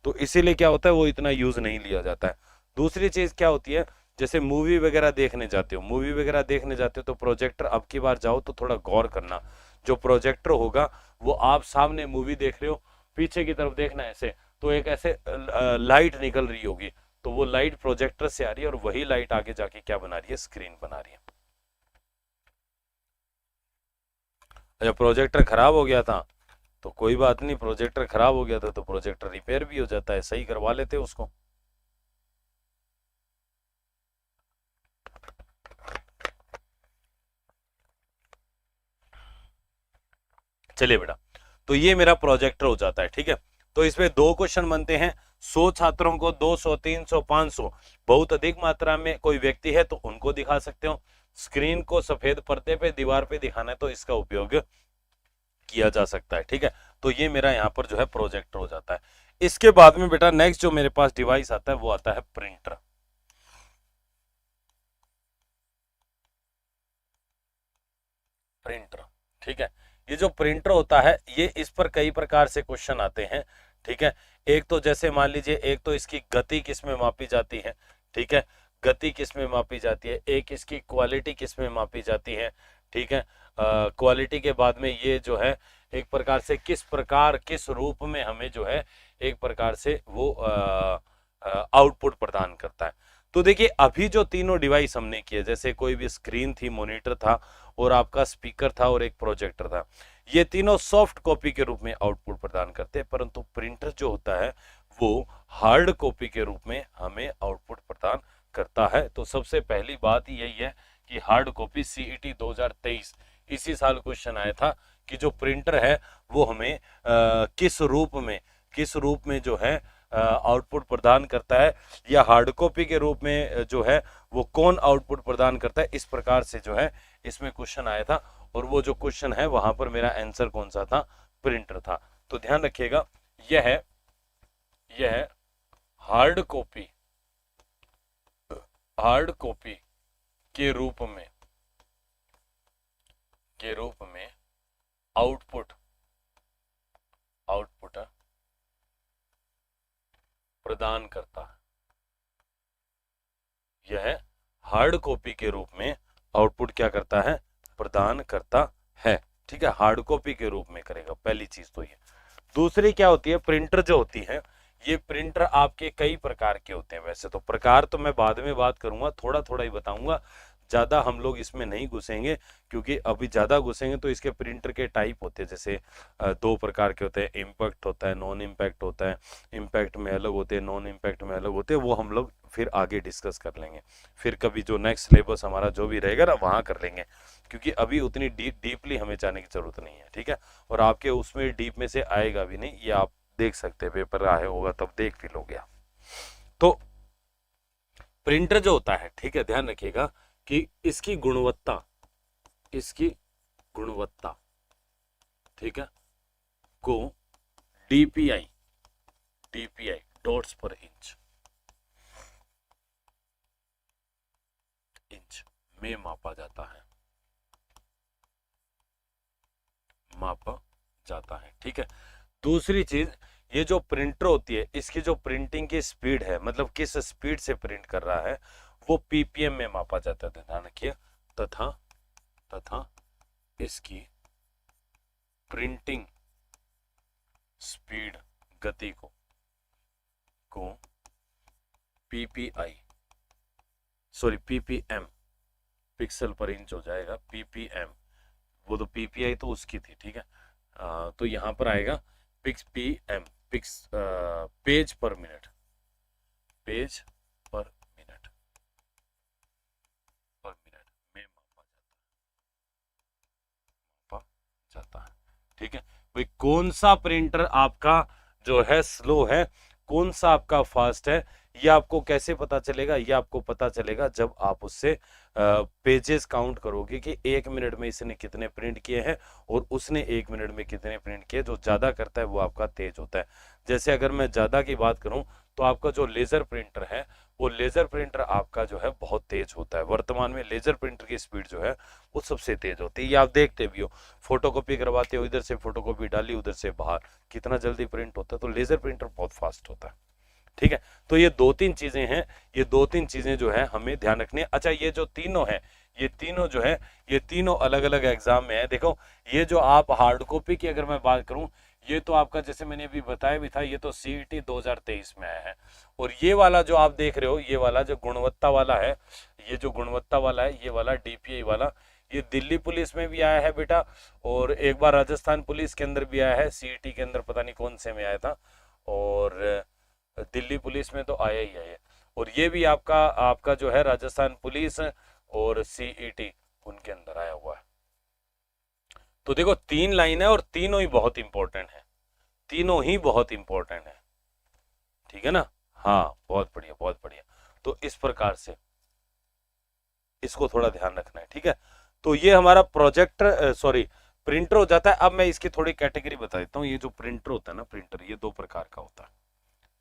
तो इसीलिए क्या होता है वो इतना यूज नहीं लिया जाता है। दूसरी चीज क्या होती है, जैसे मूवी वगैरह देखने जाते हो, मूवी वगैरह देखने जाते हो तो प्रोजेक्टर अब की बार जाओ तो थोड़ा गौर करना, जो प्रोजेक्टर होगा वो आप सामने मूवी देख रहे हो, पीछे की तरफ देखना ऐसे, तो एक ऐसे लाइट निकल रही होगी, तो वो लाइट प्रोजेक्टर से आ रही है और वही लाइट आगे जाके क्या बना रही है, स्क्रीन बना रही है। अच्छा, प्रोजेक्टर खराब हो गया था तो कोई बात नहीं, प्रोजेक्टर खराब हो गया था तो प्रोजेक्टर रिपेयर भी हो जाता है, सही करवा लेते उसको। चलिए बेटा, तो ये मेरा प्रोजेक्टर हो जाता है, ठीक है। तो इसमें 2 क्वेश्चन बनते हैं, 100 छात्रों को 200, 300, 500, बहुत अधिक मात्रा में कोई व्यक्ति है तो उनको दिखा सकते हो, स्क्रीन को सफेद पर्दे पे दीवार पे दिखाना है तो इसका उपयोग किया जा सकता है, ठीक है। तो ये मेरा यहाँ पर जो है प्रोजेक्टर हो जाता है। इसके बाद में बेटा नेक्स्ट जो मेरे पास डिवाइस आता है वो आता है प्रिंटर। प्रिंटर, ठीक है। ये जो प्रिंटर होता है ये, इस पर कई प्रकार से क्वेश्चन आते हैं, ठीक है। एक तो जैसे मान लीजिए, एक तो इसकी गति किस में मापी जाती है, ठीक है, गति किस में मापी जाती है, एक इसकी क्वालिटी किस में मापी जाती है, ठीक है। क्वालिटी के बाद में ये जो है एक प्रकार से किस प्रकार, किस रूप में हमें जो है एक प्रकार से वो आउटपुट प्रदान करता है। तो देखिए अभी जो तीनों डिवाइस हमने किए, जैसे कोई भी स्क्रीन थी, मॉनिटर था और आपका स्पीकर था और एक प्रोजेक्टर था, ये तीनों सॉफ्ट कॉपी के रूप में आउटपुट प्रदान करते हैं, परंतु प्रिंटर जो होता है वो हार्ड कॉपी के रूप में हमें आउटपुट प्रदान करता है। तो सबसे पहली बात यही है कि हार्ड कॉपी, सीईटी 2023 इसी साल क्वेश्चन आया था कि जो प्रिंटर है वो हमें किस रूप में जो है आउटपुट प्रदान करता है, या हार्ड कॉपी के रूप में जो है वो कौन आउटपुट प्रदान करता है, इस प्रकार से जो है इसमें क्वेश्चन आया था। और वो जो क्वेश्चन है वहां पर मेरा आंसर कौन सा था, प्रिंटर था। तो ध्यान रखिएगा, यह है हार्ड कॉपी, हार्ड कॉपी के रूप में आउटपुट प्रदान करता है, यह हार्ड कॉपी के रूप में आउटपुट क्या करता है, प्रदान करता है, ठीक है। हार्ड कॉपी के रूप में करेगा, पहली चीज तो ये। दूसरी क्या होती है, प्रिंटर जो होती है, ये प्रिंटर आपके कई प्रकार के होते हैं। वैसे तो प्रकार तो मैं बाद में बात करूंगा, थोड़ा थोड़ा ही बताऊंगा, ज्यादा हम लोग इसमें नहीं घुसेंगे, क्योंकि अभी ज्यादा घुसेंगे तो इसके प्रिंटर के टाइप होते हैं, जैसे 2 प्रकार के होते हैं, इम्पैक्ट होता है, नॉन इम्पैक्ट होता है, इम्पैक्ट में अलग होते हैं, नॉन इम्पैक्ट में अलग होते हैं, वो हम लोग फिर आगे डिस्कस कर लेंगे, फिर कभी जो नेक्स्ट सिलेबस हमारा जो भी रहेगा ना वहां कर लेंगे, क्योंकि अभी उतनी डीपली हमें जाने की जरूरत नहीं है, ठीक है। और आपके उसमें डीप में से आएगा भी नहीं, ये आप देख सकते हैं, पेपर आया होगा तब देख भी लोगे आप। तो प्रिंटर जो होता है, ठीक है, ध्यान रखिएगा कि इसकी गुणवत्ता, ठीक है, को डीपीआई डॉट्स पर इंच में मापा जाता है, ठीक है। दूसरी चीज, ये जो प्रिंटर होती है इसकी जो प्रिंटिंग की स्पीड है, मतलब किस स्पीड से प्रिंट कर रहा है, वो पीपीएम में मापा जाता है, ध्यान रखिए। तथा इसकी प्रिंटिंग स्पीड, गति को पीपीएम, पिक्सल पर इंच हो जाएगा, पीपीएम, वो तो पीपीआई तो उसकी थी, ठीक है। तो यहां पर आएगा पीएम, पेज पर मिनट में मापा जाता है, ठीक है। भाई कौन सा प्रिंटर आपका जो है स्लो है, कौन सा आपका फास्ट है, ये आपको कैसे पता चलेगा? ये आपको पता चलेगा जब आप उससे पेजेस काउंट करोगे कि 1 मिनट में इसने कितने प्रिंट किए हैं और उसने 1 मिनट में कितने प्रिंट किए। जो ज्यादा करता है वो आपका तेज होता है। जैसे अगर मैं ज्यादा की बात करूं तो आपका जो लेजर प्रिंटर है, वो लेजर प्रिंटर आपका जो है बहुत तेज होता है। वर्तमान में लेजर प्रिंटर की स्पीड जो है वो सबसे तेज होती है। ये आप देखते भी हो, फोटोकॉपी करवाते हो, इधर से फोटोकॉपी डाली उधर से बाहर, कितना जल्दी प्रिंट होता है। तो लेजर प्रिंटर बहुत फास्ट होता है। ठीक है, तो ये 2-3 चीजें हैं, ये 2-3 चीजें जो है हमें ध्यान रखनी है। अच्छा, ये जो तीनों है, ये तीनों जो है, ये तीनों अलग अलग एग्जाम में है। देखो, ये जो आप हार्ड कॉपी की अगर मैं बात करूं, ये तो आपका जैसे मैंने अभी बताया भी था, ये तो सीईटी 2023 में आया है। और ये वाला जो आप देख रहे हो, ये वाला जो गुणवत्ता वाला है, ये जो गुणवत्ता वाला है, ये वाला डीपीआई वाला, ये दिल्ली पुलिस में भी आया है बेटा, और एक बार राजस्थान पुलिस के अंदर भी आया है, सीईटी के अंदर पता नहीं कौन से में आया था, और दिल्ली पुलिस में तो आया ही है। और ये भी आपका आपका जो है राजस्थान पुलिस और सीईटी उनके अंदर आया हुआ है। तो देखो 3 लाइन है और तीनों ही बहुत इंपॉर्टेंट है, तीनों ही बहुत इंपॉर्टेंट है। ठीक है ना? हाँ, बहुत बढ़िया, बहुत बढ़िया। तो इस प्रकार से इसको थोड़ा ध्यान रखना है। ठीक है, तो ये हमारा प्रोजेक्टर सॉरी प्रिंटर हो जाता है। अब मैं इसकी थोड़ी कैटेगरी बता देता हूँ। ये जो प्रिंटर होता है ना, प्रिंटर ये 2 प्रकार का होता है।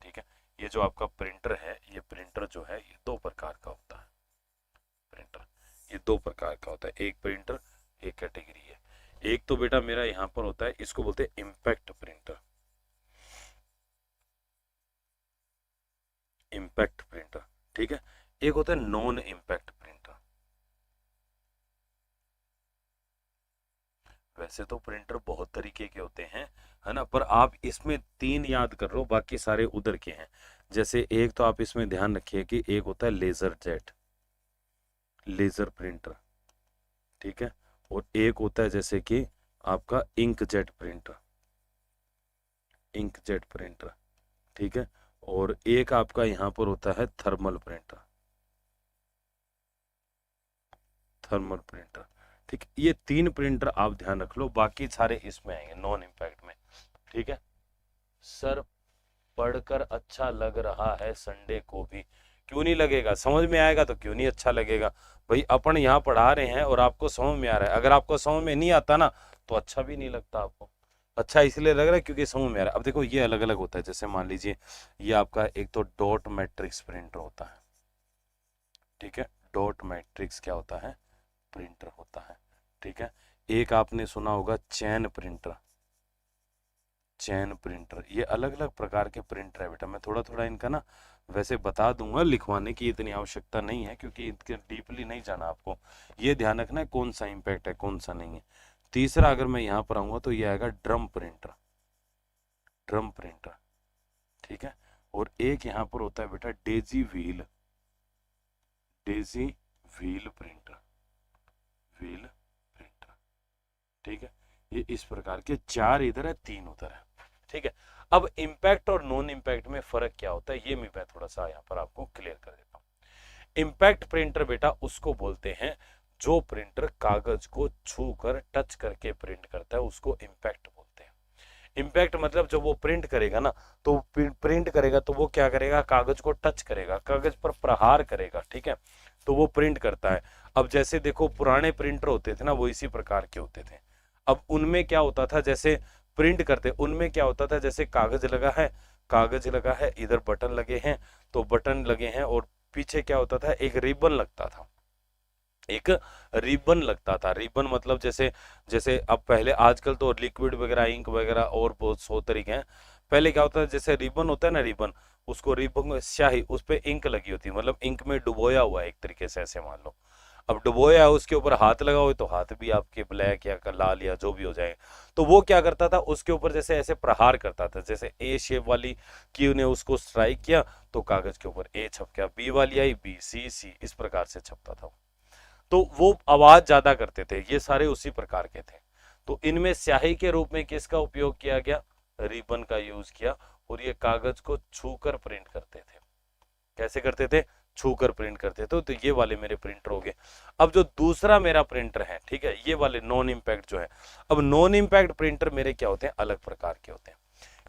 ठीक है, ये जो आपका प्रिंटर है, ये प्रिंटर जो है ये 2 प्रकार का होता है। प्रिंटर ये 2 प्रकार का होता है। एक प्रिंटर, एक कैटेगरी है। एक तो बेटा मेरा यहाँ पर होता है, इसको बोलते हैं इम्पैक्ट प्रिंटर। इम्पैक्ट प्रिंटर, ठीक है। एक होता है नॉन इम्पैक्ट प्रिंटर। वैसे तो प्रिंटर बहुत तरीके के होते हैं, है ना, पर आप इसमें 3 याद कर लो, बाकी सारे उधर के हैं। जैसे एक तो आप इसमें ध्यान रखिए कि एक होता है लेजर जेट, लेजर प्रिंटर, ठीक है। और एक होता है जैसे कि आपका ink jet printer, ink jet printer, ठीक है। और एक आपका यहां पर होता है थर्मल प्रिंटर, थर्मल प्रिंटर, ठीक। ये 3 प्रिंटर आप ध्यान रख लो, बाकी सारे इसमें आएंगे नॉन इम्पैक्ट में। ठीक है सर, पढ़कर अच्छा लग रहा है, संडे को भी क्यों नहीं लगेगा? समझ में आएगा तो क्यों नहीं अच्छा लगेगा भाई। अपन यहाँ पढ़ा रहे हैं और आपको समझ में आ रहा है। अगर आपको समझ में नहीं आता ना तो अच्छा भी नहीं लगता आपको। अच्छा इसलिए लग रहा है क्योंकि समझ में आ रहा है। अब देखो ये अलग अलग होता है। जैसे मान लीजिए ये आपका एक तो डॉट मैट्रिक्स प्रिंटर होता है, ठीक है। डॉट मैट्रिक्स क्या होता है? प्रिंटर होता है, ठीक है। एक आपने सुना होगा चैन प्रिंटर, चैन प्रिंटर। ये अलग अलग प्रकार के प्रिंटर है बेटा। मैं थोड़ा थोड़ा इनका ना वैसे बता दूंगा, लिखवाने की इतनी आवश्यकता नहीं है क्योंकि इतने डीपली नहीं जाना आपको। ये ध्यान रखना है कौन सा इम्पैक्ट है कौन सा नहीं है। तीसरा अगर मैं यहाँ पर आऊंगा तो ये आएगा ड्रम प्रिंटर, ड्रम प्रिंटर, ठीक है। और एक यहाँ पर होता है बेटा Daisy wheel, Daisy wheel printer, wheel printer, ठीक है। ये इस प्रकार के 4 इधर है 3 उधर है, ठीक है। अब इम्पैक्ट और नॉन इम्पैक्ट में फर्क क्या होता है ये मैं थोड़ा सा यहाँ पर आपको क्लियर कर देता हूँ। इम्पैक्ट प्रिंटर बेटा उसको बोलते हैं जो प्रिंटर कागज को छू कर टच करके प्रिंट करता है, उसको इम्पैक्ट बोलते हैं। इम्पैक्ट मतलब जब वो प्रिंट करेगा ना, तो प्रिंट करेगा तो वो क्या करेगा? कागज को टच करेगा, कागज पर प्रहार करेगा, ठीक है, तो वो प्रिंट करता है। अब जैसे देखो पुराने प्रिंटर होते थे ना, वो इसी प्रकार के होते थे। अब उनमें क्या होता था, जैसे प्रिंट करते उनमें क्या होता था, जैसे कागज लगा है, कागज लगा है, इधर बटन लगे हैं, तो बटन लगे हैं, और पीछे क्या होता था, एक रिबन लगता था, एक रिबन लगता था। रिबन मतलब जैसे जैसे अब पहले, आजकल तो लिक्विड वगैरह इंक वगैरह और बहुत 100 तरीके हैं। पहले क्या होता है, जैसे रिबन होता है ना, रिबन, उसको रिबन में स्याही, उस पर इंक लगी होती है, मतलब इंक में डुबोया हुआ है एक तरीके से, ऐसे मान लो। अब डुबोया है, उसके ऊपर हाथ लगा हुआ है तो हाथ भी आपके ब्लैक या लाल या जो भी हो जाए। तो वो क्या करता था, उसके ऊपर जैसे ऐसे प्रहार करता था, जैसे ए शेप वाली की ने उसको स्ट्राइक किया तो कागज के ऊपर ए छप गया, बी वाली आई बी, सी सी, इस प्रकार से छपता था। तो वो आवाज ज्यादा करते थे। ये सारे उसी प्रकार के थे। तो इनमें स्याही के रूप में किसका उपयोग किया गया? रिबन का यूज किया। और ये कागज को छूकर प्रिंट करते थे। कैसे करते थे? छूकर प्रिंट करते थे। तो ये वाले मेरे प्रिंटर हो गए। अब जो दूसरा मेरा प्रिंटर है, ठीक है, ये वाले नॉन इम्पैक्ट जो है। अब नॉन इम्पैक्ट प्रिंटर मेरे क्या होते हैं? अलग प्रकार के होते हैं।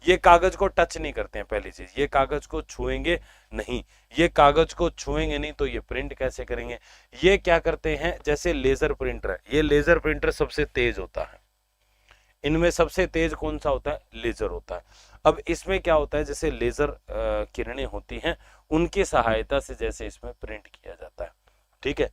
ये कागज को टच नहीं करते हैं, पहली चीज ये कागज को छुएंगे नहीं, ये कागज को छुएंगे नहीं तो ये प्रिंट कैसे करेंगे। ये क्या करते हैं, जैसे लेजर प्रिंटर है, ये लेजर प्रिंटर सबसे तेज होता है, इनमें सबसे तेज कौन सा होता है, लेजर होता है। अब इसमें क्या होता है, जैसे लेजर किरणें होती हैं उनकी सहायता से जैसे इसमें प्रिंट किया जाता है, ठीक है।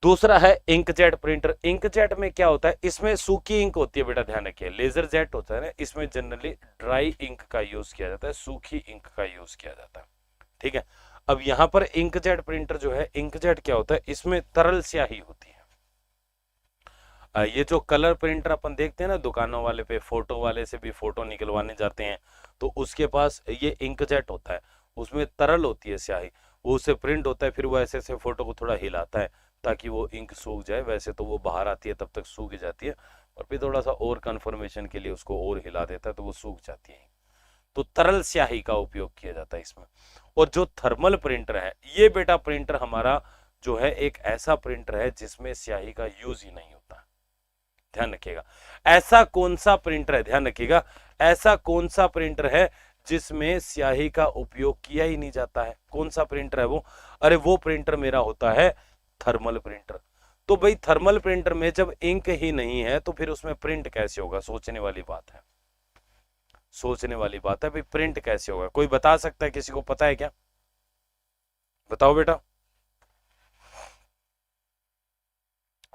दूसरा है इंकजेट प्रिंटर। इंकजेट में क्या होता है, इसमें सूखी इंक होती है बेटा, ध्यान रखिए। लेजर जेट होता है ना, इसमें जनरली ड्राई इंक का यूज किया जाता है, सूखी इंक का यूज किया जाता है, ठीक है। अब यहाँ पर इंकजेट प्रिंटर जो है, इंकजेट क्या होता है, इसमें तरल स्याही होती है। ये जो कलर प्रिंटर अपन देखते हैं ना दुकानों वाले पे, फोटो वाले से भी फोटो निकलवाने जाते हैं तो उसके पास ये इंकजेट होता है, उसमें तरल होती है स्याही, वो उससे प्रिंट होता है, फिर वो ऐसे ऐसे फोटो को थोड़ा हिलाता है ताकि वो इंक सूख जाए। वैसे तो वो बाहर आती है तब तक सूख जाती है, और फिर थोड़ा सा और कंफर्मेशन के लिए उसको और हिला देता है तो वो सूख जाती है। तो तरल स्याही का उपयोग किया जाता है इसमें। और जो थर्मल प्रिंटर है, ये बेटा प्रिंटर हमारा जो है एक ऐसा प्रिंटर है जिसमें स्याही का यूज ही नहीं होता, ध्यान रखिएगा। ऐसा कौन सा प्रिंटर है, ध्यान रखिएगा, ऐसा कौन सा प्रिंटर है जिसमें स्याही का उपयोग किया ही नहीं जाता है, कौन सा प्रिंटर है वो, अरे वो प्रिंटर मेरा होता है थर्मल प्रिंटर। तो भाई थर्मल प्रिंटर में जब इंक ही नहीं है तो फिर उसमें प्रिंट कैसे होगा, सोचने वाली बात है, सोचने वाली बात है भाई, प्रिंट कैसे होगा, कोई बता सकता है, किसी को पता है क्या, बताओ बेटा।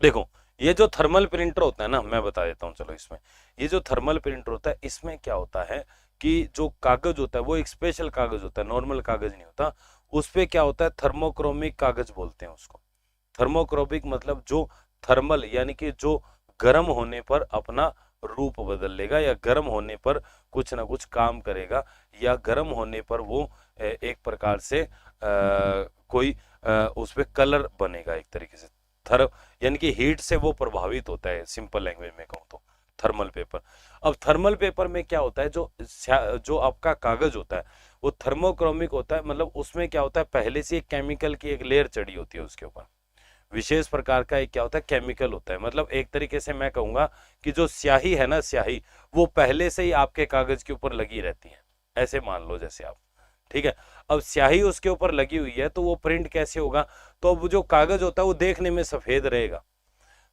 देखो ये जो थर्मल प्रिंटर होता है ना, मैं बता देता हूं चलो। इसमें ये जो थर्मल प्रिंटर होता है, इसमें क्या होता है कि जो कागज होता है वो एक स्पेशल कागज होता है, नॉर्मल कागज नहीं होता। उस पे क्या होता है, थर्मोक्रोमिक कागज बोलते हैं उसको। थर्मोक्रोमिक मतलब जो थर्मल यानी कि जो गर्म होने पर अपना रूप बदल लेगा, या गर्म होने पर कुछ ना कुछ काम करेगा, या गर्म होने पर वो एक प्रकार से कोई उस पे कलर बनेगा एक तरीके से। यानी कि हीट से वो प्रभावित होता है, सिंपल लैंग्वेज में कहूँ तो थर्मल पेपर। अब थर्मल पेपर में क्या होता है, जो आपका कागज होता है वो थर्मोक्रोमिक होता है, मतलब उसमें क्या होता है, पहले से एक केमिकल की एक लेयर चढ़ी होती है उसके ऊपर, विशेष प्रकार का एक क्या होता है, केमिकल होता है। मतलब एक तरीके से मैं कहूंगा कि जो स्याही है ना, स्याही वो पहले से ही आपके कागज के ऊपर लगी रहती है, ऐसे मान लो जैसे आप, ठीक है। अब स्याही उसके ऊपर लगी हुई है तो वो प्रिंट कैसे होगा, तो अब जो कागज होता है वो देखने में सफेद रहेगा,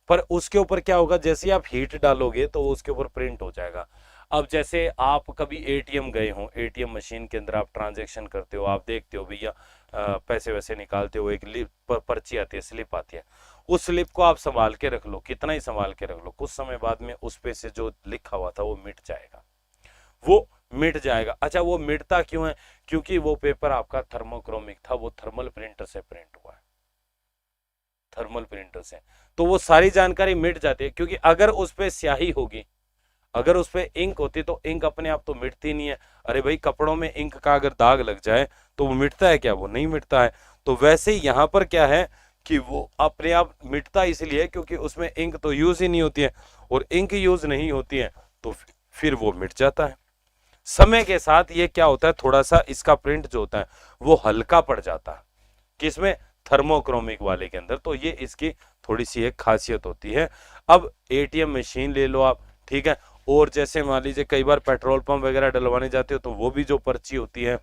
पर उसके ऊपर क्या होगा, जैसे आप हीट डालोगे तो उसके ऊपर प्रिंट हो जाएगा। अब जैसे आप कभी एटीएम गए हो, एटीएम मशीन के अंदर आप ट्रांजैक्शन करते हो, आप देखते हो भैया पैसे वैसे निकालते हो, एक पर्ची आती है, स्लिप आती है, उस स्लिप को आप संभाल के रख लो, कितना ही संभाल के रख लो, कुछ समय बाद में उस पे से जो लिखा हुआ था वो मिट जाएगा, वो मिट जाएगा। अच्छा वो मिटता क्यों है, क्योंकि वो पेपर आपका थर्मोक्रोमिक था, वो थर्मल प्रिंटर से प्रिंट हुआ है, थर्मल प्रिंटर से, तो वो सारी जानकारी मिट जाती है। क्योंकि अगर उस पे स्याही होगी, अगर उस पे इंक होती तो इंक अपने आप तो मिटती नहीं है। अरे भाई कपड़ों में इंक का अगर दाग लग जाए तो वो मिटता है क्या, वो नहीं मिटता है। तो वैसे ही यहाँ पर क्या है कि वो अपने आप मिटता इसलिए क्योंकि उसमें इंक तो यूज ही नहीं होती है, और इंक यूज नहीं होती है तो फिर वो मिट जाता है। समय के साथ ये क्या होता है, थोड़ा सा इसका प्रिंट जो होता है वो हल्का पड़ जाता है, किसमें, थर्मोक्रोमिक वाले के अंदर। तो ये इसकी थोड़ी सी एक खासियत होती है। अब एटीएम मशीन ले लो आप, ठीक है, और जैसे मान लीजिए कई बार पेट्रोल पंप वगैरह डलवाने जाते हो तो वो भी जो पर्ची होती है।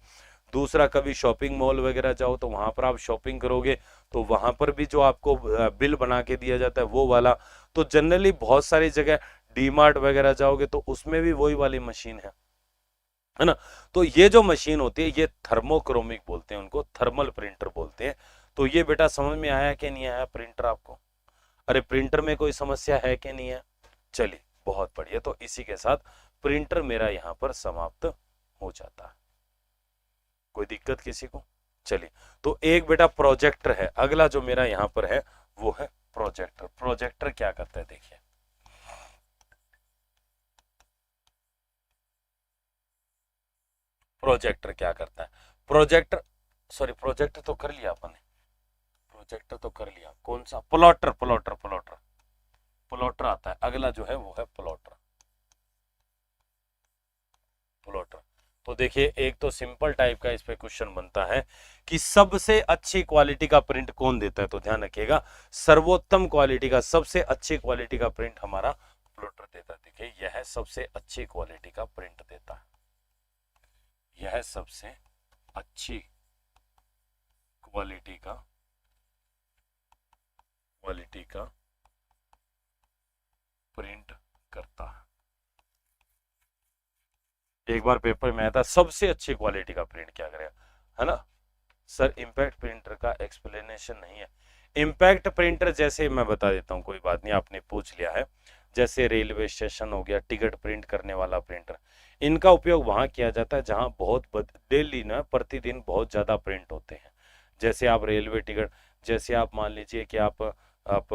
दूसरा कभी शॉपिंग मॉल वगैरह जाओ तो वहां पर आप शॉपिंग करोगे तो वहां पर भी जो आपको बिल बना के दिया जाता है वो वाला। तो जनरली बहुत सारी जगह डीमार्ट वगैरह जाओगे तो उसमें भी वही वाली मशीन है ना। तो ये जो मशीन होती है ये थर्मोक्रोमिक बोलते हैं उनको, थर्मल प्रिंटर बोलते हैं। तो ये बेटा समझ में आया कि नहीं आया प्रिंटर आपको, अरे प्रिंटर में कोई समस्या है कि नहीं है, चलिए बहुत बढ़िया। तो इसी के साथ प्रिंटर मेरा यहाँ पर समाप्त हो जाता है, कोई दिक्कत किसी को, चलिए। तो एक बेटा प्रोजेक्टर है, अगला जो मेरा यहाँ पर है वो है प्रोजेक्टर। प्रोजेक्टर क्या करता है देखिए, प्रोजेक्टर क्या करता है, प्रोजेक्टर प्रोजेक्टर तो कर लिया अपन ने, प्रोजेक्टर तो कर लिया, कौन सा, प्लॉटर, प्लॉटर प्लॉटर प्लॉटर आता है, अगला जो है वो है प्लॉटर। प्लॉटर तो देखिए एक तो सिंपल टाइप का इस पे क्वेश्चन बनता है कि सबसे अच्छी क्वालिटी का प्रिंट कौन देता है, तो ध्यान रखिएगा सर्वोत्तम क्वालिटी का, सबसे अच्छी क्वालिटी का प्रिंट हमारा प्लॉटर देता है। देखिए यह यह सबसे अच्छी क्वालिटी का प्रिंट देता है, यह सबसे अच्छी क्वालिटी का प्रिंट करता है। एक बार पेपर में आया था सबसे अच्छी क्वालिटी का प्रिंट क्या करेगा, है ना सर। इम्पैक्ट प्रिंटर का एक्सप्लेनेशन नहीं है। इम्पैक्ट प्रिंटर जैसे मैं बता देता हूँ, कोई बात नहीं, आपने पूछ लिया है। जैसे रेलवे स्टेशन हो गया, टिकट प्रिंट करने वाला प्रिंटर, इनका उपयोग वहां किया जाता है जहां बहुत डेली ना प्रतिदिन बहुत ज्यादा प्रिंट होते हैं। जैसे आप रेलवे टिकट, जैसे आप मान लीजिए कि आप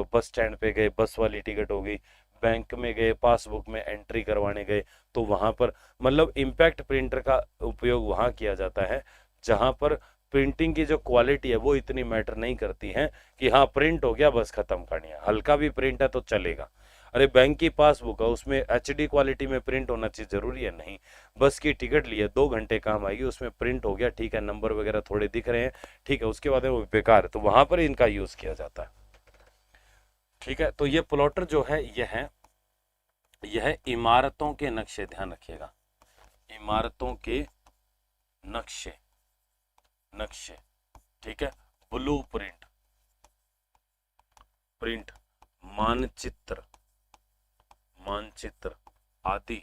बस स्टैंड पे गए, बस वाली टिकट हो गई, बैंक में गए, पासबुक में एंट्री करवाने गए, तो वहां पर मतलब इम्पैक्ट प्रिंटर का उपयोग वहां किया जाता है जहां पर प्रिंटिंग की जो क्वालिटी है वो इतनी मैटर नहीं करती है कि हाँ प्रिंट हो गया बस खत्म करनी है, हल्का भी प्रिंट है तो चलेगा। अरे बैंक की पासबुक है, उसमें एचडी क्वालिटी में प्रिंट होना चाहिए, जरूरी है नहीं। बस की टिकट ली है, 2 घंटे काम आएगी, उसमें प्रिंट हो गया, ठीक है, नंबर वगैरह थोड़े दिख रहे हैं, ठीक है, उसके बाद वो बेकार है, तो वहां पर इनका यूज किया जाता है। ठीक है, तो ये प्लॉटर जो है यह इमारतों के नक्शे, ध्यान रखिएगा, इमारतों के नक्शे, ठीक है, ब्लू प्रिंट, मानचित्र आदि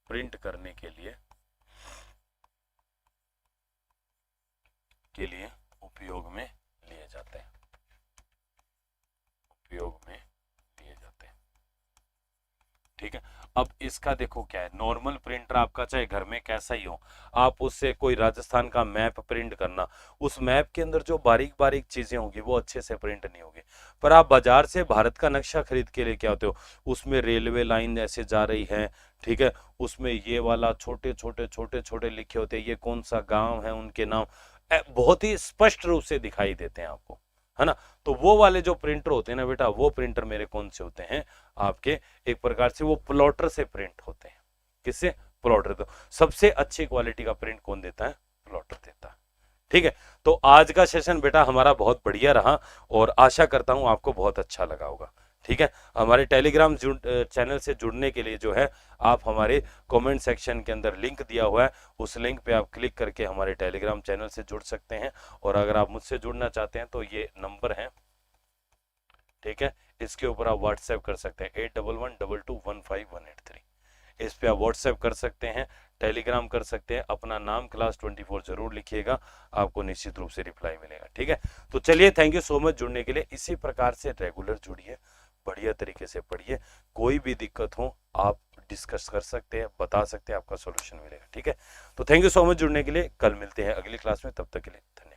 प्रिंट करने के लिए उपयोग में लिए जाते हैं, ठीक है। अब इसका देखो क्या है, नॉर्मल प्रिंटर आपका चाहे घर में कैसा ही हो, आप उससे कोई राजस्थान का मैप प्रिंट करना, उस मैप के अंदर जो बारीक बारीक चीजें होंगी वो अच्छे से प्रिंट नहीं होगी। पर आप बाजार से भारत का नक्शा खरीद के लेके आते हो, उसमें रेलवे लाइन ऐसे जा रही है, ठीक है, उसमें ये वाला छोटे छोटे लिखे होते हैं, ये कौन सा गांव है, उनके नाम बहुत ही स्पष्ट रूप से दिखाई देते हैं आपको, है ना। तो वो वाले जो प्रिंटर होते हैं ना बेटा, वो प्रिंटर मेरे कौन से होते हैं आपके, एक प्रकार से वो प्लॉटर से प्रिंट होते हैं। किससे? प्लॉटर। तो सबसे अच्छी क्वालिटी का प्रिंट कौन देता है? प्लॉटर देता है। ठीक है, तो आज का सेशन बेटा हमारा बहुत बढ़िया रहा और आशा करता हूं आपको बहुत अच्छा लगा होगा। ठीक है, हमारे टेलीग्राम चैनल से जुड़ने के लिए जो है आप हमारे कमेंट सेक्शन के अंदर लिंक दिया हुआ है, उस लिंक पे आप क्लिक करके हमारे टेलीग्राम चैनल से जुड़ सकते हैं। और अगर आप मुझसे जुड़ना चाहते हैं तो ये नंबर है, ठीक है, इसके ऊपर आप व्हाट्सएप कर सकते हैं 8112215183। इस पे आप व्हाट्सएप कर सकते हैं, टेलीग्राम कर सकते हैं, अपना नाम क्लास 24 जरूर लिखिएगा, आपको निश्चित रूप से रिप्लाई मिलेगा। ठीक है, तो चलिए, थैंक यू सो मच जुड़ने के लिए। इसी प्रकार से रेगुलर जुड़िए, बढ़िया तरीके से पढ़िए, कोई भी दिक्कत हो आप डिस्कस कर सकते हैं, बता सकते हैं, आपका सॉल्यूशन मिलेगा। ठीक है, तो थैंक यू सो मच जुड़ने के लिए, कल मिलते हैं अगली क्लास में, तब तक के लिए धन्यवाद।